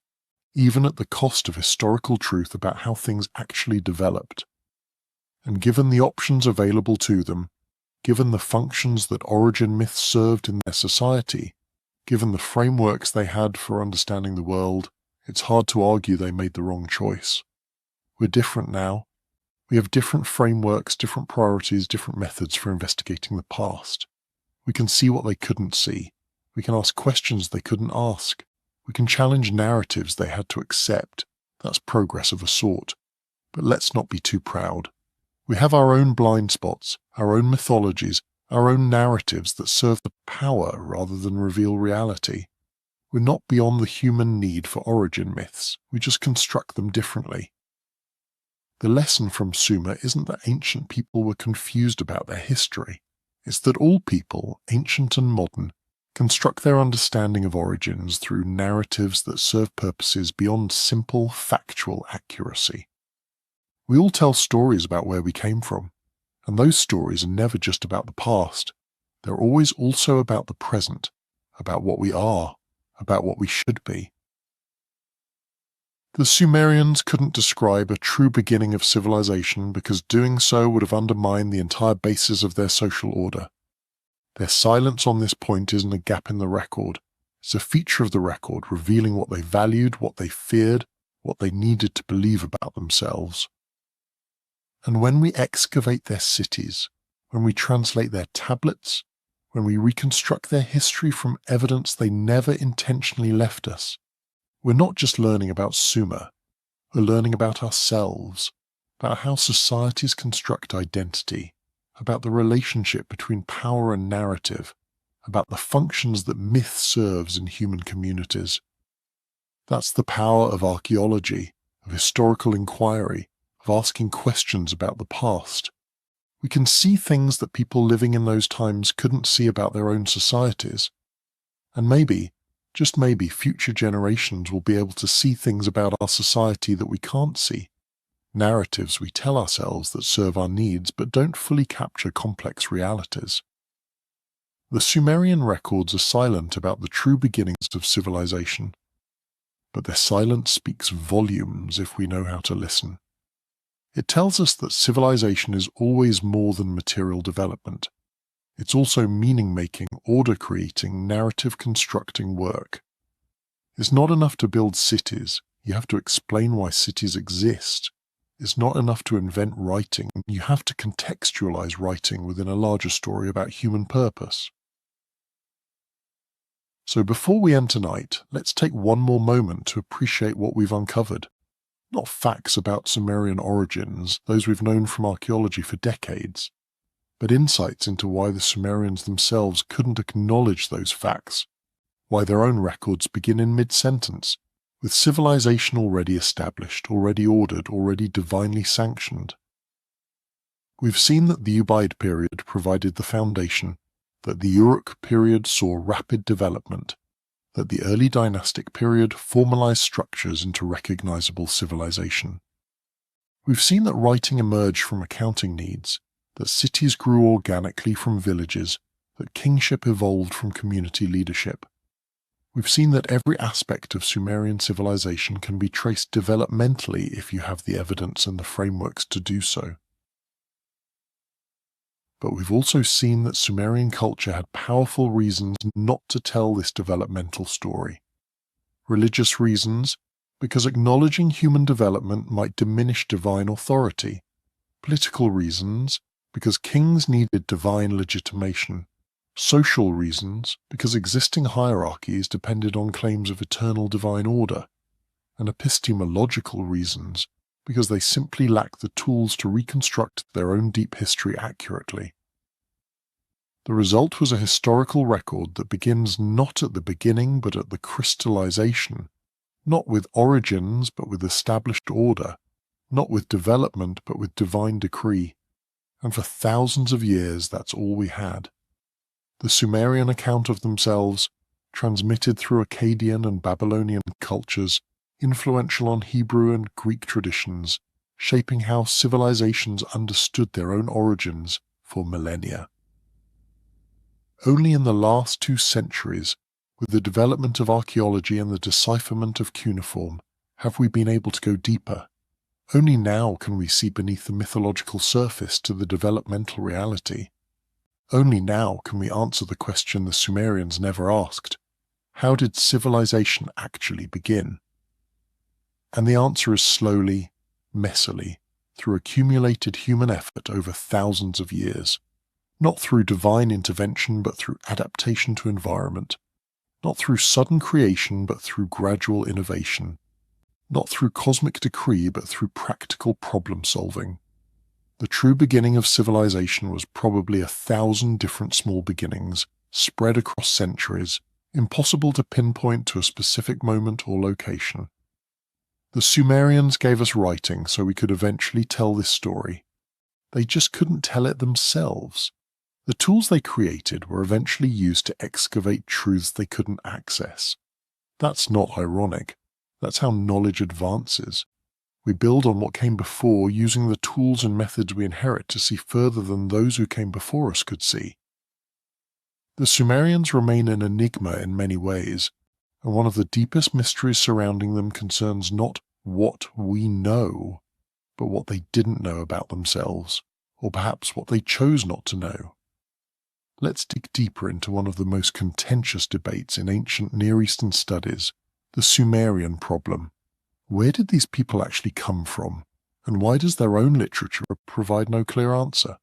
even at the cost of historical truth about how things actually developed. And given the options available to them, given the functions that origin myths served in their society, given the frameworks they had for understanding the world, it's hard to argue they made the wrong choice. We're different now. We have different frameworks, different priorities, different methods for investigating the past. We can see what they couldn't see. We can ask questions they couldn't ask. We can challenge narratives they had to accept. That's progress of a sort. But let's not be too proud. We have our own blind spots, our own mythologies, our own narratives that serve the power rather than reveal reality. We're not beyond the human need for origin myths. We just construct them differently. The lesson from Sumer isn't that ancient people were confused about their history. It's that all people, ancient and modern, construct their understanding of origins through narratives that serve purposes beyond simple, factual accuracy. We all tell stories about where we came from, and those stories are never just about the past. They're always also about the present, about what we are, about what we should be. The Sumerians couldn't describe a true beginning of civilization because doing so would have undermined the entire basis of their social order. Their silence on this point isn't a gap in the record. It's a feature of the record revealing what they valued, what they feared, what they needed to believe about themselves. And when we excavate their cities, when we translate their tablets, when we reconstruct their history from evidence they never intentionally left us, we're not just learning about Sumer, we're learning about ourselves, about how societies construct identity, about the relationship between power and narrative, about the functions that myth serves in human communities. That's the power of archaeology, of historical inquiry, of asking questions about the past. We can see things that people living in those times couldn't see about their own societies. And maybe, just maybe, future generations will be able to see things about our society that we can't see. Narratives we tell ourselves that serve our needs but don't fully capture complex realities. The Sumerian records are silent about the true beginnings of civilization, but their silence speaks volumes if we know how to listen. It tells us that civilization is always more than material development. It's also meaning-making, order-creating, narrative-constructing work. It's not enough to build cities. You have to explain why cities exist. It's not enough to invent writing. You have to contextualize writing within a larger story about human purpose. So before we end tonight, let's take one more moment to appreciate what we've uncovered. Not facts about Sumerian origins, those we've known from archaeology for decades, but insights into why the Sumerians themselves couldn't acknowledge those facts, why their own records begin in mid-sentence, with civilization already established, already ordered, already divinely sanctioned. We've seen that the Ubaid period provided the foundation, that the Uruk period saw rapid development, that the early dynastic period formalized structures into recognizable civilization. We've seen that writing emerged from accounting needs, that cities grew organically from villages, that kingship evolved from community leadership. We've seen that every aspect of Sumerian civilization can be traced developmentally if you have the evidence and the frameworks to do so. But we've also seen that Sumerian culture had powerful reasons not to tell this developmental story. Religious reasons, because acknowledging human development might diminish divine authority. Political reasons, because kings needed divine legitimation. Social reasons, because existing hierarchies depended on claims of eternal divine order. And epistemological reasons, because they simply lacked the tools to reconstruct their own deep history accurately. The result was a historical record that begins not at the beginning but at the crystallization, not with origins but with established order, not with development but with divine decree. And for thousands of years that's all we had. The Sumerian account of themselves, transmitted through Akkadian and Babylonian cultures, influential on Hebrew and Greek traditions, shaping how civilizations understood their own origins for millennia. Only in the last 2 centuries, with the development of archaeology and the decipherment of cuneiform, have we been able to go deeper. Only now can we see beneath the mythological surface to the developmental reality. Only now can we answer the question the Sumerians never asked: how did civilization actually begin? And the answer is slowly, messily, through accumulated human effort over thousands of years. Not through divine intervention but through adaptation to environment. Not through sudden creation but through gradual innovation. Not through cosmic decree but through practical problem solving. The true beginning of civilization was probably 1,000 different small beginnings, spread across centuries, impossible to pinpoint to a specific moment or location. The Sumerians gave us writing so we could eventually tell this story. They just couldn't tell it themselves. The tools they created were eventually used to excavate truths they couldn't access. That's not ironic. That's how knowledge advances. We build on what came before, using the tools and methods we inherit to see further than those who came before us could see. The Sumerians remain an enigma in many ways, and one of the deepest mysteries surrounding them concerns not what we know, but what they didn't know about themselves, or perhaps what they chose not to know. Let's dig deeper into one of the most contentious debates in ancient Near Eastern studies, the Sumerian problem. Where did these people actually come from, and why does their own literature provide no clear answer?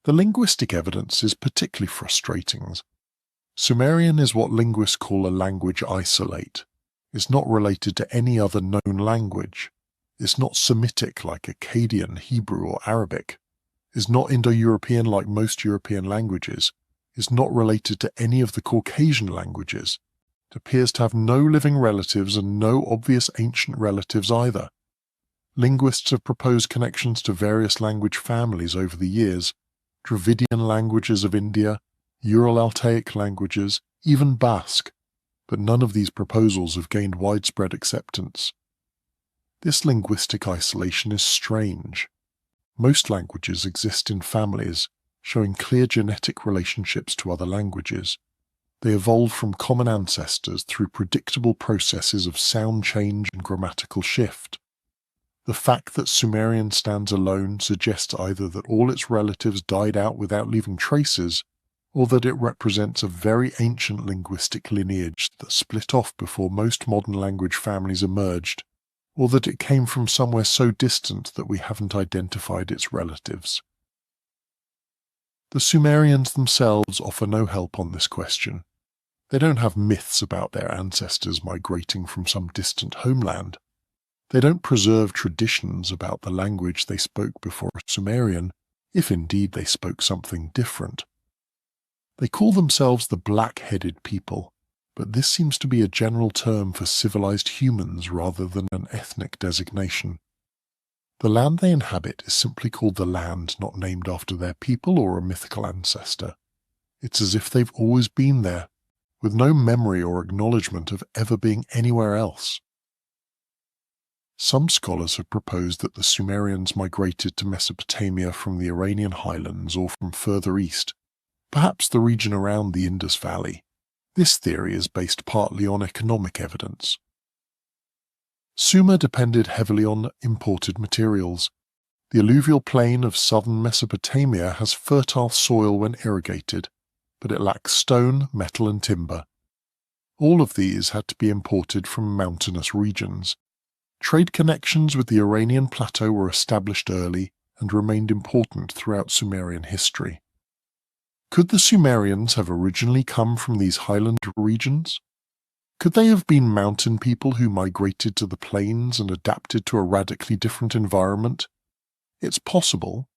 The linguistic evidence is particularly frustrating. Sumerian is what linguists call a language isolate. It's not related to any other known language. It's not Semitic like Akkadian, Hebrew, or Arabic. Is not Indo-European like most European languages, is not related to any of the Caucasian languages. It appears to have no living relatives and no obvious ancient relatives either. Linguists have proposed connections to various language families over the years: Dravidian languages of India, Ural-Altaic languages, even Basque, but none of these proposals have gained widespread acceptance. This linguistic isolation is strange. Most languages exist in families, showing clear genetic relationships to other languages. They evolved from common ancestors through predictable processes of sound change and grammatical shift. The fact that Sumerian stands alone suggests either that all its relatives died out without leaving traces, or that it represents a very ancient linguistic lineage that split off before most modern language families emerged, or that it came from somewhere so distant that we haven't identified its relatives. The Sumerians themselves offer no help on this question. They don't have myths about their ancestors migrating from some distant homeland. They don't preserve traditions about the language they spoke before Sumerian, if indeed they spoke something different. They call themselves the black-headed people, but this seems to be a general term for civilized humans rather than an ethnic designation. The land they inhabit is simply called the land, not named after their people or a mythical ancestor. It's as if they've always been there, with no memory or acknowledgement of ever being anywhere else. some scholars have proposed that the Sumerians migrated to Mesopotamia from the Iranian highlands or from further east, perhaps the region around the Indus Valley. This theory is based partly on economic evidence. Sumer depended heavily on imported materials. The alluvial plain of southern Mesopotamia has fertile soil when irrigated, but it lacks stone, metal and timber. All of these had to be imported from mountainous regions. Trade connections with the Iranian plateau were established early and remained important throughout Sumerian history. Could the Sumerians have originally come from these highland regions? Could they have been mountain people who migrated to the plains and adapted to a radically different environment? It's possible.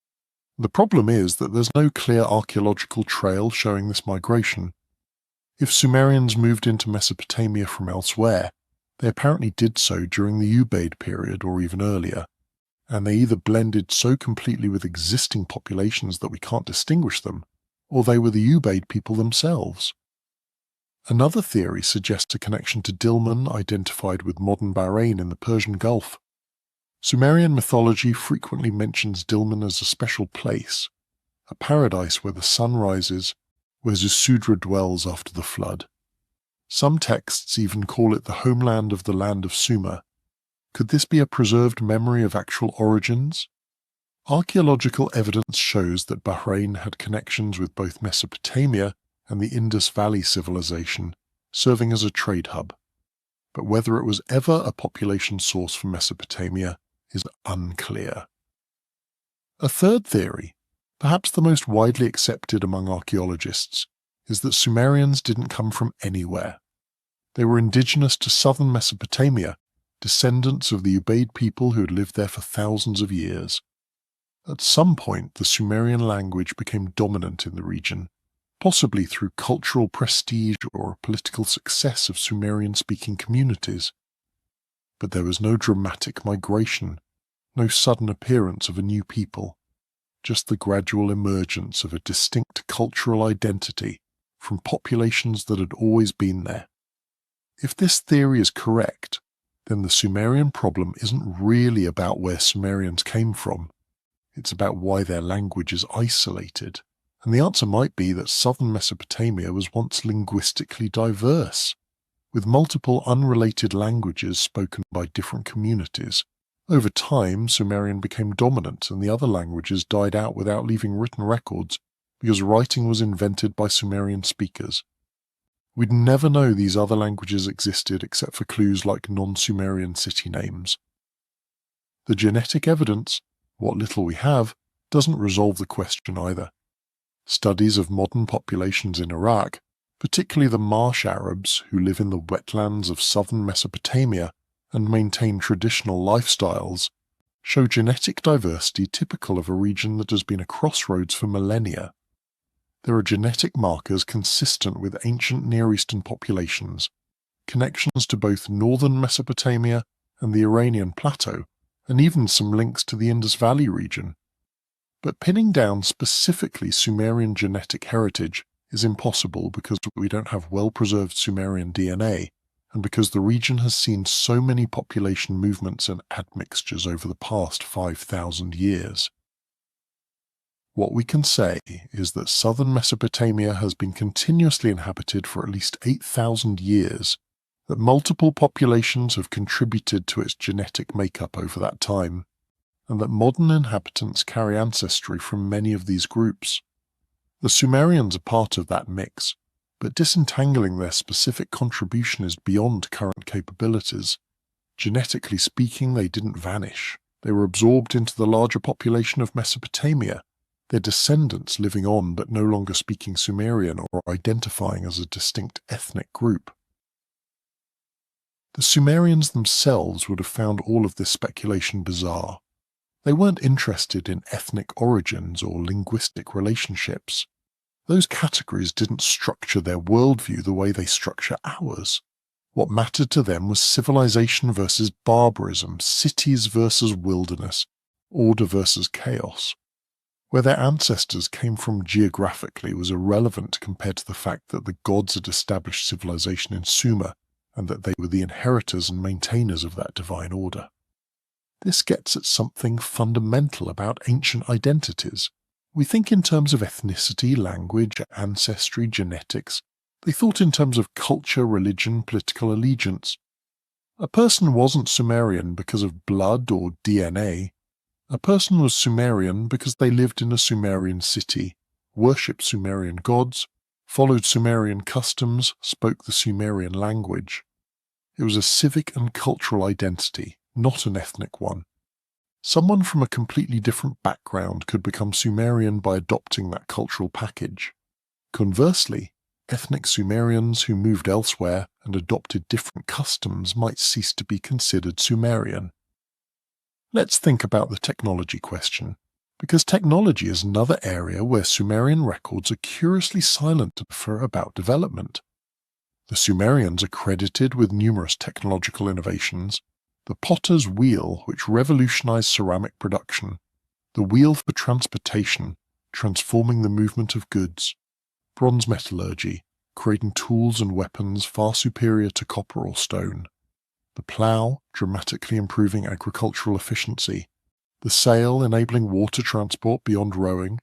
The problem is that there's no clear archaeological trail showing this migration. If Sumerians moved into Mesopotamia from elsewhere, they apparently did so during the Ubaid period or even earlier, and they either blended so completely with existing populations that we can't distinguish them, or they were the Ubaid people themselves. Another theory suggests a connection to Dilmun identified with modern Bahrain in the Persian Gulf. Sumerian mythology frequently mentions Dilmun as a special place, a paradise where the sun rises, where Zusudra dwells after the flood. Some texts even call it the homeland of the land of Sumer. Could this be a preserved memory of actual origins? Archaeological evidence shows that Bahrain had connections with both Mesopotamia and the Indus Valley civilization, serving as a trade hub. But whether it was ever a population source for Mesopotamia is unclear. A third theory, perhaps the most widely accepted among archaeologists, is that Sumerians didn't come from anywhere. They were indigenous to southern Mesopotamia, descendants of the Ubaid people who had lived there for thousands of years. At some point, the Sumerian language became dominant in the region, possibly through cultural prestige or political success of Sumerian-speaking communities. But there was no dramatic migration, no sudden appearance of a new people, just the gradual emergence of a distinct cultural identity from populations that had always been there. If this theory is correct, then the Sumerian problem isn't really about where Sumerians came from. It's about why their language is isolated. And the answer might be that southern Mesopotamia was once linguistically diverse, with multiple unrelated languages spoken by different communities. Over time, Sumerian became dominant and the other languages died out without leaving written records because writing was invented by Sumerian speakers. We'd never know these other languages existed except for clues like non-Sumerian city names. The genetic evidence, what little we have, doesn't resolve the question either. Studies of modern populations in Iraq, particularly the marsh Arabs who live in the wetlands of southern Mesopotamia and maintain traditional lifestyles, show genetic diversity typical of a region that has been a crossroads for millennia. There are genetic markers consistent with ancient Near Eastern populations, connections to both northern Mesopotamia and the Iranian plateau, and even some links to the Indus Valley region. But pinning down specifically Sumerian genetic heritage is impossible because we don't have well-preserved Sumerian DNA, and because the region has seen so many population movements and admixtures over the past 5,000 years. What we can say is that southern Mesopotamia has been continuously inhabited for at least 8,000 years, that multiple populations have contributed to its genetic makeup over that time, and that modern inhabitants carry ancestry from many of these groups. The Sumerians are part of that mix, but disentangling their specific contribution is beyond current capabilities. Genetically speaking, they didn't vanish. They were absorbed into the larger population of Mesopotamia, their descendants living on but no longer speaking Sumerian or identifying as a distinct ethnic group. The Sumerians themselves would have found all of this speculation bizarre. They weren't interested in ethnic origins or linguistic relationships. Those categories didn't structure their worldview the way they structure ours. What mattered to them was civilization versus barbarism, cities versus wilderness, order versus chaos. Where their ancestors came from geographically was irrelevant compared to the fact that the gods had established civilization in Sumer and that they were the inheritors and maintainers of that divine order. This gets at something fundamental about ancient identities. We think in terms of ethnicity, language, ancestry, genetics. They thought in terms of culture, religion, political allegiance. A person wasn't Sumerian because of blood or DNA. A person was Sumerian because they lived in a Sumerian city, worshipped Sumerian gods, followed Sumerian customs, spoke the Sumerian language. It was a civic and cultural identity, not an ethnic one. Someone from a completely different background could become Sumerian by adopting that cultural package. Conversely, ethnic Sumerians who moved elsewhere and adopted different customs might cease to be considered Sumerian. Let's think about the technology question, because technology is another area where Sumerian records are curiously silent about development. The Sumerians are credited with numerous technological innovations: the potter's wheel, which revolutionized ceramic production, the wheel for transportation, transforming the movement of goods, bronze metallurgy, creating tools and weapons far superior to copper or stone, the plough, dramatically improving agricultural efficiency, the sail, enabling water transport beyond rowing,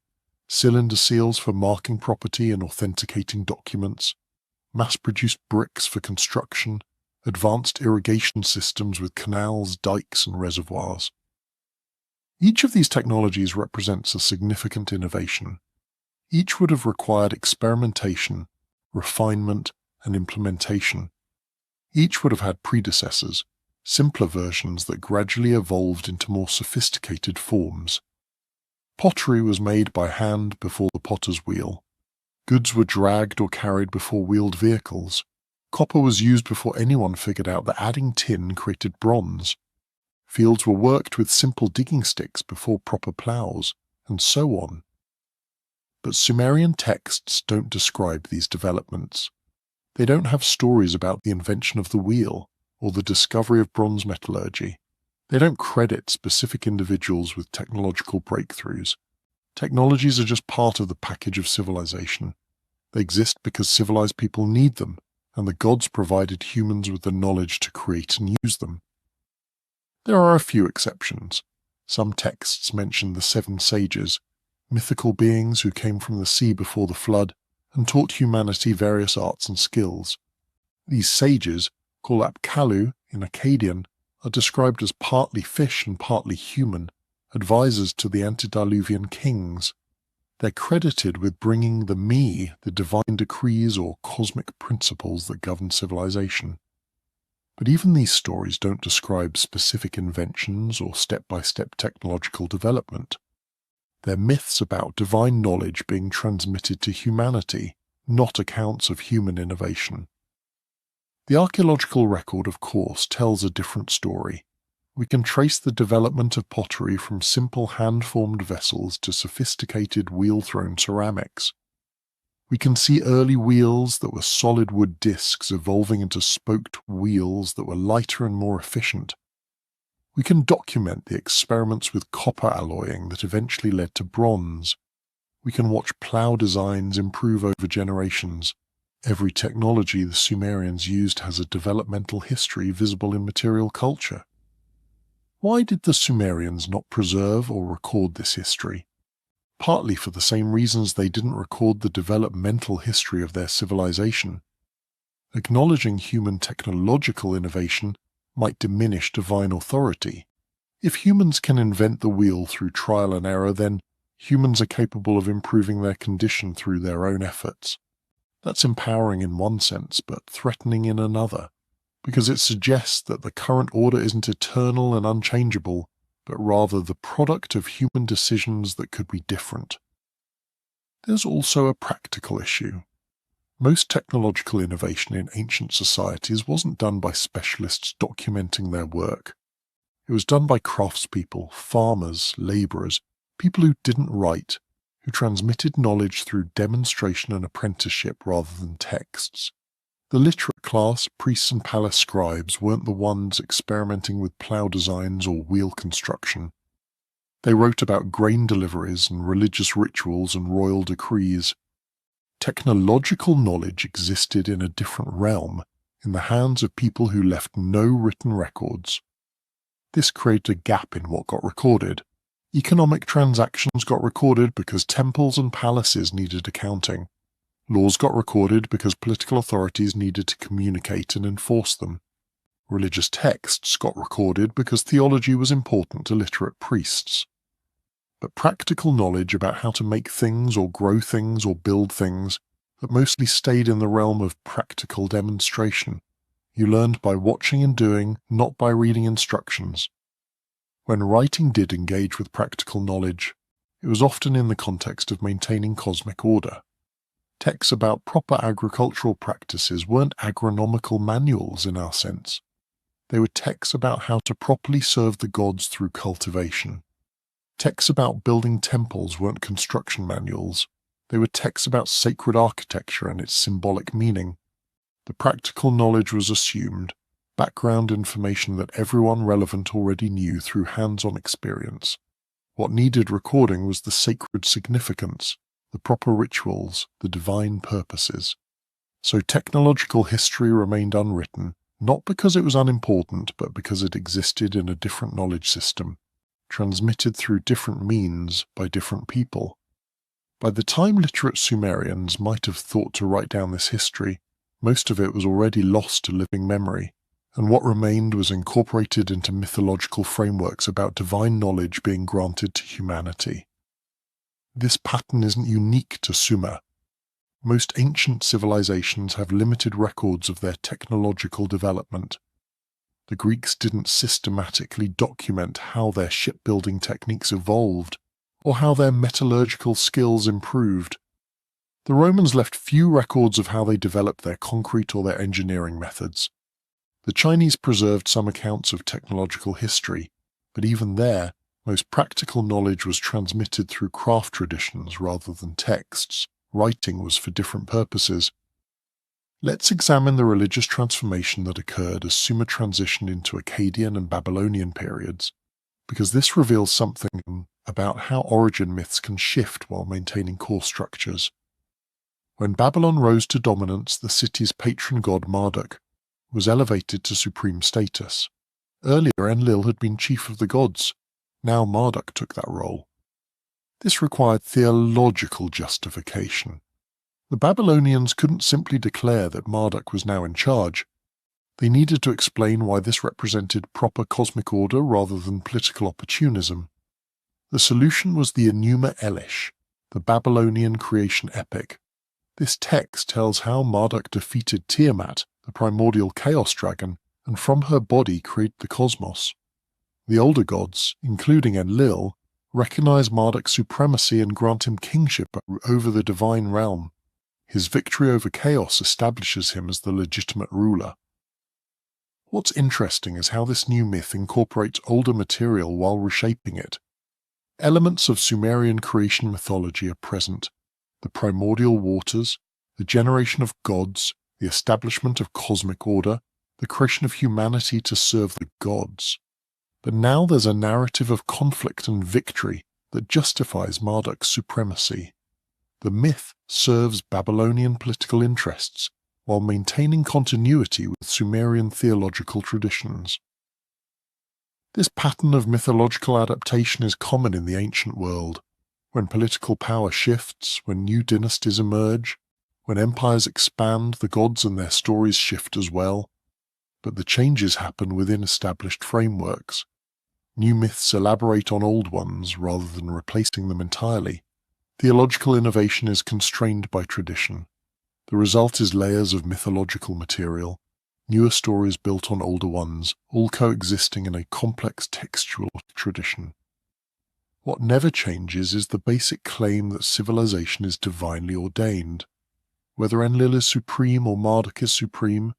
cylinder seals for marking property and authenticating documents, mass-produced bricks for construction, advanced irrigation systems with canals, dikes, and reservoirs. Each of these technologies represents a significant innovation. Each would have required experimentation, refinement, and implementation. Each would have had predecessors, simpler versions that gradually evolved into more sophisticated forms. Pottery was made by hand before the potter's wheel. Goods were dragged or carried before wheeled vehicles. Copper was used before anyone figured out that adding tin created bronze. Fields were worked with simple digging sticks before proper ploughs, and so on. But Sumerian texts don't describe these developments. They don't have stories about the invention of the wheel or the discovery of bronze metallurgy. They don't credit specific individuals with technological breakthroughs. Technologies are just part of the package of civilization. They exist because civilized people need them, and the gods provided humans with the knowledge to create and use them. There are a few exceptions. Some texts mention the 7 sages, mythical beings who came from the sea before the flood and taught humanity various arts and skills. These sages, called Apkallu in Akkadian, are described as partly fish and partly human, advisors to the antediluvian kings. They're credited with bringing the me, the divine decrees or cosmic principles that govern civilization. But even these stories don't describe specific inventions or step-by-step technological development. They're myths about divine knowledge being transmitted to humanity, not accounts of human innovation. The archaeological record, of course, tells a different story. We can trace the development of pottery from simple hand-formed vessels to sophisticated wheel-thrown ceramics. We can see early wheels that were solid wood discs evolving into spoked wheels that were lighter and more efficient. We can document the experiments with copper alloying that eventually led to bronze. We can watch plough designs improve over generations. Every technology the Sumerians used has a developmental history visible in material culture. Why did the Sumerians not preserve or record this history? Partly for the same reasons they didn't record the developmental history of their civilization. Acknowledging human technological innovation might diminish divine authority. If humans can invent the wheel through trial and error, then humans are capable of improving their condition through their own efforts. That's empowering in one sense, but threatening in another, because it suggests that the current order isn't eternal and unchangeable, but rather the product of human decisions that could be different. There's also a practical issue. Most technological innovation in ancient societies wasn't done by specialists documenting their work. It was done by craftspeople, farmers, labourers, people who didn't write, who transmitted knowledge through demonstration and apprenticeship rather than texts. The literate class, priests and palace scribes, weren't the ones experimenting with plough designs or wheel construction. They wrote about grain deliveries and religious rituals and royal decrees. Technological knowledge existed in a different realm, in the hands of people who left no written records. This created a gap in what got recorded. Economic transactions got recorded because temples and palaces needed accounting. Laws got recorded because political authorities needed to communicate and enforce them. Religious texts got recorded because theology was important to literate priests. But practical knowledge about how to make things or grow things or build things that mostly stayed in the realm of practical demonstration. You learned by watching and doing, not by reading instructions. When writing did engage with practical knowledge, it was often in the context of maintaining cosmic order. Texts about proper agricultural practices weren't agronomical manuals in our sense. They were texts about how to properly serve the gods through cultivation. Texts about building temples weren't construction manuals. They were texts about sacred architecture and its symbolic meaning. The practical knowledge was assumed, background information that everyone relevant already knew through hands-on experience. What needed recording was the sacred significance, the proper rituals, the divine purposes. So technological history remained unwritten, not because it was unimportant, but because it existed in a different knowledge system, transmitted through different means by different people. By the time literate Sumerians might have thought to write down this history, most of it was already lost to living memory, and what remained was incorporated into mythological frameworks about divine knowledge being granted to humanity. This pattern isn't unique to Sumer. Most ancient civilizations have limited records of their technological development. The Greeks didn't systematically document how their shipbuilding techniques evolved, or how their metallurgical skills improved. The Romans left few records of how they developed their concrete or their engineering methods. The Chinese preserved some accounts of technological history, but even there, most practical knowledge was transmitted through craft traditions rather than texts. Writing was for different purposes. Let's examine the religious transformation that occurred as Sumer transitioned into Akkadian and Babylonian periods, because this reveals something about how origin myths can shift while maintaining core structures. When Babylon rose to dominance, the city's patron god Marduk was elevated to supreme status. Earlier, Enlil had been chief of the gods. Now Marduk took that role. This required theological justification. The Babylonians couldn't simply declare that Marduk was now in charge. They needed to explain why this represented proper cosmic order rather than political opportunism. The solution was the Enuma Elish, the Babylonian creation epic. This text tells how Marduk defeated Tiamat, the primordial chaos dragon, and from her body created the cosmos. The older gods, including Enlil, recognize Marduk's supremacy and grant him kingship over the divine realm. His victory over chaos establishes him as the legitimate ruler. What's interesting is how this new myth incorporates older material while reshaping it. Elements of Sumerian creation mythology are present: the primordial waters, the generation of gods, the establishment of cosmic order, the creation of humanity to serve the gods. But now there's a narrative of conflict and victory that justifies Marduk's supremacy. The myth serves Babylonian political interests while maintaining continuity with Sumerian theological traditions. This pattern of mythological adaptation is common in the ancient world. When political power shifts, when new dynasties emerge, when empires expand, the gods and their stories shift as well. But the changes happen within established frameworks. New myths elaborate on old ones rather than replacing them entirely. Theological innovation is constrained by tradition. The result is layers of mythological material, newer stories built on older ones, all coexisting in a complex textual tradition. What never changes is the basic claim that civilization is divinely ordained. Whether Enlil is supreme or Marduk is supreme,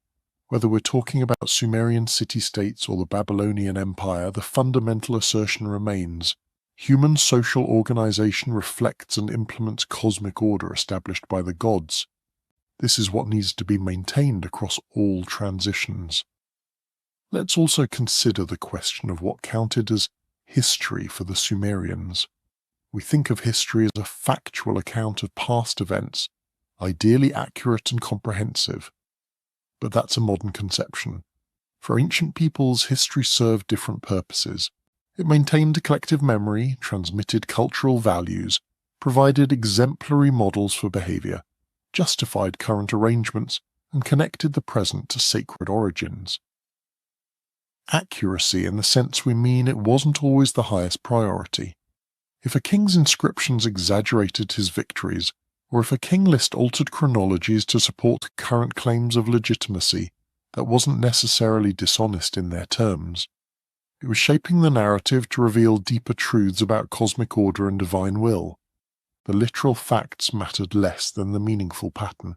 whether we're talking about Sumerian city-states or the Babylonian Empire, the fundamental assertion remains: human social organization reflects and implements cosmic order established by the gods. This is what needs to be maintained across all transitions. Let's also consider the question of what counted as history for the Sumerians. We think of history as a factual account of past events, ideally accurate and comprehensive. But that's a modern conception. For ancient peoples, history served different purposes. It maintained a collective memory, transmitted cultural values, provided exemplary models for behavior, justified current arrangements, and connected the present to sacred origins. Accuracy, in the sense we mean, it wasn't always the highest priority. If a king's inscriptions exaggerated his victories, or if a king list altered chronologies to support current claims of legitimacy, that wasn't necessarily dishonest in their terms. It was shaping the narrative to reveal deeper truths about cosmic order and divine will. The literal facts mattered less than the meaningful pattern.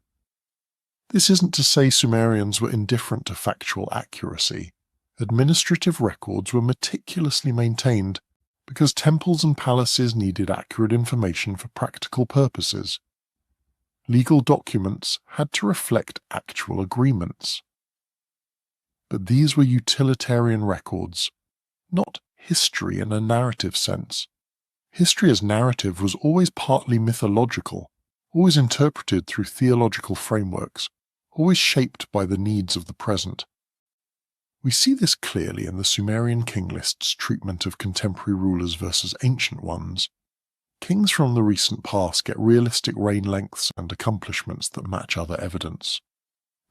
This isn't to say Sumerians were indifferent to factual accuracy. Administrative records were meticulously maintained because temples and palaces needed accurate information for practical purposes. Legal documents had to reflect actual agreements. But these were utilitarian records, not history in a narrative sense. History as narrative was always partly mythological, always interpreted through theological frameworks, always shaped by the needs of the present. We see this clearly in the Sumerian king list's treatment of contemporary rulers versus ancient ones. Kings from the recent past get realistic reign lengths and accomplishments that match other evidence.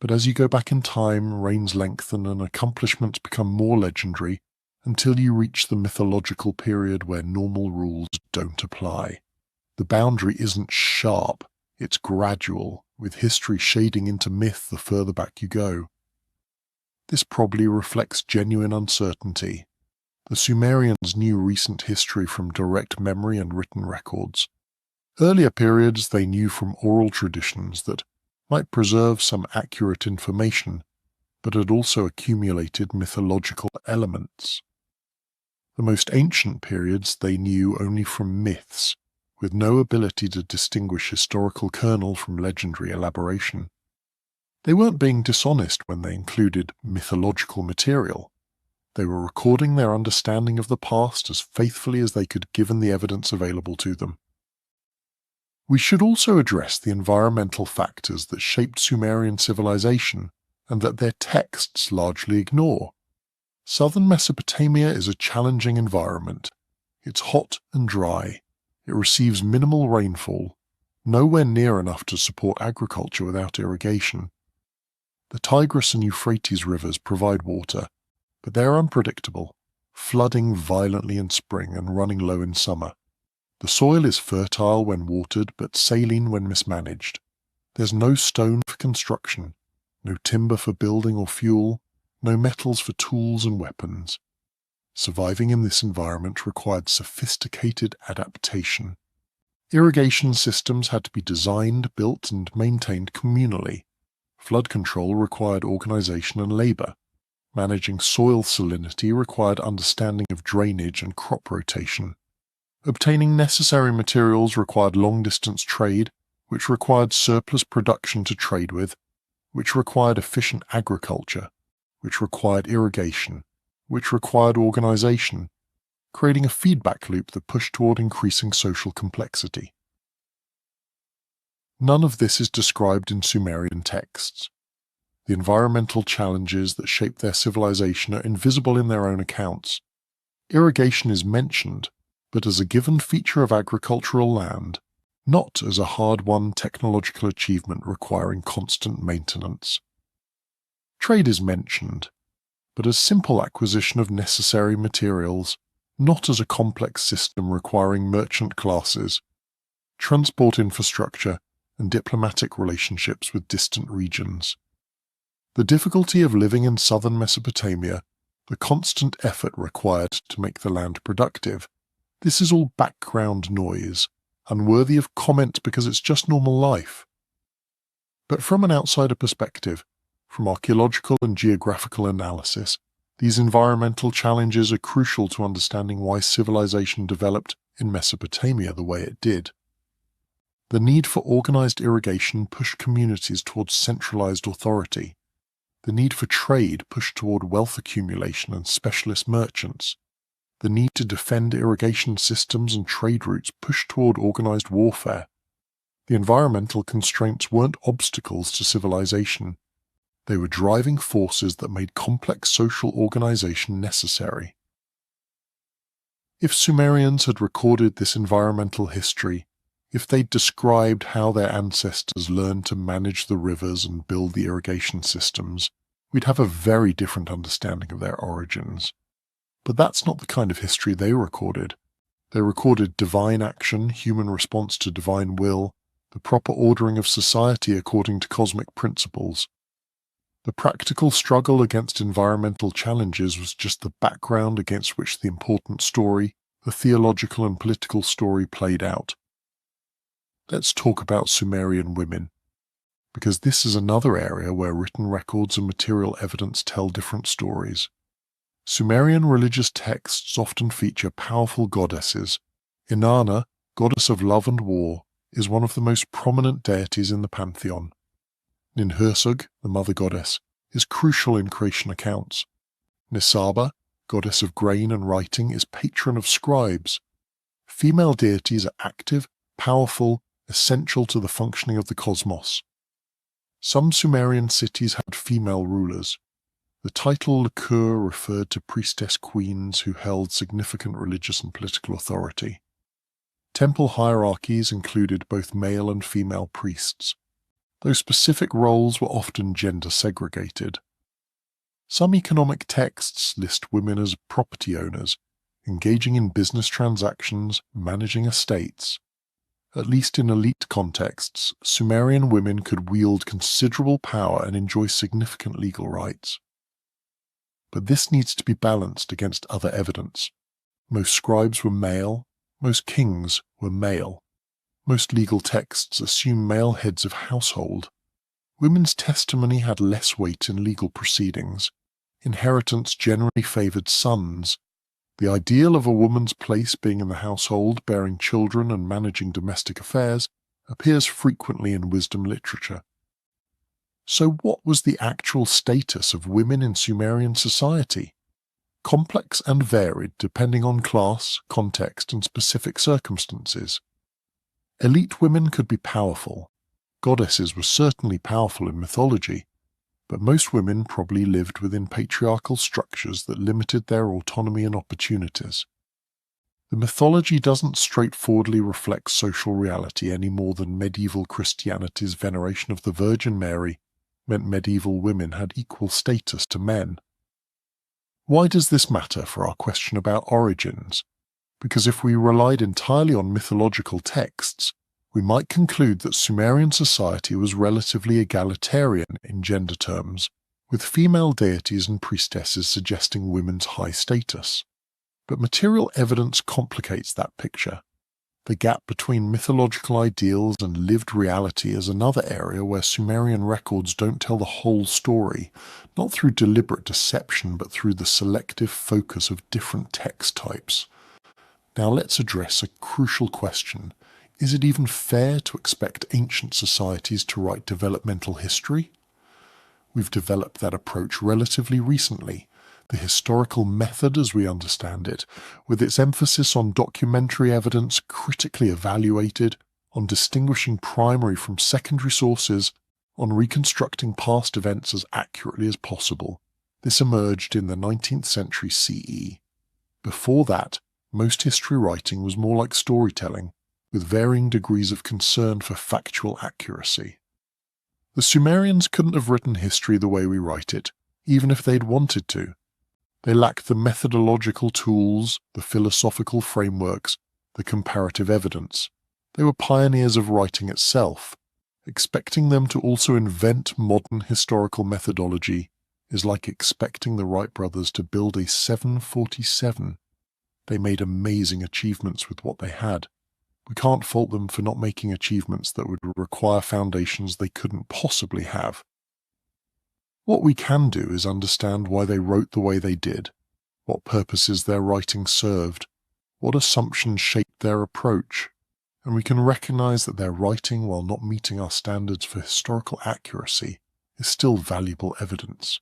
But as you go back in time, reigns lengthen and accomplishments become more legendary until you reach the mythological period where normal rules don't apply. The boundary isn't sharp, it's gradual, with history shading into myth the further back you go. This probably reflects genuine uncertainty. The Sumerians knew recent history from direct memory and written records. Earlier periods they knew from oral traditions that might preserve some accurate information, but had also accumulated mythological elements. The most ancient periods they knew only from myths, with no ability to distinguish historical kernel from legendary elaboration. They weren't being dishonest when they included mythological material. They were recording their understanding of the past as faithfully as they could given the evidence available to them. We should also address the environmental factors that shaped Sumerian civilization and that their texts largely ignore. Southern Mesopotamia is a challenging environment. It's hot and dry. It receives minimal rainfall, nowhere near enough to support agriculture without irrigation. The Tigris and Euphrates rivers provide water, but they are unpredictable, flooding violently in spring and running low in summer. The soil is fertile when watered, but saline when mismanaged. There's no stone for construction, no timber for building or fuel, no metals for tools and weapons. Surviving in this environment required sophisticated adaptation. Irrigation systems had to be designed, built, and maintained communally. Flood control required organization and labor. Managing soil salinity required understanding of drainage and crop rotation. Obtaining necessary materials required long-distance trade, which required surplus production to trade with, which required efficient agriculture, which required irrigation, which required organization, creating a feedback loop that pushed toward increasing social complexity. None of this is described in Sumerian texts. The environmental challenges that shaped their civilization are invisible in their own accounts. Irrigation is mentioned, but as a given feature of agricultural land, not as a hard-won technological achievement requiring constant maintenance. Trade is mentioned, but as simple acquisition of necessary materials, not as a complex system requiring merchant classes, transport infrastructure, and diplomatic relationships with distant regions. The difficulty of living in southern Mesopotamia, the constant effort required to make the land productive, this is all background noise, unworthy of comment because it's just normal life. But from an outsider perspective, from archaeological and geographical analysis, these environmental challenges are crucial to understanding why civilization developed in Mesopotamia the way it did. The need for organized irrigation pushed communities towards centralized authority. The need for trade pushed toward wealth accumulation and specialist merchants. The need to defend irrigation systems and trade routes pushed toward organized warfare. The environmental constraints weren't obstacles to civilization. They were driving forces that made complex social organization necessary. If Sumerians had recorded this environmental history, if they'd described how their ancestors learned to manage the rivers and build the irrigation systems, we'd have a very different understanding of their origins. But that's not the kind of history they recorded. They recorded divine action, human response to divine will, the proper ordering of society according to cosmic principles. The practical struggle against environmental challenges was just the background against which the important story, the theological and political story, played out. Let's talk about Sumerian women, because this is another area where written records and material evidence tell different stories. Sumerian religious texts often feature powerful goddesses. Inanna, goddess of love and war, is one of the most prominent deities in the pantheon. Ninhursag, the mother goddess, is crucial in creation accounts. Nisaba, goddess of grain and writing, is patron of scribes. Female deities are active, powerful, essential to the functioning of the cosmos. Some Sumerian cities had female rulers. The title Likur referred to priestess queens who held significant religious and political authority. Temple hierarchies included both male and female priests, though specific roles were often gender segregated. Some economic texts list women as property owners, engaging in business transactions, managing estates. At least in elite contexts, Sumerian women could wield considerable power and enjoy significant legal rights. But this needs to be balanced against other evidence. Most scribes were male, most kings were male. Most legal texts assume male heads of household. Women's testimony had less weight in legal proceedings. Inheritance generally favoured sons. The ideal of a woman's place being in the household, bearing children and managing domestic affairs, appears frequently in wisdom literature. So what was the actual status of women in Sumerian society? Complex and varied depending on class, context, and specific circumstances. Elite women could be powerful. Goddesses were certainly powerful in mythology, but most women probably lived within patriarchal structures that limited their autonomy and opportunities. The mythology doesn't straightforwardly reflect social reality any more than medieval Christianity's veneration of the Virgin Mary meant medieval women had equal status to men. Why does this matter for our question about origins? Because if we relied entirely on mythological texts, we might conclude that Sumerian society was relatively egalitarian in gender terms, with female deities and priestesses suggesting women's high status. But material evidence complicates that picture. The gap between mythological ideals and lived reality is another area where Sumerian records don't tell the whole story, not through deliberate deception but through the selective focus of different text types. Now let's address a crucial question. Is it even fair to expect ancient societies to write developmental history? We've developed that approach relatively recently. The historical method as we understand it, with its emphasis on documentary evidence critically evaluated, on distinguishing primary from secondary sources, on reconstructing past events as accurately as possible. This emerged in the 19th century CE. Before that, most history writing was more like storytelling, with varying degrees of concern for factual accuracy. The Sumerians couldn't have written history the way we write it, even if they'd wanted to. They lacked the methodological tools, the philosophical frameworks, the comparative evidence. They were pioneers of writing itself. Expecting them to also invent modern historical methodology is like expecting the Wright brothers to build a 747. They made amazing achievements with what they had. We can't fault them for not making achievements that would require foundations they couldn't possibly have. What we can do is understand why they wrote the way they did, what purposes their writing served, what assumptions shaped their approach, and we can recognize that their writing, while not meeting our standards for historical accuracy, is still valuable evidence.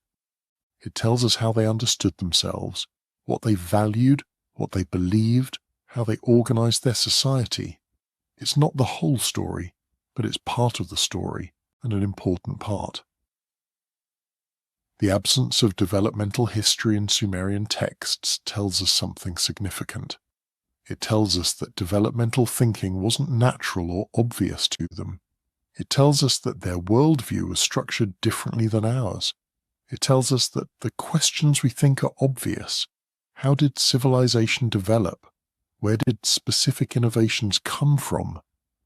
It tells us how they understood themselves, what they valued, what they believed, how they organized their society. It's not the whole story, but it's part of the story, and an important part. The absence of developmental history in Sumerian texts tells us something significant. It tells us that developmental thinking wasn't natural or obvious to them. It tells us that their worldview was structured differently than ours. It tells us that the questions we think are obvious — how did civilization develop? Where did specific innovations come from?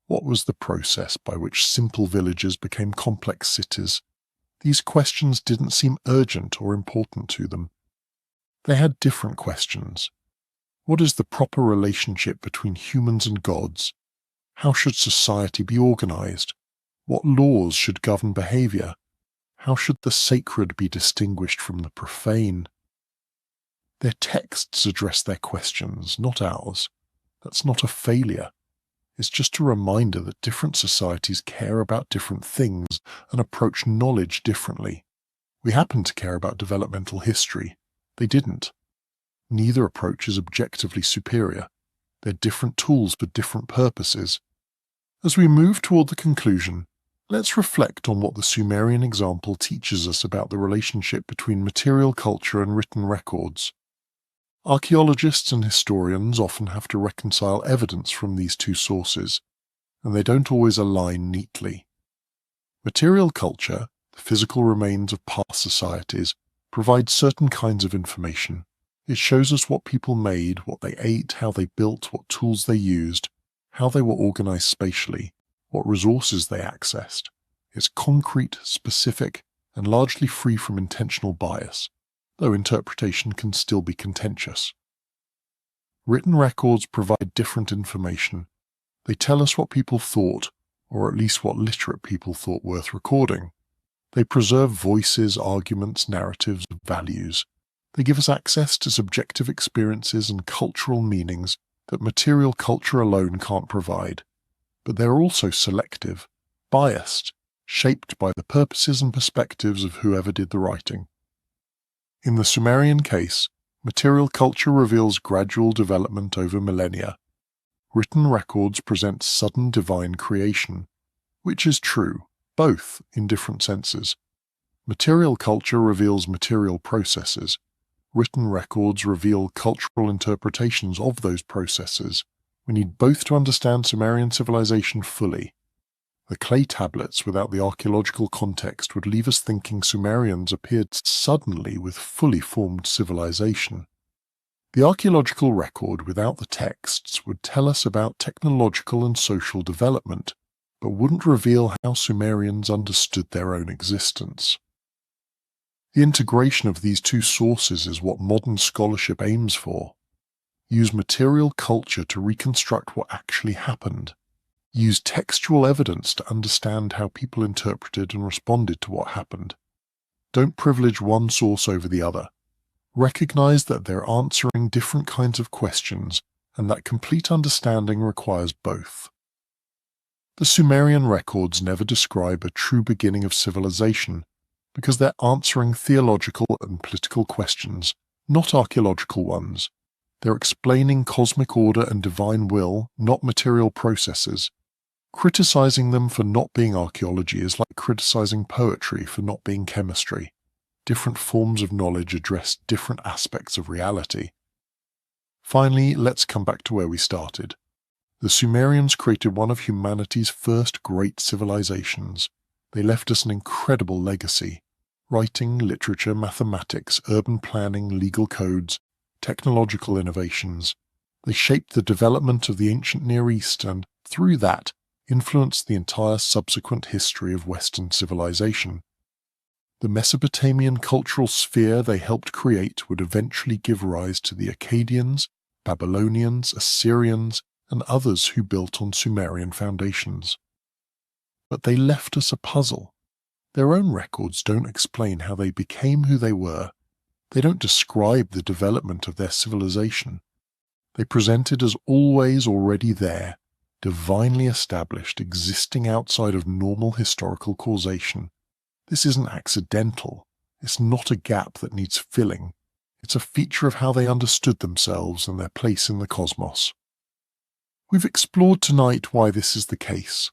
What was the process by which simple villages became complex cities? These questions didn't seem urgent or important to them. They had different questions. What is the proper relationship between humans and gods? How should society be organized? What laws should govern behavior? How should the sacred be distinguished from the profane? Their texts address their questions, not ours. That's not a failure. It's just a reminder that different societies care about different things and approach knowledge differently. We happen to care about developmental history. They didn't. Neither approach is objectively superior. They're different tools for different purposes. As we move toward the conclusion, let's reflect on what the Sumerian example teaches us about the relationship between material culture and written records. Archaeologists and historians often have to reconcile evidence from these two sources, and they don't always align neatly. Material culture, the physical remains of past societies, provides certain kinds of information. It shows us what people made, what they ate, how they built, what tools they used, how they were organized spatially, what resources they accessed. It's concrete, specific, and largely free from intentional bias, though interpretation can still be contentious. Written records provide different information. They tell us what people thought, or at least what literate people thought worth recording. They preserve voices, arguments, narratives, values. They give us access to subjective experiences and cultural meanings that material culture alone can't provide. But they're also selective, biased, shaped by the purposes and perspectives of whoever did the writing. In the Sumerian case, material culture reveals gradual development over millennia. Written records present sudden divine creation, which is true, both in different senses. Material culture reveals material processes. Written records reveal cultural interpretations of those processes. We need both to understand Sumerian civilization fully. The clay tablets without the archaeological context would leave us thinking Sumerians appeared suddenly with fully formed civilization. The archaeological record without the texts would tell us about technological and social development, but wouldn't reveal how Sumerians understood their own existence. The integration of these two sources is what modern scholarship aims for. Use material culture to reconstruct what actually happened. Use textual evidence to understand how people interpreted and responded to what happened. Don't privilege one source over the other. Recognize that they're answering different kinds of questions and that complete understanding requires both. The Sumerian records never describe a true beginning of civilization because they're answering theological and political questions, not archaeological ones. They're explaining cosmic order and divine will, not material processes. Criticizing them for not being archaeology is like criticizing poetry for not being chemistry. Different forms of knowledge address different aspects of reality. Finally, let's come back to where we started. The Sumerians created one of humanity's first great civilizations. They left us an incredible legacy. Writing, literature, mathematics, urban planning, legal codes, technological innovations. They shaped the development of the ancient Near East and, through that, influenced the entire subsequent history of Western civilization. The Mesopotamian cultural sphere they helped create would eventually give rise to the Akkadians, Babylonians, Assyrians, and others who built on Sumerian foundations. But they left us a puzzle. Their own records don't explain how they became who they were. They don't describe the development of their civilization. They present it as always already there, divinely established, existing outside of normal historical causation. This isn't accidental. It's not a gap that needs filling. It's a feature of how they understood themselves and their place in the cosmos. We've explored tonight why this is the case.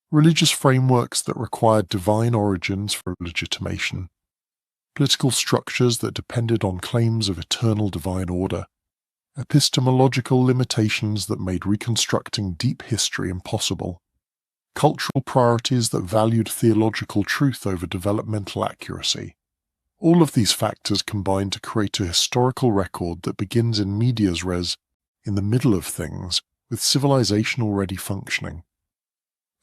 Religious frameworks that required divine origins for legitimation. political structures that depended on claims of eternal divine order, epistemological limitations that made reconstructing deep history impossible, cultural priorities that valued theological truth over developmental accuracy. All of these factors combine to create a historical record that begins in medias res, in the middle of things, with civilization already functioning.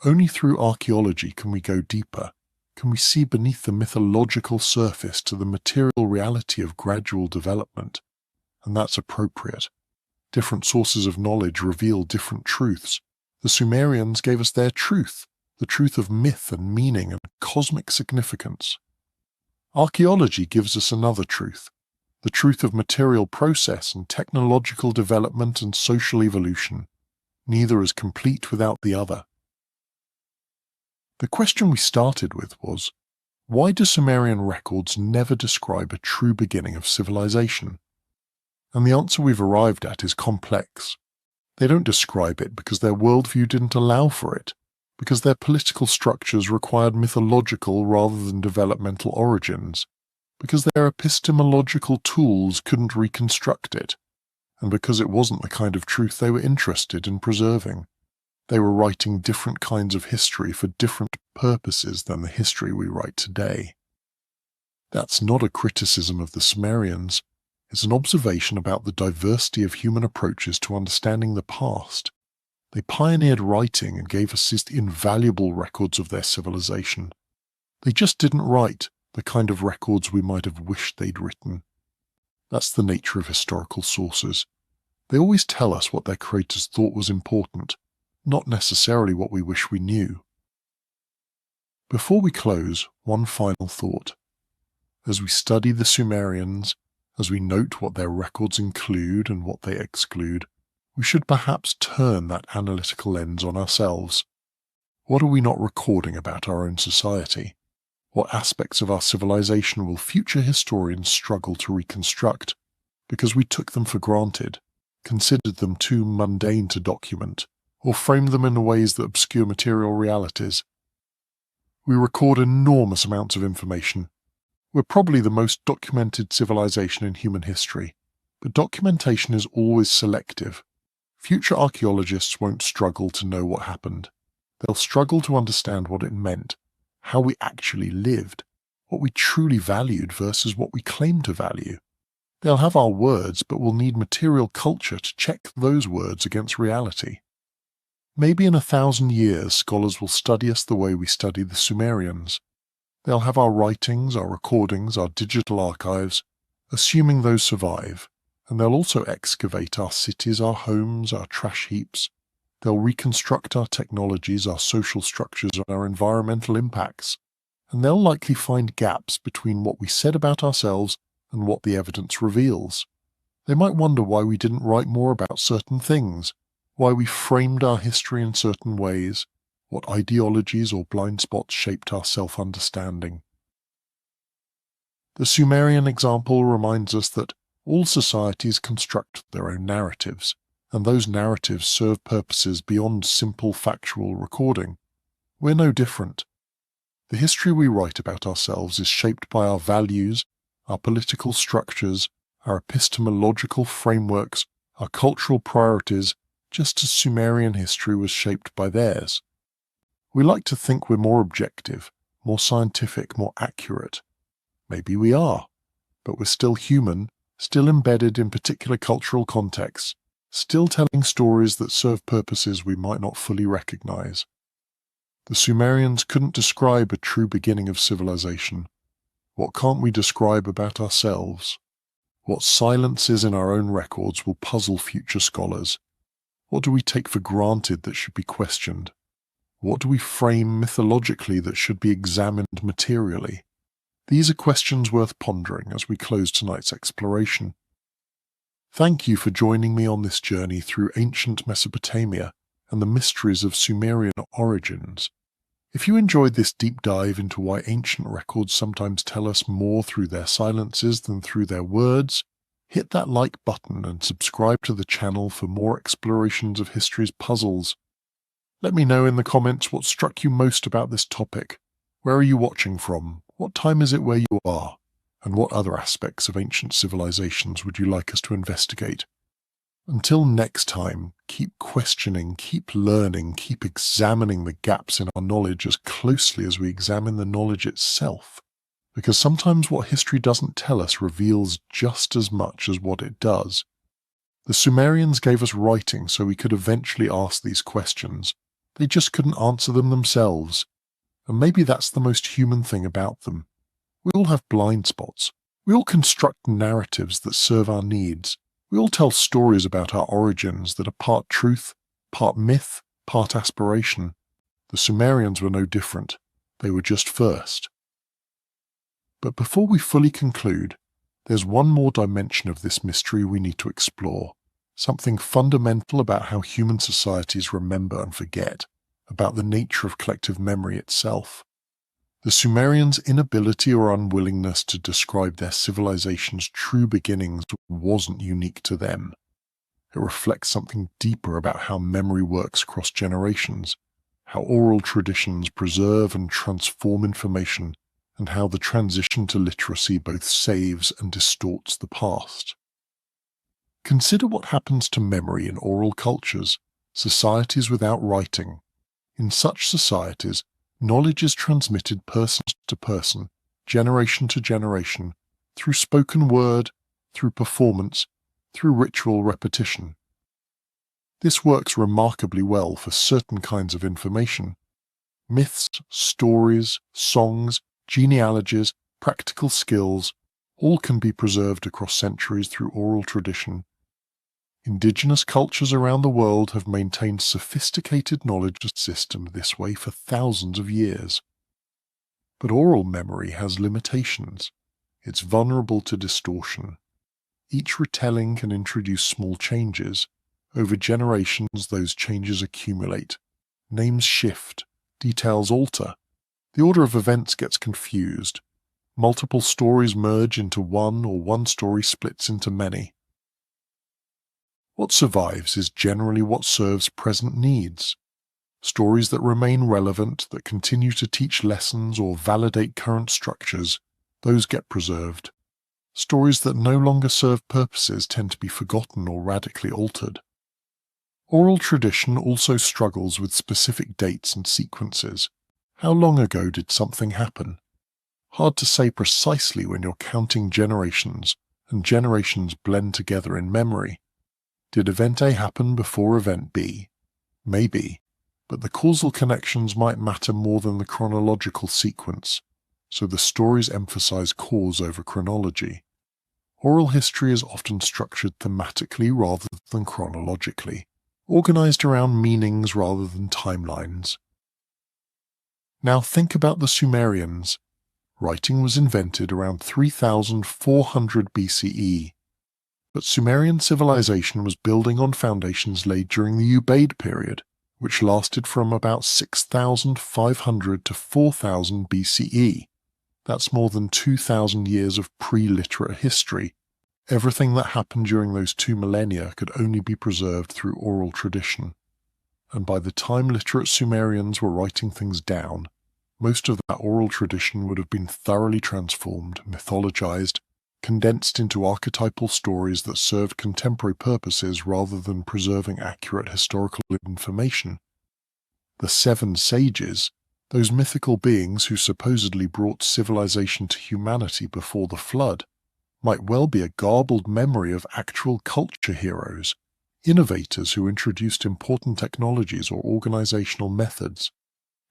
Only through archaeology can we go deeper, can we see beneath the mythological surface to the material reality of gradual development. And that's appropriate. Different sources of knowledge reveal different truths. The Sumerians gave us their truth, the truth of myth and meaning and cosmic significance. Archaeology gives us another truth, the truth of material process and technological development and social evolution. Neither is complete without the other. The question we started with was, why do Sumerian records never describe a true beginning of civilization? And the answer we've arrived at is complex. They don't describe it because their worldview didn't allow for it, because their political structures required mythological rather than developmental origins, because their epistemological tools couldn't reconstruct it, and because it wasn't the kind of truth they were interested in preserving. They were writing different kinds of history for different purposes than the history we write today. That's not a criticism of the Sumerians. It's an observation about the diversity of human approaches to understanding the past. They pioneered writing and gave us invaluable records of their civilization. They just didn't write the kind of records we might have wished they'd written. That's the nature of historical sources. They always tell us what their creators thought was important, not necessarily what we wish we knew. Before we close, one final thought. As we study the Sumerians, as we note what their records include and what they exclude, we should perhaps turn that analytical lens on ourselves. What are we not recording about our own society? What aspects of our civilization will future historians struggle to reconstruct because we took them for granted, considered them too mundane to document, or framed them in ways that obscure material realities? We record enormous amounts of information. We're probably the most documented civilization in human history, but documentation is always selective. Future archaeologists won't struggle to know what happened. They'll struggle to understand what it meant, how we actually lived, what we truly valued versus what we claim to value. They'll have our words, but will need material culture to check those words against reality. Maybe in 1,000 years, scholars will study us the way we study the Sumerians. They'll have our writings, our recordings, our digital archives, assuming those survive, and they'll also excavate our cities, our homes, our trash heaps. They'll reconstruct our technologies, our social structures, and our environmental impacts, and they'll likely find gaps between what we said about ourselves and what the evidence reveals. They might wonder why we didn't write more about certain things, why we framed our history in certain ways, what ideologies or blind spots shaped our self-understanding. The Sumerian example reminds us that all societies construct their own narratives, and those narratives serve purposes beyond simple factual recording. We're no different. The history we write about ourselves is shaped by our values, our political structures, our epistemological frameworks, our cultural priorities, just as Sumerian history was shaped by theirs. We like to think we're more objective, more scientific, more accurate. Maybe we are, but we're still human, still embedded in particular cultural contexts, still telling stories that serve purposes we might not fully recognize. The Sumerians couldn't describe a true beginning of civilization. What can't we describe about ourselves? What silences in our own records will puzzle future scholars? What do we take for granted that should be questioned? What do we frame mythologically that should be examined materially? These are questions worth pondering as we close tonight's exploration. Thank you for joining me on this journey through ancient Mesopotamia and the mysteries of Sumerian origins. If you enjoyed this deep dive into why ancient records sometimes tell us more through their silences than through their words, hit that like button and subscribe to the channel for more explorations of history's puzzles. Let me know in the comments what struck you most about this topic. Where are you watching from? What time is it where you are? And what other aspects of ancient civilizations would you like us to investigate? Until next time, keep questioning, keep learning, keep examining the gaps in our knowledge as closely as we examine the knowledge itself. Because sometimes what history doesn't tell us reveals just as much as what it does. The Sumerians gave us writing so we could eventually ask these questions. They just couldn't answer them themselves. And maybe that's the most human thing about them. We all have blind spots. We all construct narratives that serve our needs. We all tell stories about our origins that are part truth, part myth, part aspiration. The Sumerians were no different. They were just first. But before we fully conclude, there's one more dimension of this mystery we need to explore. Something fundamental about how human societies remember and forget, about the nature of collective memory itself. The Sumerians' inability or unwillingness to describe their civilization's true beginnings wasn't unique to them. It reflects something deeper about how memory works across generations, how oral traditions preserve and transform information, and how the transition to literacy both saves and distorts the past. Consider what happens to memory in oral cultures, societies without writing. In such societies, knowledge is transmitted person to person, generation to generation, through spoken word, through performance, through ritual repetition. This works remarkably well for certain kinds of information. Myths, stories, songs, genealogies, practical skills, all can be preserved across centuries through oral tradition. Indigenous cultures around the world have maintained sophisticated knowledge systems this way for thousands of years. But oral memory has limitations. It's vulnerable to distortion. Each retelling can introduce small changes. Over generations, those changes accumulate. Names shift. Details alter. The order of events gets confused. Multiple stories merge into one, or one story splits into many. What survives is generally what serves present needs. Stories that remain relevant, that continue to teach lessons or validate current structures, those get preserved. Stories that no longer serve purposes tend to be forgotten or radically altered. Oral tradition also struggles with specific dates and sequences. How long ago did something happen? Hard to say precisely when you're counting generations, and generations blend together in memory. Did event A happen before event B? Maybe, but the causal connections might matter more than the chronological sequence, so the stories emphasize cause over chronology. Oral history is often structured thematically rather than chronologically, organized around meanings rather than timelines. Now think about the Sumerians. Writing was invented around 3400 BCE. But Sumerian civilization was building on foundations laid during the Ubaid period, which lasted from about 6500 to 4000 BCE. That's more than 2000 years of pre-literate history. Everything that happened during those 2 millennia could only be preserved through oral tradition. And by the time literate Sumerians were writing things down, most of that oral tradition would have been thoroughly transformed, mythologized, condensed into archetypal stories that served contemporary purposes rather than preserving accurate historical information. The 7 sages, those mythical beings who supposedly brought civilization to humanity before the flood, might well be a garbled memory of actual culture heroes, innovators who introduced important technologies or organizational methods.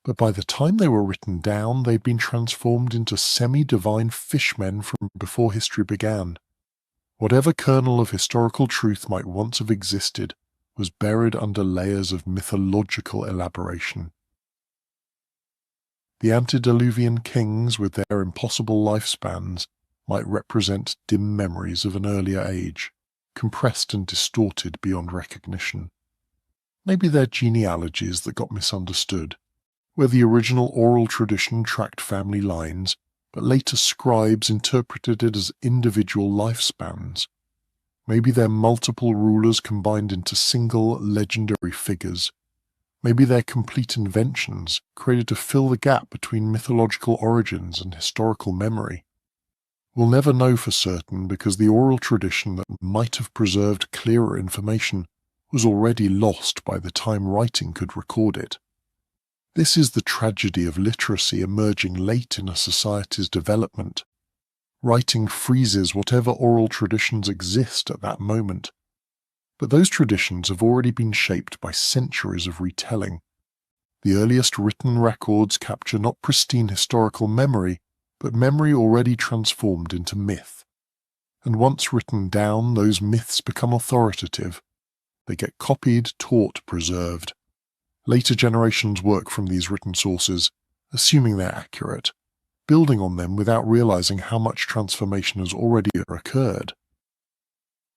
But by the time they were written down, they'd been transformed into semi-divine fishmen from before history began. Whatever kernel of historical truth might once have existed was buried under layers of mythological elaboration. The antediluvian kings, with their impossible lifespans, might represent dim memories of an earlier age, compressed and distorted beyond recognition. Maybe they're genealogies that got misunderstood, where the original oral tradition tracked family lines, but later scribes interpreted it as individual lifespans. Maybe they're multiple rulers combined into single legendary figures. Maybe they're complete inventions created to fill the gap between mythological origins and historical memory. We'll never know for certain because the oral tradition that might have preserved clearer information was already lost by the time writing could record it. This is the tragedy of literacy emerging late in a society's development. Writing freezes whatever oral traditions exist at that moment. But those traditions have already been shaped by centuries of retelling. The earliest written records capture not pristine historical memory, but memory already transformed into myth. And once written down, those myths become authoritative. They get copied, taught, preserved. Later generations work from these written sources, assuming they're accurate, building on them without realizing how much transformation has already occurred.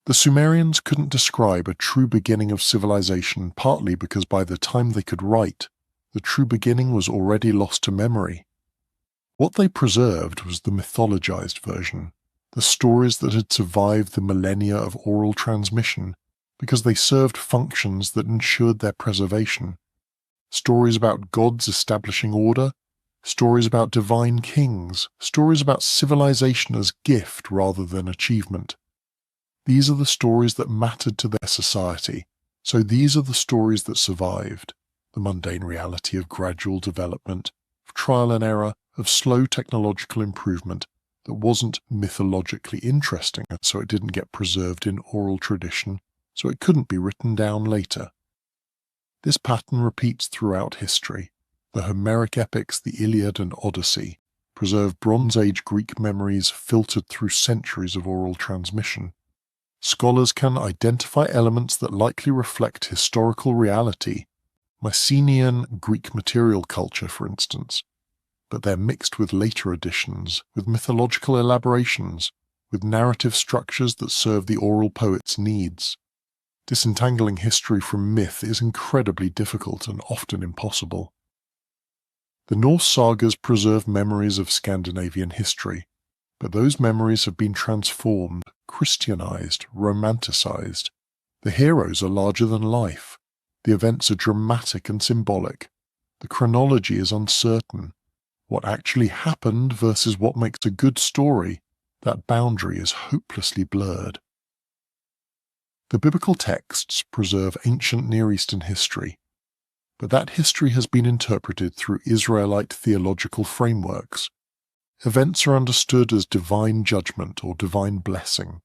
The Sumerians couldn't describe a true beginning of civilization partly because by the time they could write, the true beginning was already lost to memory. What they preserved was the mythologized version, the stories that had survived the millennia of oral transmission because they served functions that ensured their preservation. Stories about gods establishing order, stories about divine kings, stories about civilization as gift rather than achievement. These are the stories that mattered to their society, so these are the stories that survived. The mundane reality of gradual development, of trial and error, of slow technological improvement that wasn't mythologically interesting, and so it didn't get preserved in oral tradition, so it couldn't be written down later. This pattern repeats throughout history. The Homeric epics, the Iliad and Odyssey, preserve Bronze Age Greek memories filtered through centuries of oral transmission. Scholars can identify elements that likely reflect historical reality, Mycenaean Greek material culture, for instance, but they're mixed with later additions, with mythological elaborations, with narrative structures that serve the oral poet's needs. Disentangling history from myth is incredibly difficult and often impossible. The Norse sagas preserve memories of Scandinavian history, but those memories have been transformed, Christianized, romanticized. The heroes are larger than life. The events are dramatic and symbolic. The chronology is uncertain. What actually happened versus what makes a good story, that boundary is hopelessly blurred. The biblical texts preserve ancient Near Eastern history, but that history has been interpreted through Israelite theological frameworks. Events are understood as divine judgment or divine blessing.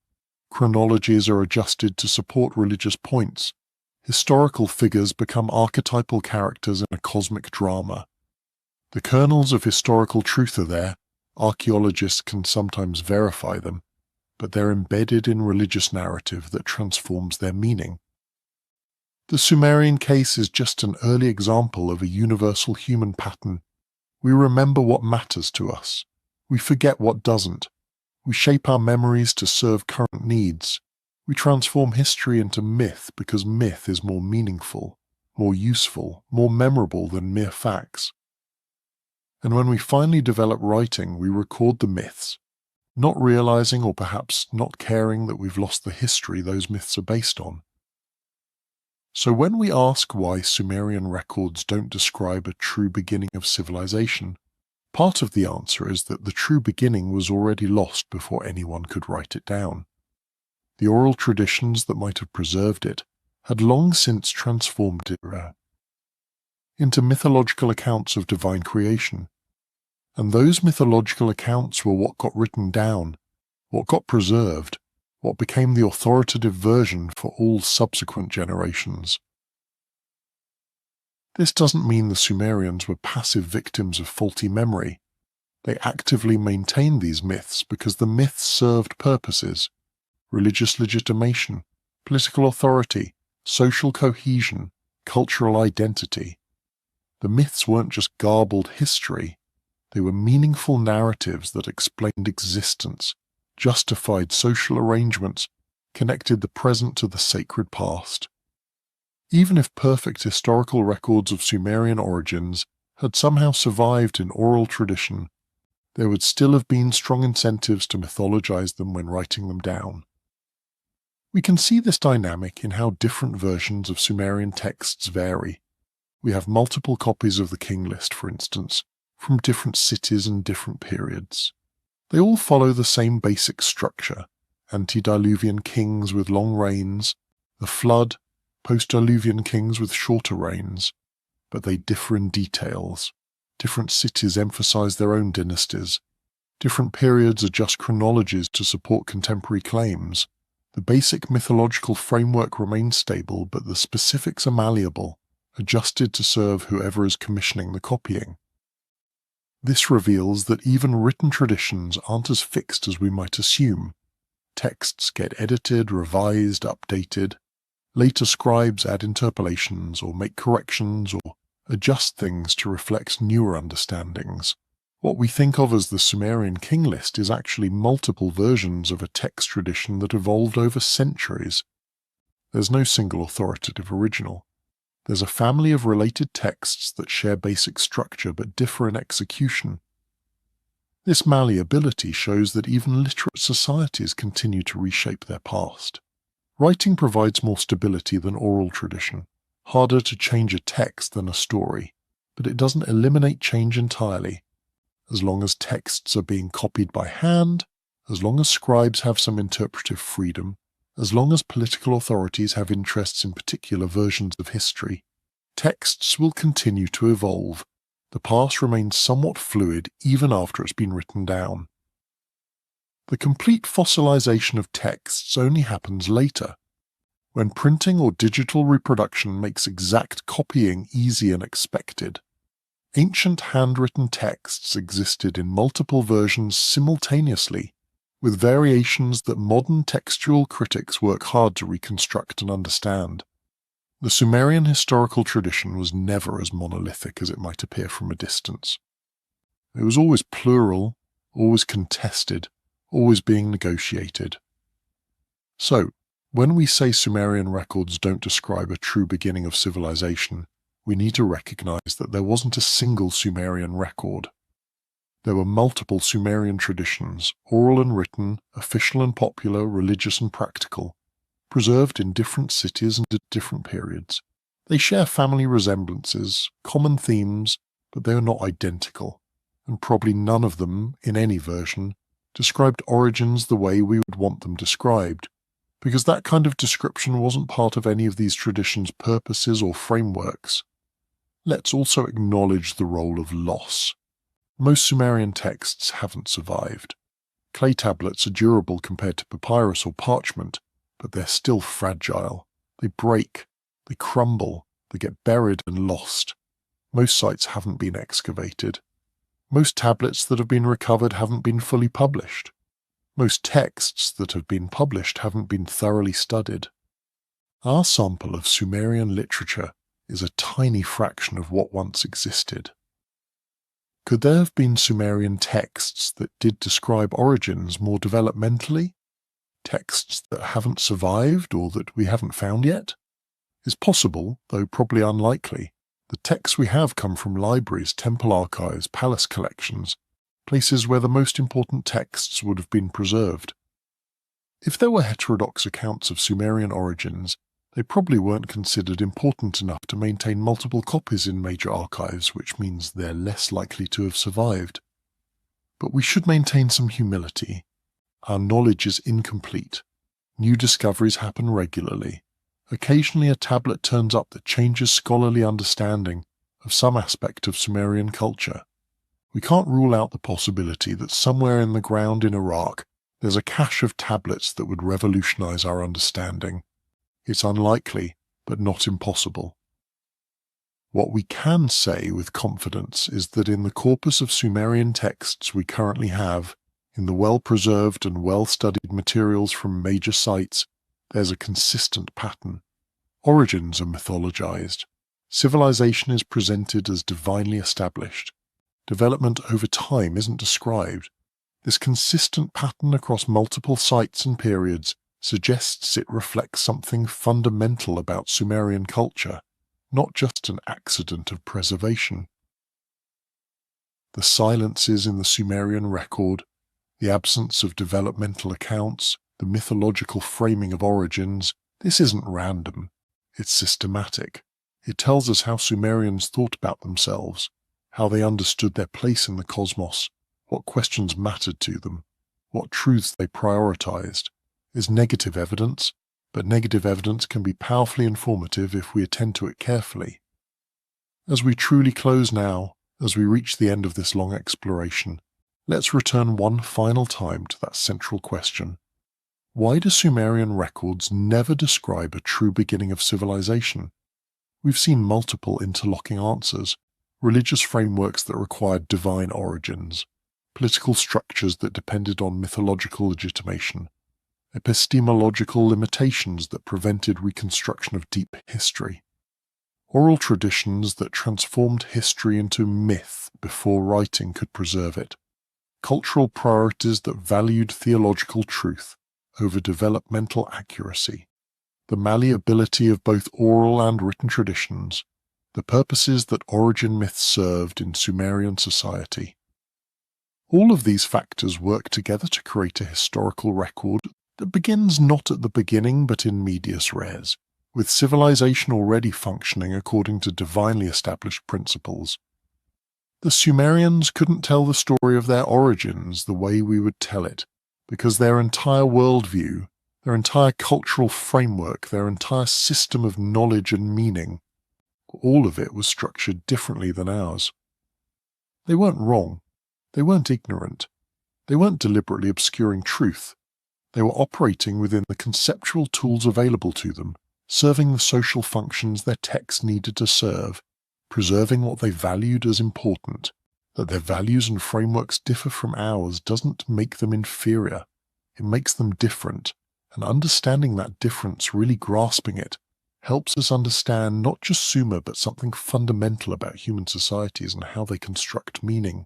Chronologies are adjusted to support religious points. Historical figures become archetypal characters in a cosmic drama. The kernels of historical truth are there. Archaeologists can sometimes verify them, but they're embedded in religious narrative that transforms their meaning. The Sumerian case is just an early example of a universal human pattern. We remember what matters to us. We forget what doesn't. We shape our memories to serve current needs. We transform history into myth because myth is more meaningful, more useful, more memorable than mere facts. And when we finally develop writing, we record the myths, not realizing or perhaps not caring that we've lost the history those myths are based on. So when we ask why Sumerian records don't describe a true beginning of civilization, part of the answer is that the true beginning was already lost before anyone could write it down. The oral traditions that might have preserved it had long since transformed it into mythological accounts of divine creation. And those mythological accounts were what got written down, what got preserved, what became the authoritative version for all subsequent generations. This doesn't mean the Sumerians were passive victims of faulty memory. They actively maintained these myths because the myths served purposes: religious legitimation, political authority, social cohesion, cultural identity. The myths weren't just garbled history. They were meaningful narratives that explained existence, justified social arrangements, connected the present to the sacred past. Even if perfect historical records of Sumerian origins had somehow survived in oral tradition, there would still have been strong incentives to mythologize them when writing them down. We can see this dynamic in how different versions of Sumerian texts vary. We have multiple copies of the king list, for instance, from different cities and different periods. They all follow the same basic structure: antediluvian kings with long reigns, the flood, post-diluvian kings with shorter reigns, but they differ in details. Different cities emphasize their own dynasties. Different periods adjust chronologies to support contemporary claims. The basic mythological framework remains stable, but the specifics are malleable, adjusted to serve whoever is commissioning the copying. This reveals that even written traditions aren't as fixed as we might assume. Texts get edited, revised, updated. Later scribes add interpolations or make corrections or adjust things to reflect newer understandings. What we think of as the Sumerian king list is actually multiple versions of a text tradition that evolved over centuries. There's no single authoritative original. There's a family of related texts that share basic structure but differ in execution. This malleability shows that even literate societies continue to reshape their past. Writing provides more stability than oral tradition. Harder to change a text than a story, but it doesn't eliminate change entirely. As long as texts are being copied by hand, as long as scribes have some interpretive freedom, as long as political authorities have interests in particular versions of history, texts will continue to evolve. The past remains somewhat fluid even after it's been written down. The complete fossilization of texts only happens later, when printing or digital reproduction makes exact copying easy and expected. Ancient handwritten texts existed in multiple versions simultaneously, with variations that modern textual critics work hard to reconstruct and understand. The Sumerian historical tradition was never as monolithic as it might appear from a distance. It was always plural, always contested, always being negotiated. So, when we say Sumerian records don't describe a true beginning of civilization, we need to recognize that there wasn't a single Sumerian record. There were multiple Sumerian traditions, oral and written, official and popular, religious and practical, preserved in different cities and at different periods. They share family resemblances, common themes, but they are not identical, and probably none of them, in any version, described origins the way we would want them described, because that kind of description wasn't part of any of these traditions' purposes or frameworks. Let's also acknowledge the role of loss. Most Sumerian texts haven't survived. Clay tablets are durable compared to papyrus or parchment, but they're still fragile. They break, they crumble, they get buried and lost. Most sites haven't been excavated. Most tablets that have been recovered haven't been fully published. Most texts that have been published haven't been thoroughly studied. Our sample of Sumerian literature is a tiny fraction of what once existed. Could there have been Sumerian texts that did describe origins more developmentally? Texts that haven't survived or that we haven't found yet? It's possible, though probably unlikely. The texts we have come from libraries, temple archives, palace collections, places where the most important texts would have been preserved. If there were heterodox accounts of Sumerian origins, they probably weren't considered important enough to maintain multiple copies in major archives, which means they're less likely to have survived. But we should maintain some humility. Our knowledge is incomplete. New discoveries happen regularly. Occasionally a tablet turns up that changes scholarly understanding of some aspect of Sumerian culture. We can't rule out the possibility that somewhere in the ground in Iraq there's a cache of tablets that would revolutionize our understanding. It's unlikely, but not impossible. What we can say with confidence is that in the corpus of Sumerian texts we currently have, in the well-preserved and well-studied materials from major sites, there's a consistent pattern. Origins are mythologized. Civilization is presented as divinely established. Development over time isn't described. This consistent pattern across multiple sites and periods suggests it reflects something fundamental about Sumerian culture, not just an accident of preservation. The silences in the Sumerian record, the absence of developmental accounts, the mythological framing of origins, this isn't random. It's systematic. It tells us how Sumerians thought about themselves, how they understood their place in the cosmos, what questions mattered to them, what truths they prioritized, is negative evidence, but negative evidence can be powerfully informative if we attend to it carefully. As we truly close now, as we reach the end of this long exploration, let's return one final time to that central question. Why do Sumerian records never describe a true beginning of civilization? We've seen multiple interlocking answers, religious frameworks that required divine origins, political structures that depended on mythological legitimation, epistemological limitations that prevented reconstruction of deep history, oral traditions that transformed history into myth before writing could preserve it, cultural priorities that valued theological truth over developmental accuracy, the malleability of both oral and written traditions, the purposes that origin myths served in Sumerian society. All of these factors work together to create a historical record that begins not at the beginning but in medias res, with civilization already functioning according to divinely established principles. The Sumerians couldn't tell the story of their origins the way we would tell it, because their entire worldview, their entire cultural framework, their entire system of knowledge and meaning, all of it was structured differently than ours. They weren't wrong. They weren't ignorant. They weren't deliberately obscuring truth. They were operating within the conceptual tools available to them, serving the social functions their texts needed to serve, preserving what they valued as important. That their values and frameworks differ from ours doesn't make them inferior. It makes them different, and understanding that difference, really grasping it, helps us understand not just Sumer but something fundamental about human societies and how they construct meaning.